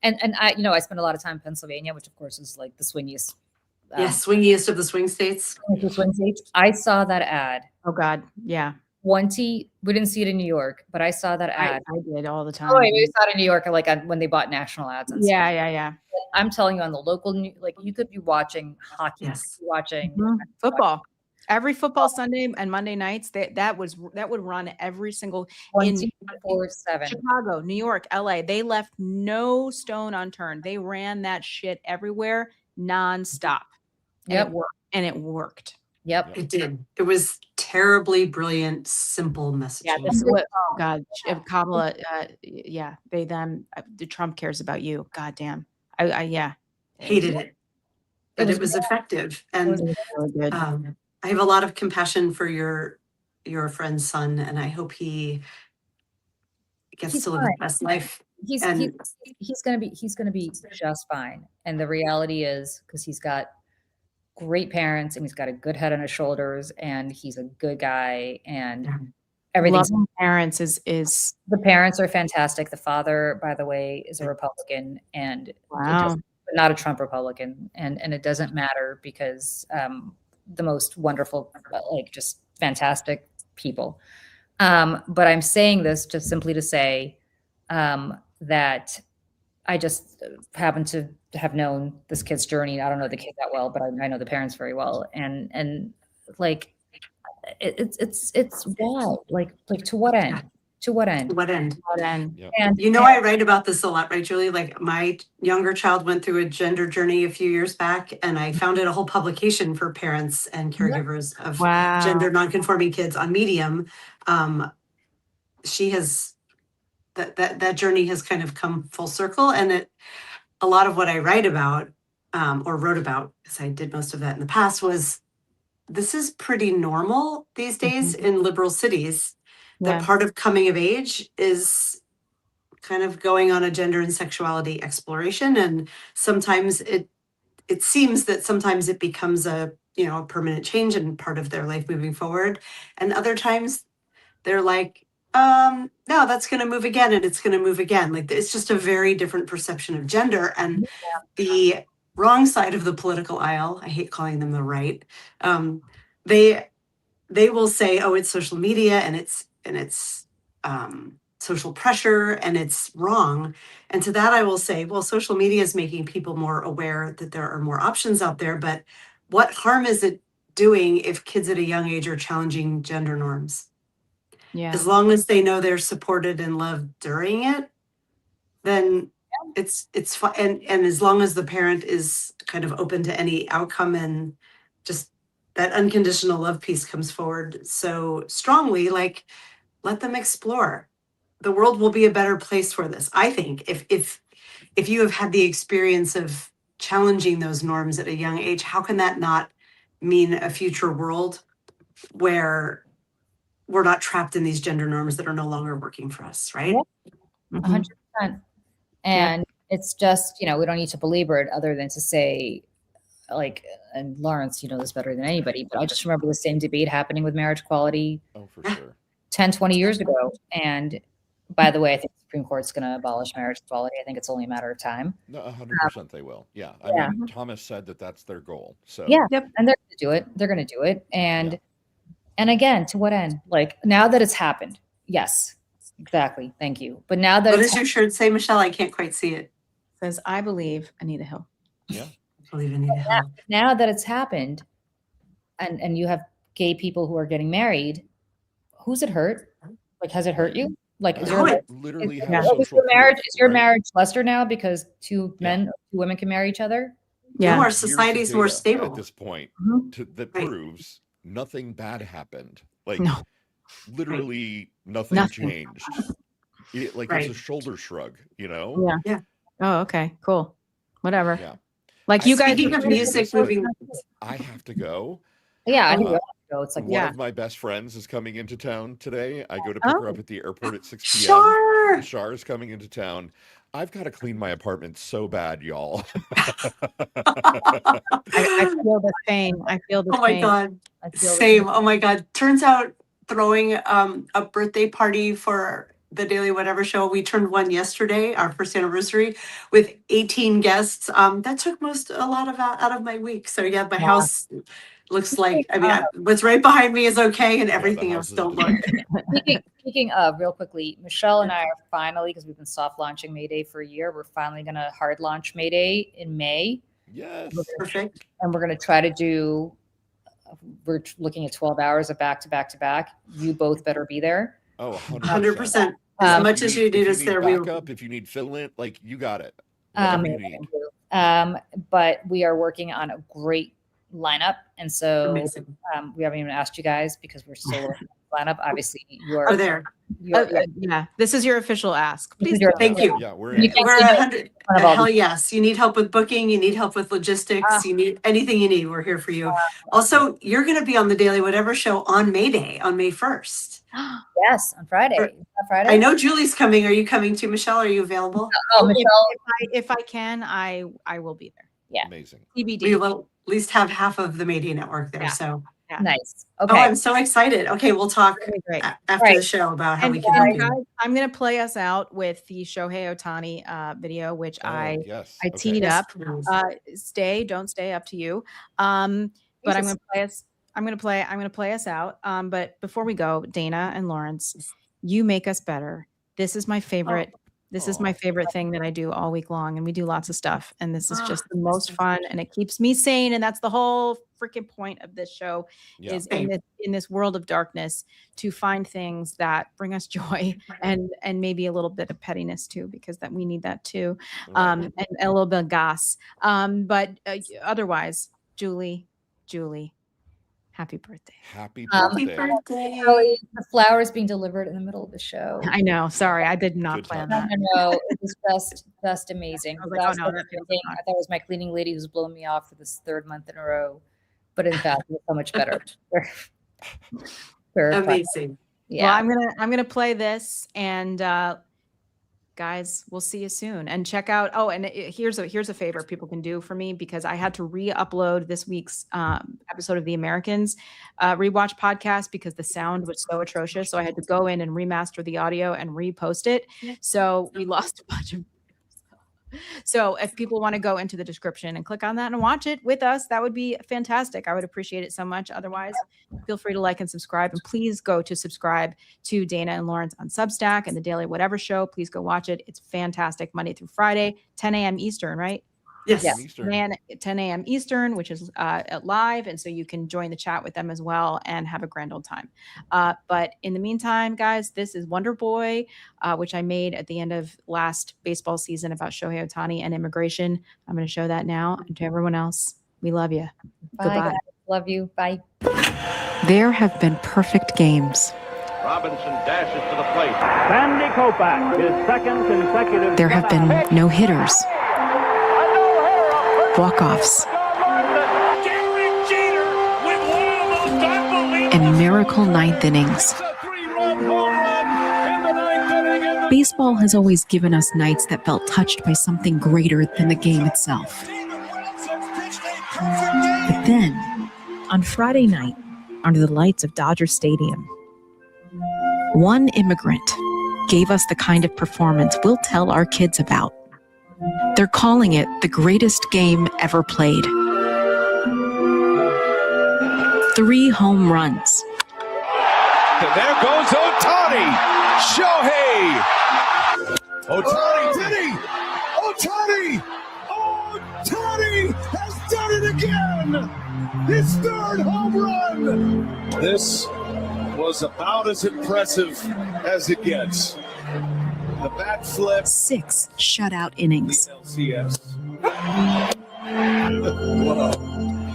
And I spent a lot of time in Pennsylvania, which of course is like the swingiest. Yes, swingiest of the swing states. I saw that ad. Oh God, yeah. We didn't see it in New York, but I saw that ad. I did all the time. Oh, wait, we saw it in New York, like when they bought national ads. And stuff. Yeah. I'm telling you, on the local, like, you could be watching hockey, Yes. watching football. Every football Sunday and Monday nights, that would run every single in 24/7. Chicago, New York, LA. They left no stone unturned. They ran that shit everywhere nonstop. Yep. And it worked. Yep. It did. It was terribly brilliant, simple messaging. Yeah, this is what. Oh God, Kamala. Yeah, they them. The Trump cares about you. God damn. I hated it, but it was effective. And really good. I have a lot of compassion for your friend's son, and I hope he gets to live his best life. He's gonna be just fine. And the reality is, because he's got great parents and he's got a good head on his shoulders and he's a good guy and everything's Loving parents is the parents are fantastic. The father, by the way, is a Republican and wow. But not a Trump Republican. And it doesn't matter because the most wonderful, like, just fantastic people. But I'm saying this just simply to say that I just happen to have known this kid's journey. I don't know the kid that well, but I know the parents very well. And like, it's why, like to what end? To what end? What end? What end? Yep. And I write about this a lot, right, Julie? Like, my younger child went through a gender journey a few years back, and I founded a whole publication for parents and caregivers of gender nonconforming kids on Medium. She has that journey has kind of come full circle, and a lot of what I write about or wrote about, because I did most of that in the past, was this is pretty normal these days in liberal cities. That part of coming of age is kind of going on a gender and sexuality exploration. And sometimes it seems that sometimes it becomes a permanent change and part of their life moving forward. And other times they're like, no, that's going to move again. And it's going to move again. Like, it's just a very different perception of gender. And the wrong side of the political aisle, I hate calling them the right, they will say, oh, it's social media and it's social pressure and it's wrong. And to that I will say, well, social media is making people more aware that there are more options out there, but what harm is it doing if kids at a young age are challenging gender norms? Yeah. As long as they know they're supported and loved during it, then it's fine. And as long as the parent is kind of open to any outcome and just that unconditional love piece comes forward so strongly, like, let them explore. The world will be a better place for this. I think if you have had the experience of challenging those norms at a young age, how can that not mean a future world where we're not trapped in these gender norms that are no longer working for us, right? 100%. And it's just, we don't need to belabor it other than to say, like, and Lawrence, you know this better than anybody, but I just remember the same debate happening with marriage equality 10, 20 years ago. And by the way, I think the Supreme Court's going to abolish marriage equality. I think it's only a matter of time. No, 100% they will. Yeah. I mean, Thomas said that that's their goal. So and they're going to do it. They're going to do it. And again, to what end? Like, now that it's happened. Yes, exactly. Thank you. But now that what does your shirt say, Michelle? I can't quite see it. Says, I believe Anita Hill. Yeah. I believe Anita Hill. Now that it's happened and you have gay people who are getting married, who's it hurt? Like, has it hurt you? Like, is your marriage lesser now because two women can marry each other? Yeah. No, our society is more stable at this point. That proves nothing bad happened. Like, literally nothing changed. It's a shoulder shrug, Yeah. Oh, okay, cool. Whatever. Yeah. Like, you guys. Speaking of music, moving. I have to go. Yeah, I think it's like one of my best friends is coming into town today. I go to pick her up at the airport at 6 p.m. Shar is coming into town. I've got to clean my apartment so bad, y'all. I feel the pain. I feel the pain. Oh my God. Same. Oh my God. Turns out throwing a birthday party for the Daily Whatever show, we turned one yesterday, our first anniversary, with 18 guests. That took a lot out of my week. So yeah, my house looks like, what's right behind me is okay and everything else don't look. Speaking of, real quickly, Michelle and I are finally, because we've been soft launching Mayday for a year, we're finally going to hard launch Mayday in May. Yes. Perfect. And we're going to try to do, we're looking at 12 hours of back to back to back. You both better be there. Oh, 100%. As much as you need us there, if you need fill in, like, you got it. But we are working on a great lineup, and so we haven't even asked you guys because we're still working on the lineup. Obviously, you are there. Yeah, this is your official ask. Please, thank you. Yeah, we're 100. Hell yes. You need help with booking. You need help with logistics. You need anything you need. We're here for you. Also, you're going to be on the Daily Whatever show on May Day, on May 1st. Yes, on Friday. I know Julie's coming. Are you coming too, Michelle? Are you available? Oh, Michelle. If I can, I will be there. Yeah. Amazing. TBD. We will at least have half of the Mayday Network there. So nice. Okay. Oh, I'm so excited. Okay, we'll talk after the show about how we can help you. I'm going to play us out with the Shohei Ohtani video, which I teed up. Stay, don't stay, up to you. But I'm going to play us. I'm going to play us out. But before we go, Dana and Lawrence, you make us better. This is my favorite. This is my favorite thing that I do all week long, and we do lots of stuff. And this is just the most fun, and it keeps me sane. And that's the whole freaking point of this show is in this world of darkness to find things that bring us joy and maybe a little bit of pettiness too, because that we need that too, and a little bit of gas. But otherwise, Julie. Happy birthday. Happy birthday. The flowers being delivered in the middle of the show. I know. Sorry, I did not plan that. No, it was just amazing. I thought it was my cleaning lady who's blown me off for this third month in a row. But in fact, it was so much better. Amazing. Yeah. Well, I'm gonna play this, and guys, we'll see you soon. And check out. Oh, and here's a favor people can do for me, because I had to re-upload this week's episode of The Americans Rewatch podcast because the sound was so atrocious. So I had to go in and remaster the audio and repost it. So we lost a bunch of. So if people want to go into the description and click on that and watch it with us, that would be fantastic. I would appreciate it so much. Otherwise, feel free to like and subscribe. And please go to subscribe to Dana and Lawrence on Substack and the Daily Whatever Show. Please go watch it. It's fantastic. Monday through Friday, 10 a.m. Eastern, right? Yes. Yeah. 10 a.m. Eastern, which is live. And so you can join the chat with them as well and have a grand old time. But in the meantime, guys, this is Wonder Boy, which I made at the end of last baseball season about Shohei Ohtani and immigration. I'm going to show that now. And to everyone else, we love you. Bye, Goodbye. guys. Love you. Bye. There have been perfect games. Robinson dashes to the plate. Sandy Koufax, his second consecutive. There have been no hitters, walk-offs, and miracle ninth innings. Baseball has always given us nights that felt touched by something greater than the game itself. But then, on Friday night, under the lights of Dodger Stadium, one immigrant gave us the kind of performance we'll tell our kids about. They're calling it the greatest game ever played. 3 home runs. And there goes Ohtani. Shohei. Ohtani did he? Ohtani! Ohtani has done it again! His 3rd home run! This was about as impressive as it gets. The bat flip. 6 shutout innings. Whoa.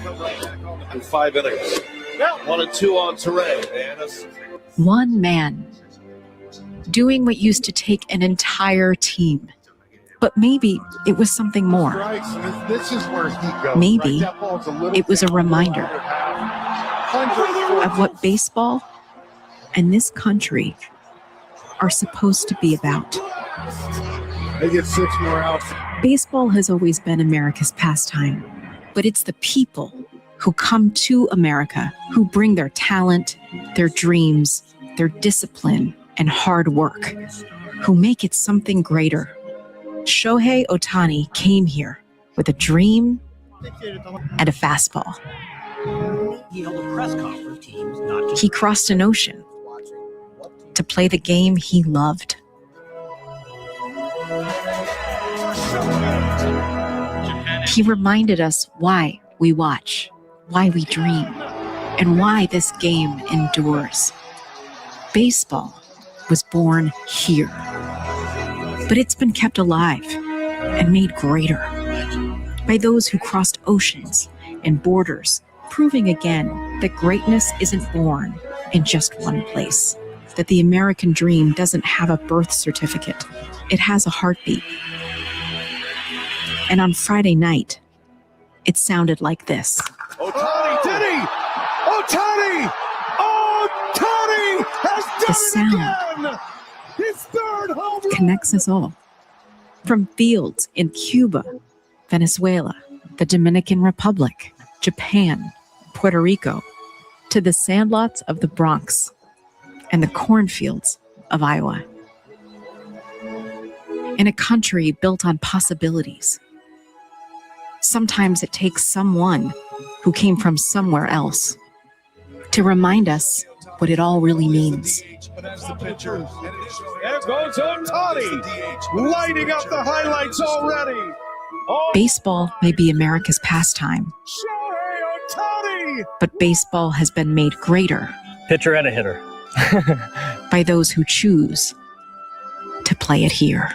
Come right back on in 5 innings. 1 and 2 on Teray. One man doing what used to take an entire team. But maybe it was something more. This is where he goes. Maybe it was a reminder of what baseball and this country are supposed to be about. They get 6 more outs. Baseball has always been America's pastime, but it's the people who come to America who bring their talent, their dreams, their discipline, and hard work, who make it something greater. Shohei Ohtani came here with a dream and a fastball. He crossed an ocean to play the game he loved. He reminded us why we watch, why we dream, and why this game endures. Baseball was born here, but it's been kept alive and made greater by those who crossed oceans and borders, proving again that greatness isn't born in just one place, that the American dream doesn't have a birth certificate. It has a heartbeat. And on Friday night, it sounded like this. Ohtani did he? Ohtani! Ohtani has done The sound it again! His 3rd home run! connects us all. From fields in Cuba, Venezuela, the Dominican Republic, Japan, Puerto Rico, to the sandlots of the Bronx and the cornfields of Iowa. In a country built on possibilities, sometimes it takes someone who came from somewhere else to remind us what it all really means. There goes Ohtani, lighting up the highlights already. Baseball may be America's pastime, but baseball has been made greater. Pitcher and a hitter. By those who choose to play it here.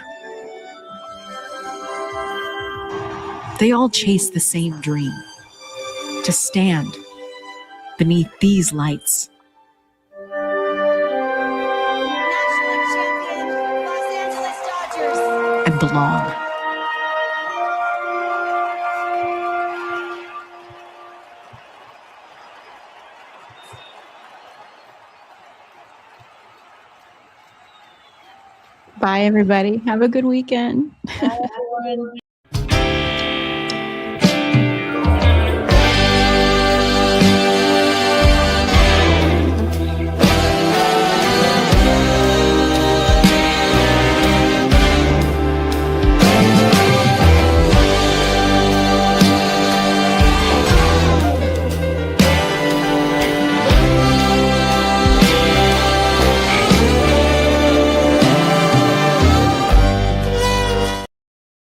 They all chase the same dream, to stand beneath these lights. And belong. Bye, everybody. Have a good weekend. Bye, everyone.